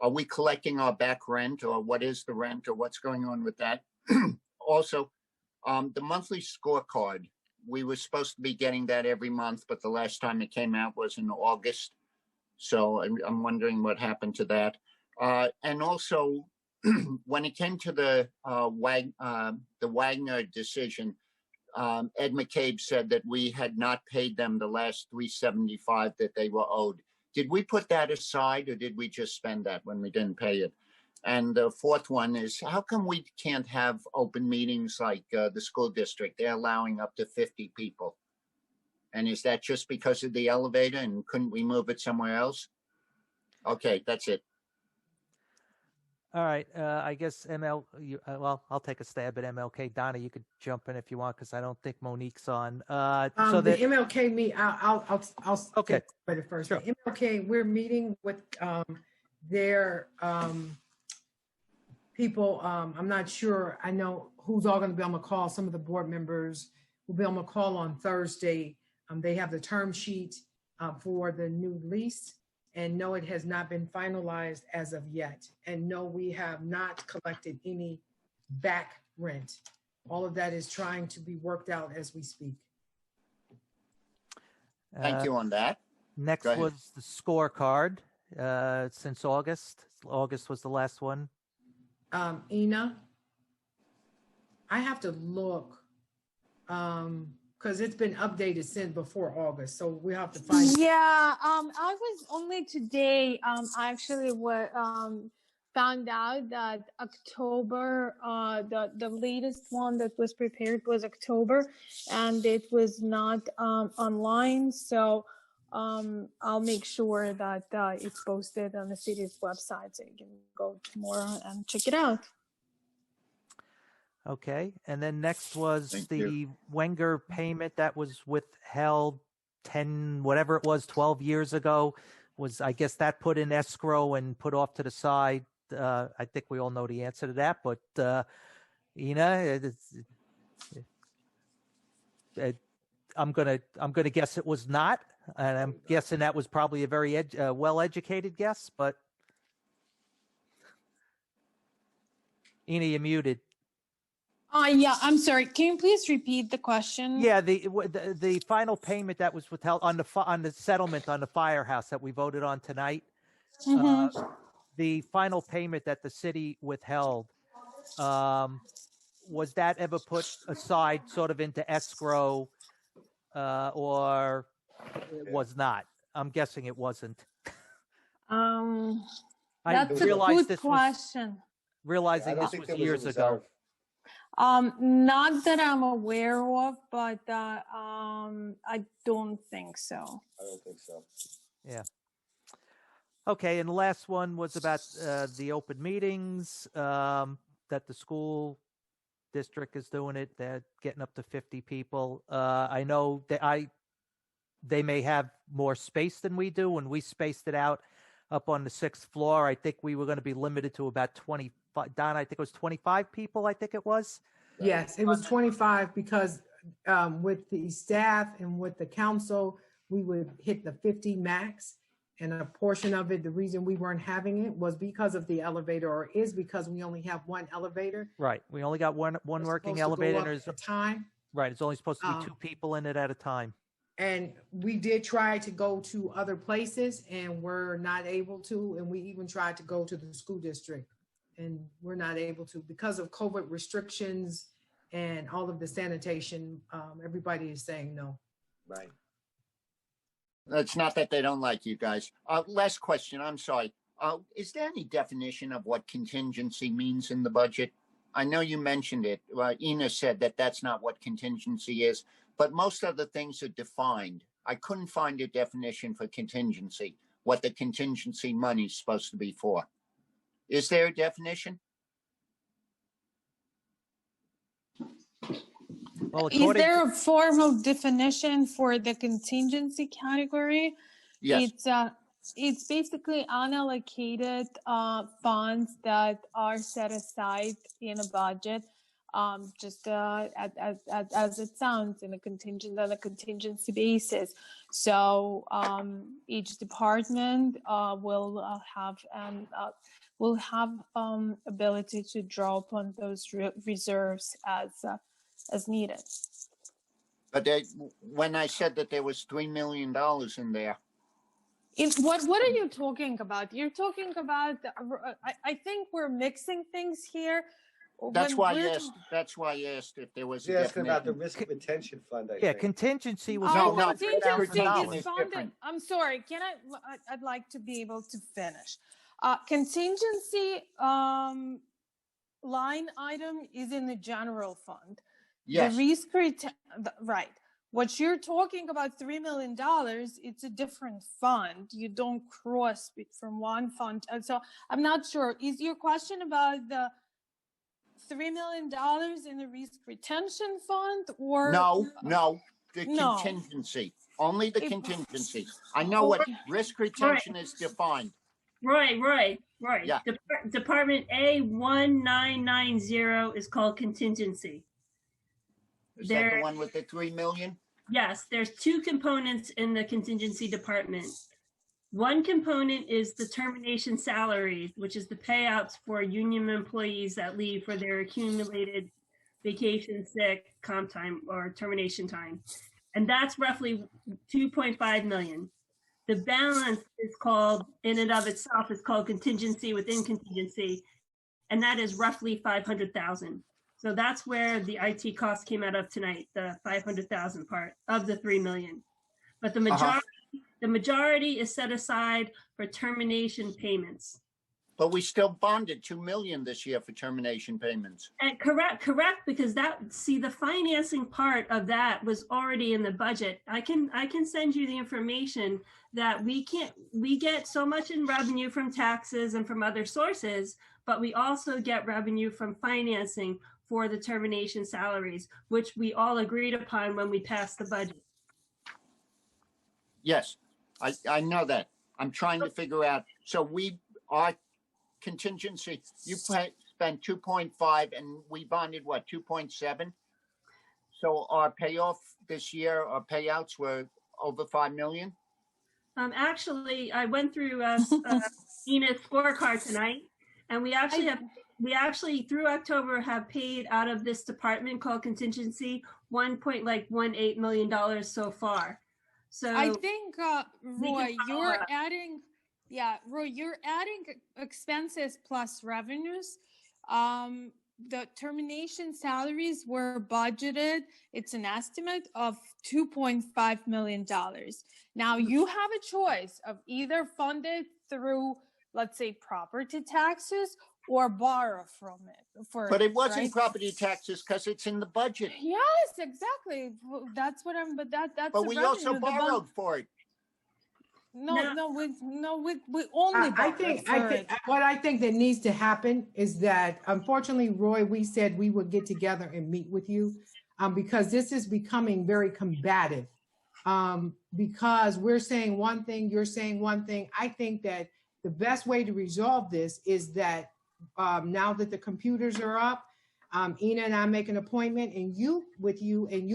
are we collecting our back rent, or what is the rent, or what's going on with that? Also, the monthly scorecard, we were supposed to be getting that every month, but the last time it came out was in August. So I'm wondering what happened to that. And also, when it came to the Wagner decision, Ed McCabe said that we had not paid them the last $375 that they were owed. Did we put that aside, or did we just spend that when we didn't pay it? And the fourth one is, how come we can't have open meetings like the school district? They're allowing up to 50 people. And is that just because of the elevator, and couldn't we move it somewhere else? Okay, that's it. All right. I guess well, I'll take a stab at MLK. Donna, you could jump in if you want, because I don't think Monique's on. So the MLK meet. I'll okay. take credit first. Sure. The MLK, we're meeting with their people. I'm not sure. I know who's all going to be on the call. Some of the board members will be on the call on Thursday. They have the term sheet for the new lease. And no, it has not been finalized as of yet. And no, we have not collected any back rent. All of that is trying to be worked out as we speak. Thank you on that. Next was the scorecard since August. August was the last one. Ina? I have to look, because it's been updated since before August, so we have to find. Yeah, I was only today, actually found out that October, the latest one that was prepared was October, and it was not online. So I'll make sure that it's posted on the city's website, so you can go tomorrow and check it out. Okay, and then next was the Wenger payment that was withheld 10, whatever it was, 12 years ago. Was, I guess, that put in escrow and put off to the side. I think we all know the answer to that, but I'm gonna guess it was not, and I'm guessing that was probably a very well-educated guess. But Ina, you're muted. Yeah, I'm sorry. Can you please repeat the question? Yeah, the final payment that was withheld on the settlement on the firehouse that we voted on tonight. Mm-hmm. The final payment that the city withheld, was that ever put aside, sort of into escrow, or it was not? I'm guessing it wasn't. That's a good question. Realizing this was years ago. Not that I'm aware of, but I don't think so. I don't think so. Yeah. Okay, and the last one was about the open meetings, that the school district is doing it. They're getting up to 50 people. I know that they may have more space than we do. When we spaced it out up on the 6th floor, I think we were going to be limited to about 25. Don, I think it was 25 people, I think it was. Yes, it was 25 because with the staff and with the council, we would hit the 50 max. And a portion of it, the reason we weren't having it was because of the elevator, or is because we only have one elevator. Right. We only got one working elevator. At a time. Right. It's only supposed to be 2 people in it at a time. And we did try to go to other places and we're not able to. And we even tried to go to the school district and we're not able to because of COVID restrictions and all of the sanitation. Everybody is saying no. Right. It's not that they don't like you guys. Last question, I'm sorry. Is there any definition of what contingency means in the budget? I know you mentioned it. Ina said that that's not what contingency is, but most other things are defined. I couldn't find a definition for contingency, what the contingency money is supposed to be for. Is there a definition? Well, is there a formal definition for the contingency category? Yes. It's basically unallocated funds that are set aside in a budget, just as it sounds, on a contingency basis. So each department will have ability to draw upon those reserves as needed. But when I said that there was $3 million in there. What are you talking about? You're talking about, I think we're mixing things here. That's why I asked if there was a definition. Asking about the risk retention fund, I think. Contingency was contingency is funded. I'm sorry, I'd like to be able to finish. Contingency line item is in the general fund. Yes. The risk right. What you're talking about, $3 million, it's a different fund. You don't cross it from one fund. And so I'm not sure. Is your question about the $3 million in the risk retention fund, or no, the contingency, only the contingency. I know what risk retention is defined. Right. Yeah. Department A1990 is called contingency. Is that the one with the $3 million? Yes, there's 2 components in the contingency department. One component is the termination salary, which is the payouts for union employees that leave for their accumulated vacation, sick, comp time, or termination time. And that's roughly 2.5 million. The balance is called, in and of itself, is called contingency within contingency. And that is roughly 500,000. So that's where the IT cost came out of tonight, the 500,000 part of the 3 million. But the majority is set aside for termination payments. But we still bonded 2 million this year for termination payments. And correct, because the financing part of that was already in the budget. I can send you the information that we get so much in revenue from taxes and from other sources, but we also get revenue from financing for the termination salaries, which we all agreed upon when we passed the budget. Yes, I know that. I'm trying to figure out. So our contingency, you spent 2.5 and we bonded what, 2.7? So our payoff this year, our payouts were over 5 million? Actually, I went through Enid's scorecard tonight, and we actually through October have paid out of this department called contingency $1.18 million so far. So I think Roy, you're adding expenses plus revenues. The termination salaries were budgeted. It's an estimate of $2.5 million. Now you have a choice of either fund it through, let's say, property taxes or borrow from it. But it wasn't property taxes because it's in the budget. Yes, exactly. That's what I'm. But that's. But we also borrowed for it. We only. What I think that needs to happen is that, unfortunately, Roy, we said we would get together and meet with you, because this is becoming very combative. Because we're saying one thing, you're saying one thing. I think that the best way to resolve this is that now that the computers are up, Ina and I make an appointment and you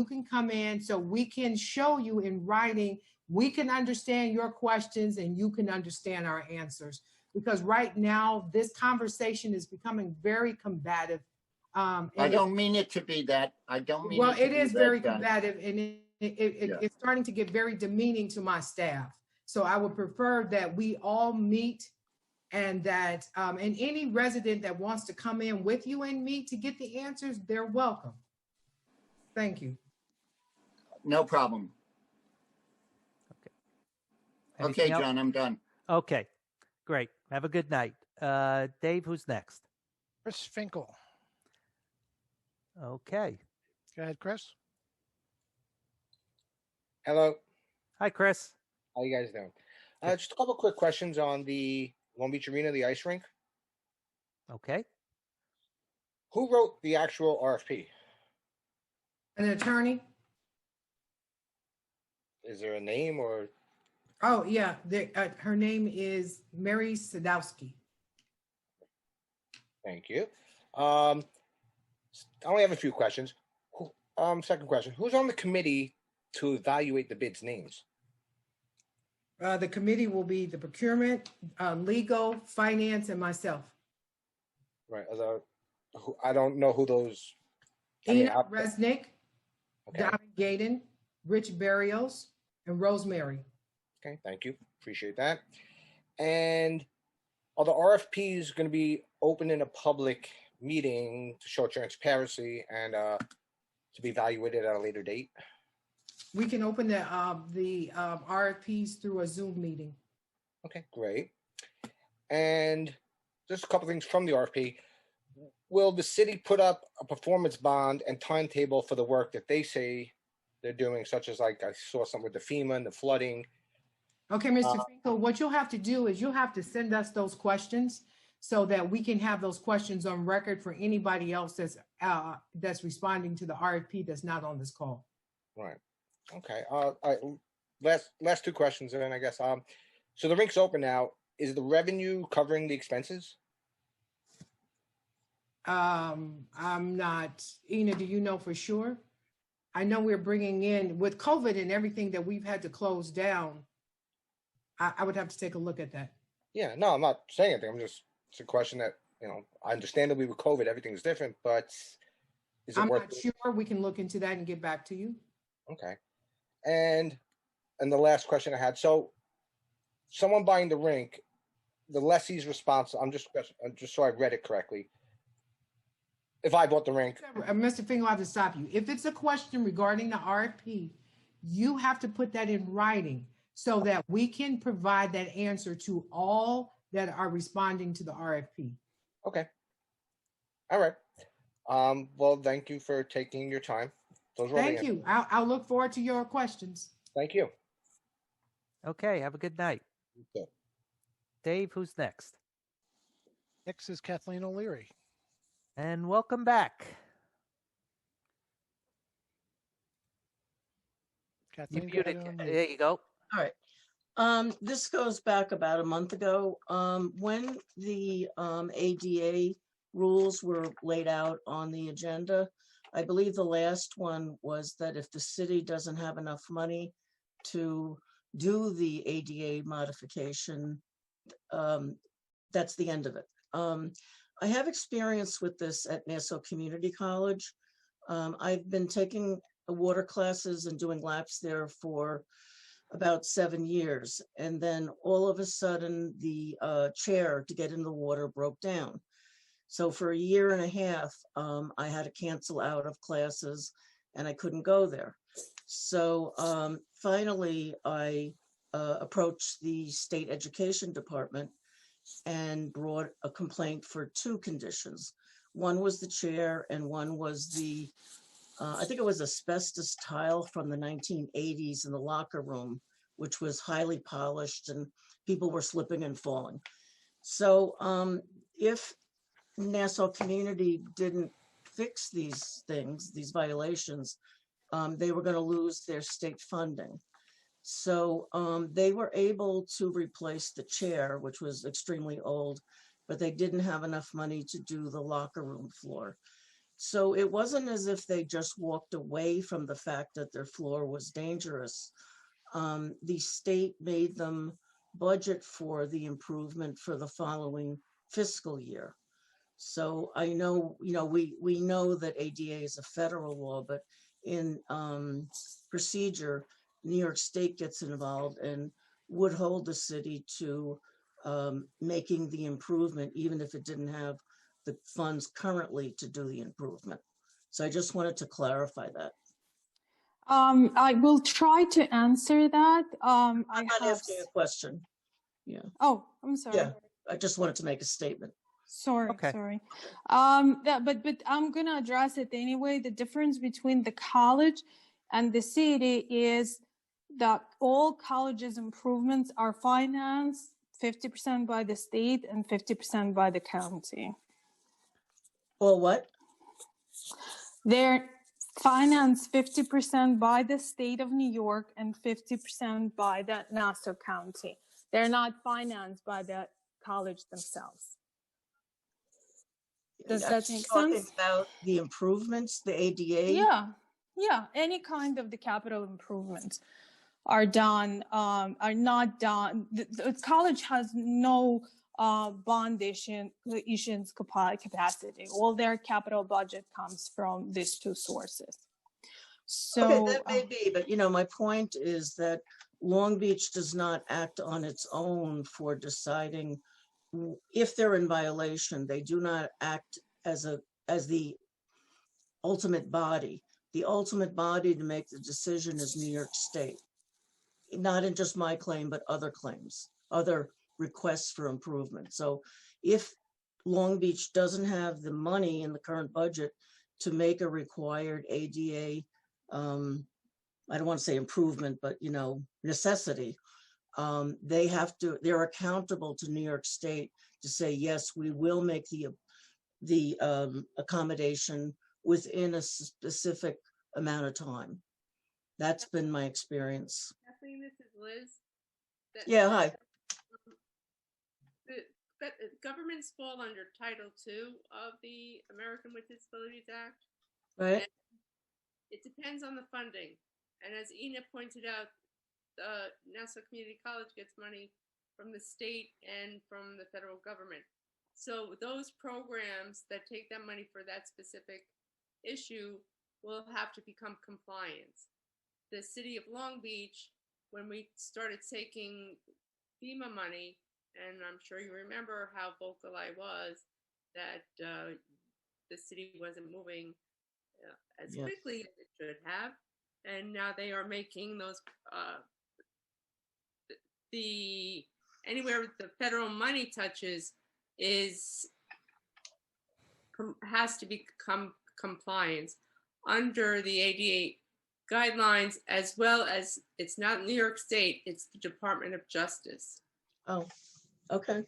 can come in so we can show you in writing. We can understand your questions and you can understand our answers, because right now this conversation is becoming very combative. I don't mean it to be that. I don't mean. Well, it is very combative, and it's starting to get very demeaning to my staff. So I would prefer that we all meet, and that and any resident that wants to come in with you and me to get the answers, they're welcome. Thank you. No problem. Okay, John, I'm done. Okay, great. Have a good night. Dave, who's next? Chris Finkel. Okay. Go ahead, Chris. Hello. Hi, Chris. How you guys doing? Just a couple quick questions on the Long Beach Arena, the ice rink. Okay. Who wrote the actual RFP? An attorney. Is there a name or? Oh, yeah. Her name is Mary Sadowski. Thank you. I only have a few questions. Second question. Who's on the committee to evaluate the bids' names? The committee will be the procurement, legal, finance, and myself. Right. I don't know who those. Ina Resnick, Donna Gaydon, Rich Barrios, and Rosemary. Okay, thank you. Appreciate that. And are the RFPs going to be open in a public meeting to show transparency and to be evaluated at a later date? We can open the RFPs through a Zoom meeting. Okay, great. And just a couple things from the RFP. Will the city put up a performance bond and timetable for the work that they say they're doing, such as, like, I saw something with the FEMA and the flooding? Okay, Mr. Finkel, what you'll have to do is you'll have to send us those questions so that we can have those questions on record for anybody else that's responding to the RFP that's not on this call. Right. Okay. Last two questions, and then I guess. So the rink's open now. Is the revenue covering the expenses? I'm not. Ina, do you know for sure? I know we're bringing in, with COVID and everything that we've had to close down, I would have to take a look at that. Yeah, no, I'm not saying anything. It's a question that, understandably with COVID, everything's different, but is it I'm worth not sure. We can look into that and get back to you. Okay. And the last question I had, so someone buying the rink, the lessee's responsible, I'm just so I read it correctly. if I bought the rink. Mr. Fingal, I have to stop you. If it's a question regarding the RFP, you have to put that in writing so that we can provide that answer to all that are responding to the RFP. Okay. All right. Well, thank you for taking your time. Those were all the Thank you. I'll look forward to your questions. Thank you. Okay, have a good night. Okay. Dave, who's next? Next is Kathleen O'Leary. And welcome back. Kathleen, You muted. There you go. All right. This goes back about a month ago. When the ADA rules were laid out on the agenda, I believe the last one was that if the city doesn't have enough money to do the ADA modification, that's the end of it. I have experience with this at Nassau Community College. I've been taking water classes and doing laps there for about 7 years. And then all of a sudden the chair to get in the water broke down. So for a year and a half, I had to cancel out of classes and I couldn't go there. So finally, I approached the state education department and brought a complaint for 2 conditions. One was the chair and one was the, I think it was asbestos tile from the 1980s in the locker room, which was highly polished and people were slipping and falling. So if Nassau Community didn't fix these things, these violations, they were going to lose their state funding. So they were able to replace the chair, which was extremely old, but they didn't have enough money to do the locker room floor. So it wasn't as if they just walked away from the fact that their floor was dangerous. The state made them budget for the improvement for the following fiscal year. So I know, we know that ADA is a federal law, but in procedure, New York State gets involved and would hold the city to making the improvement, even if it didn't have the funds currently to do the improvement. So I just wanted to clarify that. I will try to answer that. I'm not asking a question. Yeah. Oh, I'm sorry. Yeah, I just wanted to make a statement. Sorry, Okay. sorry. But I'm gonna address it anyway. The difference between the college and the city is that all colleges improvements are financed 50% by the state and 50% by the county. Well, what? They're financed 50% by the state of New York and 50% by the Nassau County. They're not financed by the college themselves. Does that make sense? About the improvements, the ADA? Yeah. Any kind of the capital improvements are done, are not done. The college has no bond issuance capacity. All their capital budget comes from these 2 sources. So okay, that may be, but my point is that Long Beach does not act on its own for deciding if they're in violation. They do not act as the ultimate body. The ultimate body to make the decision is New York State. Not in just my claim, but other claims, other requests for improvement. So if Long Beach doesn't have the money in the current budget to make a required ADA, I don't want to say improvement, but necessity, they're accountable to New York State to say, yes, we will make the accommodation within a specific amount of time. That's been my experience. Kathleen, this is Liz. Yeah, hi. The governments fall under Title II of the American with Disabilities Act. Right. And it depends on the funding. And as Ina pointed out, Nassau Community College gets money from the state and from the federal government. So those programs that take that money for that specific issue will have to become compliant. The city of Long Beach, when we started taking FEMA money, and I'm sure you remember how vocal I was, that the city wasn't moving as Yeah. quickly as it should have, and now they are making those the anywhere the federal money touches has to become compliance under the ADA guidelines, as well as it's not New York State, it's the Department of Justice. Oh, okay.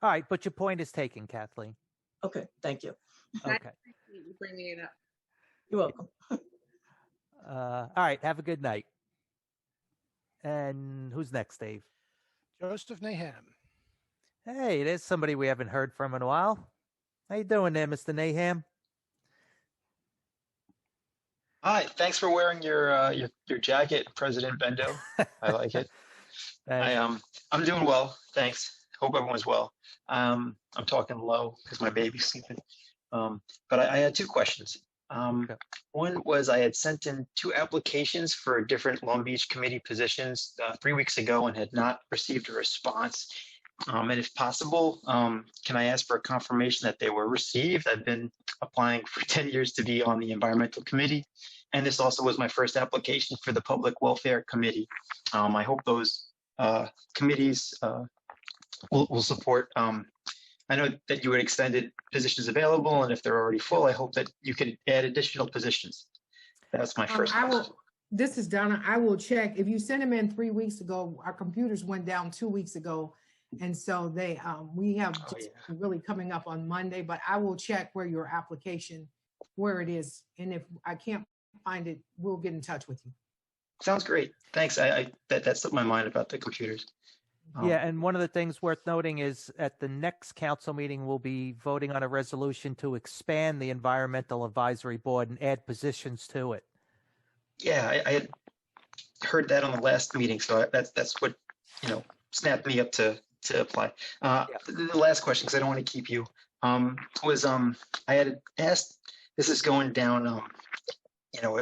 All right, but your point is taken, Kathleen. Okay, thank you. Okay. I appreciate you bringing it up. You're welcome. All right, have a good night. And who's next, Dave? Joseph Naham. Hey, there's somebody we haven't heard from in a while. How you doing there, Mr. Naham? Hi, thanks for wearing your jacket, President Bendo. I like it. I'm doing well, thanks. Hope everyone's well. I'm talking low because my baby's sleeping. But I had two questions. One was I had sent in 2 applications for different Long Beach committee positions 3 weeks ago and had not received a response. And if possible, can I ask for a confirmation that they were received? I've been applying for 10 years to be on the environmental committee. And this also was my first application for the public welfare committee. I hope those committees will support. I know that you had extended positions available, and if they're already full, I hope that you could add additional positions. That's my first question. This is Donna. I will check. If you sent them in 3 weeks ago, our computers went down 2 weeks ago. And so they, we have really coming up on Monday, but I will check where your application, where it is. And if I can't find it, we'll get in touch with you. Sounds great. Thanks. That slipped my mind about the computers. Yeah, and one of the things worth noting is at the next council meeting, we'll be voting on a resolution to expand the Environmental Advisory Board and add positions to it. Yeah, I had heard that on the last meeting, so that's what snapped me up to apply. The last question, because I don't want to keep you, was I had asked. This is going down, a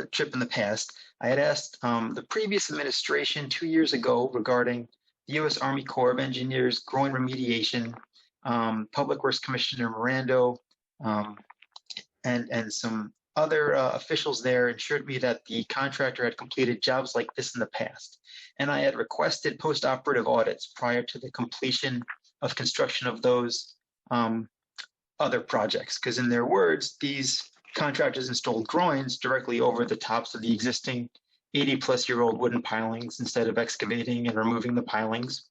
trip in the past. I had asked the previous administration 2 years ago regarding the U.S. Army Corps of Engineers groin remediation, Public Works Commissioner Mirando, and some other officials there assured me that the contractor had completed jobs like this in the past. And I had requested post-operative audits prior to the completion of construction of those other projects, because in their words, these contractors installed groins directly over the tops of the existing 80-plus-year-old wooden pilings instead of excavating and removing the pilings.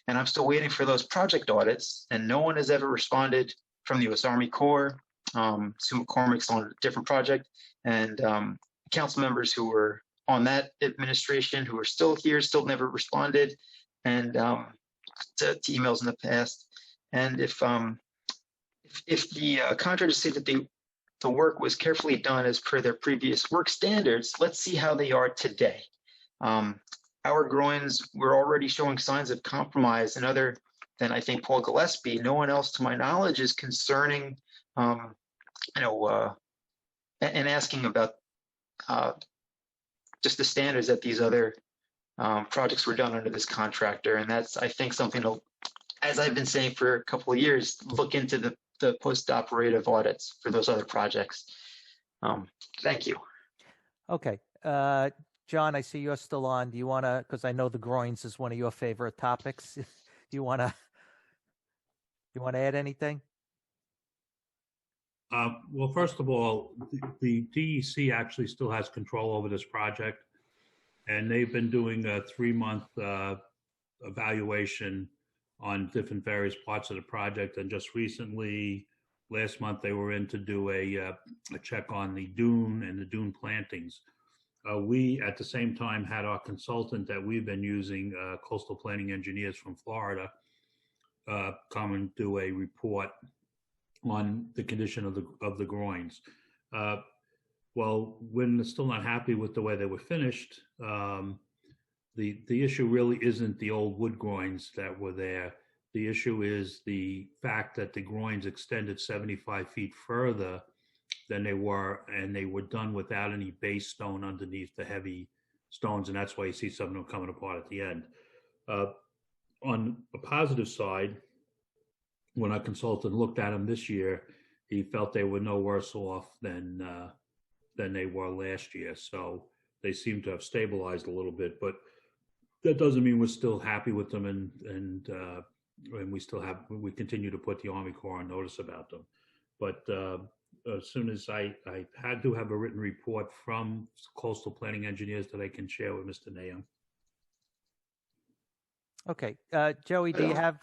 And I'm still waiting for those project audits, and no one has ever responded from the U.S. Army Corps. Sue McCormick's on a different project, and council members who were on that administration who are still here still never responded, and to emails in the past. And if the contractors say that the work was carefully done as per their previous work standards, let's see how they are today. Our groins were already showing signs of compromise, and other than I think Paul Gillespie, no one else to my knowledge is concerning, and asking about just the standards that these other projects were done under this contractor. And that's, I think, something to, as I've been saying for a couple of years, look into the post-operative audits for those other projects. Thank you. Okay. John, I see you're still on. Do you want to, because I know the groins is one of your favorite topics. Do you want to add anything? Well, first of all, the DEC actually still has control over this project, and they've been doing a 3-month evaluation on different various parts of the project. And just recently, last month, they were in to do a check on the dune and the dune plantings. We, at the same time, had our consultant that we've been using, Coastal Planning Engineers from Florida, come and do a report on the condition of the groins. Well, we're still not happy with the way they were finished. The issue really isn't the old wood groins that were there. The issue is the fact that the groins extended 75 feet further than they were, and they were done without any base stone underneath the heavy stones, and that's why you see some of them coming apart at the end. On a positive side, when our consultant looked at them this year, he felt they were no worse off than they were last year. So they seem to have stabilized a little bit, but that doesn't mean we're still happy with them, and we continue to put the Army Corps on notice about them. But as soon as I had to have a written report from coastal planning engineers that I can share with Mr. Nahum. Okay, Joey, do you have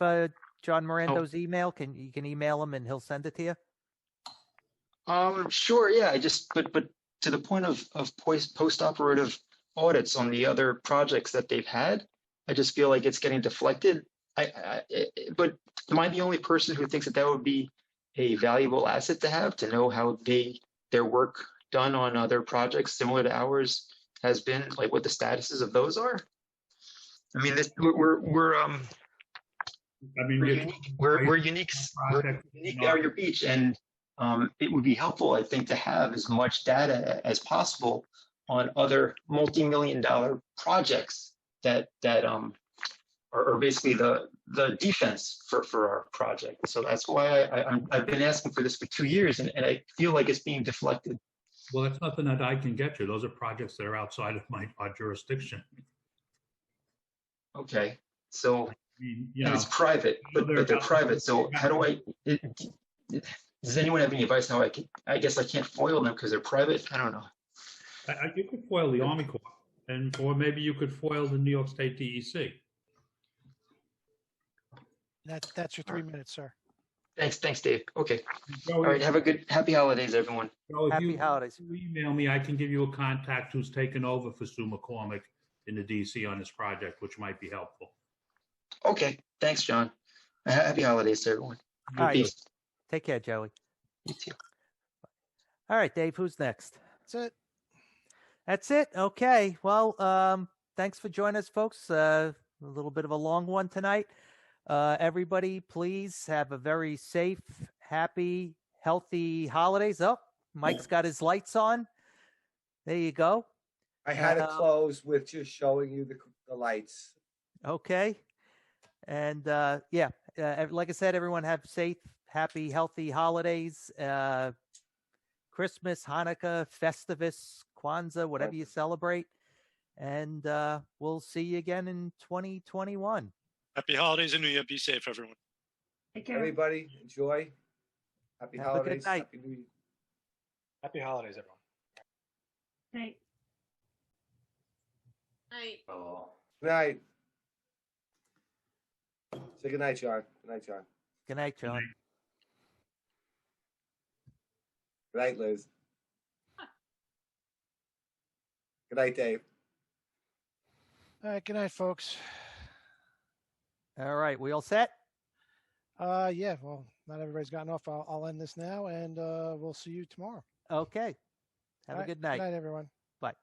John Mirando's email? You can email him and he'll send it to you? Sure, yeah. But to the point of post-operative audits on the other projects that they've had, I just feel like it's getting deflected. But am I the only person who thinks that would be a valuable asset to have, to know how their work done on other projects similar to ours has been, like what the statuses of those are? I mean, we're unique at your beach, and it would be helpful, I think, to have as much data as possible on other multi-million-dollar projects that are basically the defense for our project. So that's why I've been asking for this for 2 years, and I feel like it's being deflected. Well, it's nothing that I can get you. Those are projects that are outside of our jurisdiction. Okay, so I mean, and it's private, but they're private. So how do does anyone have any advice how I guess I can't foil them because they're private? I don't know. You could foil the Army Corps, or maybe you could foil the New York State DEC. That's your 3 minutes, sir. Thanks, Dave. Okay. All right. Have a good, happy holidays, everyone. So happy holidays. You email me, I can give you a contact who's taken over for Sue McCormick in the DC on this project, which might be helpful. Okay. Thanks, John. Happy holidays to everyone. All right. Take care, Joey. You too. All right, Dave, who's next? That's it. Okay. Well, thanks for joining us, folks. A little bit of a long one tonight. Everybody, please have a very safe, happy, healthy holidays. Oh, Mike's got his lights on. There you go. I had to close with just showing you the lights. Okay. And like I said, everyone have safe, happy, healthy holidays. Christmas, Hanukkah, Festivus, Kwanzaa, whatever you celebrate. And we'll see you again in 2021. Happy holidays and New Year. Be safe, everyone. Take care. Everybody, enjoy. Happy Have a holidays. good night. Happy New Year. Happy holidays, everyone. Night. Night. Good night. Say good night, John. Good night, John. Good night, John. Good night, Liz. Good night, Dave. All right. Good night, folks. All right. We all set? Yeah. Well, not everybody's gotten off. I'll end this now, and we'll see you tomorrow. Okay. Have a good night. Good night, everyone. Bye.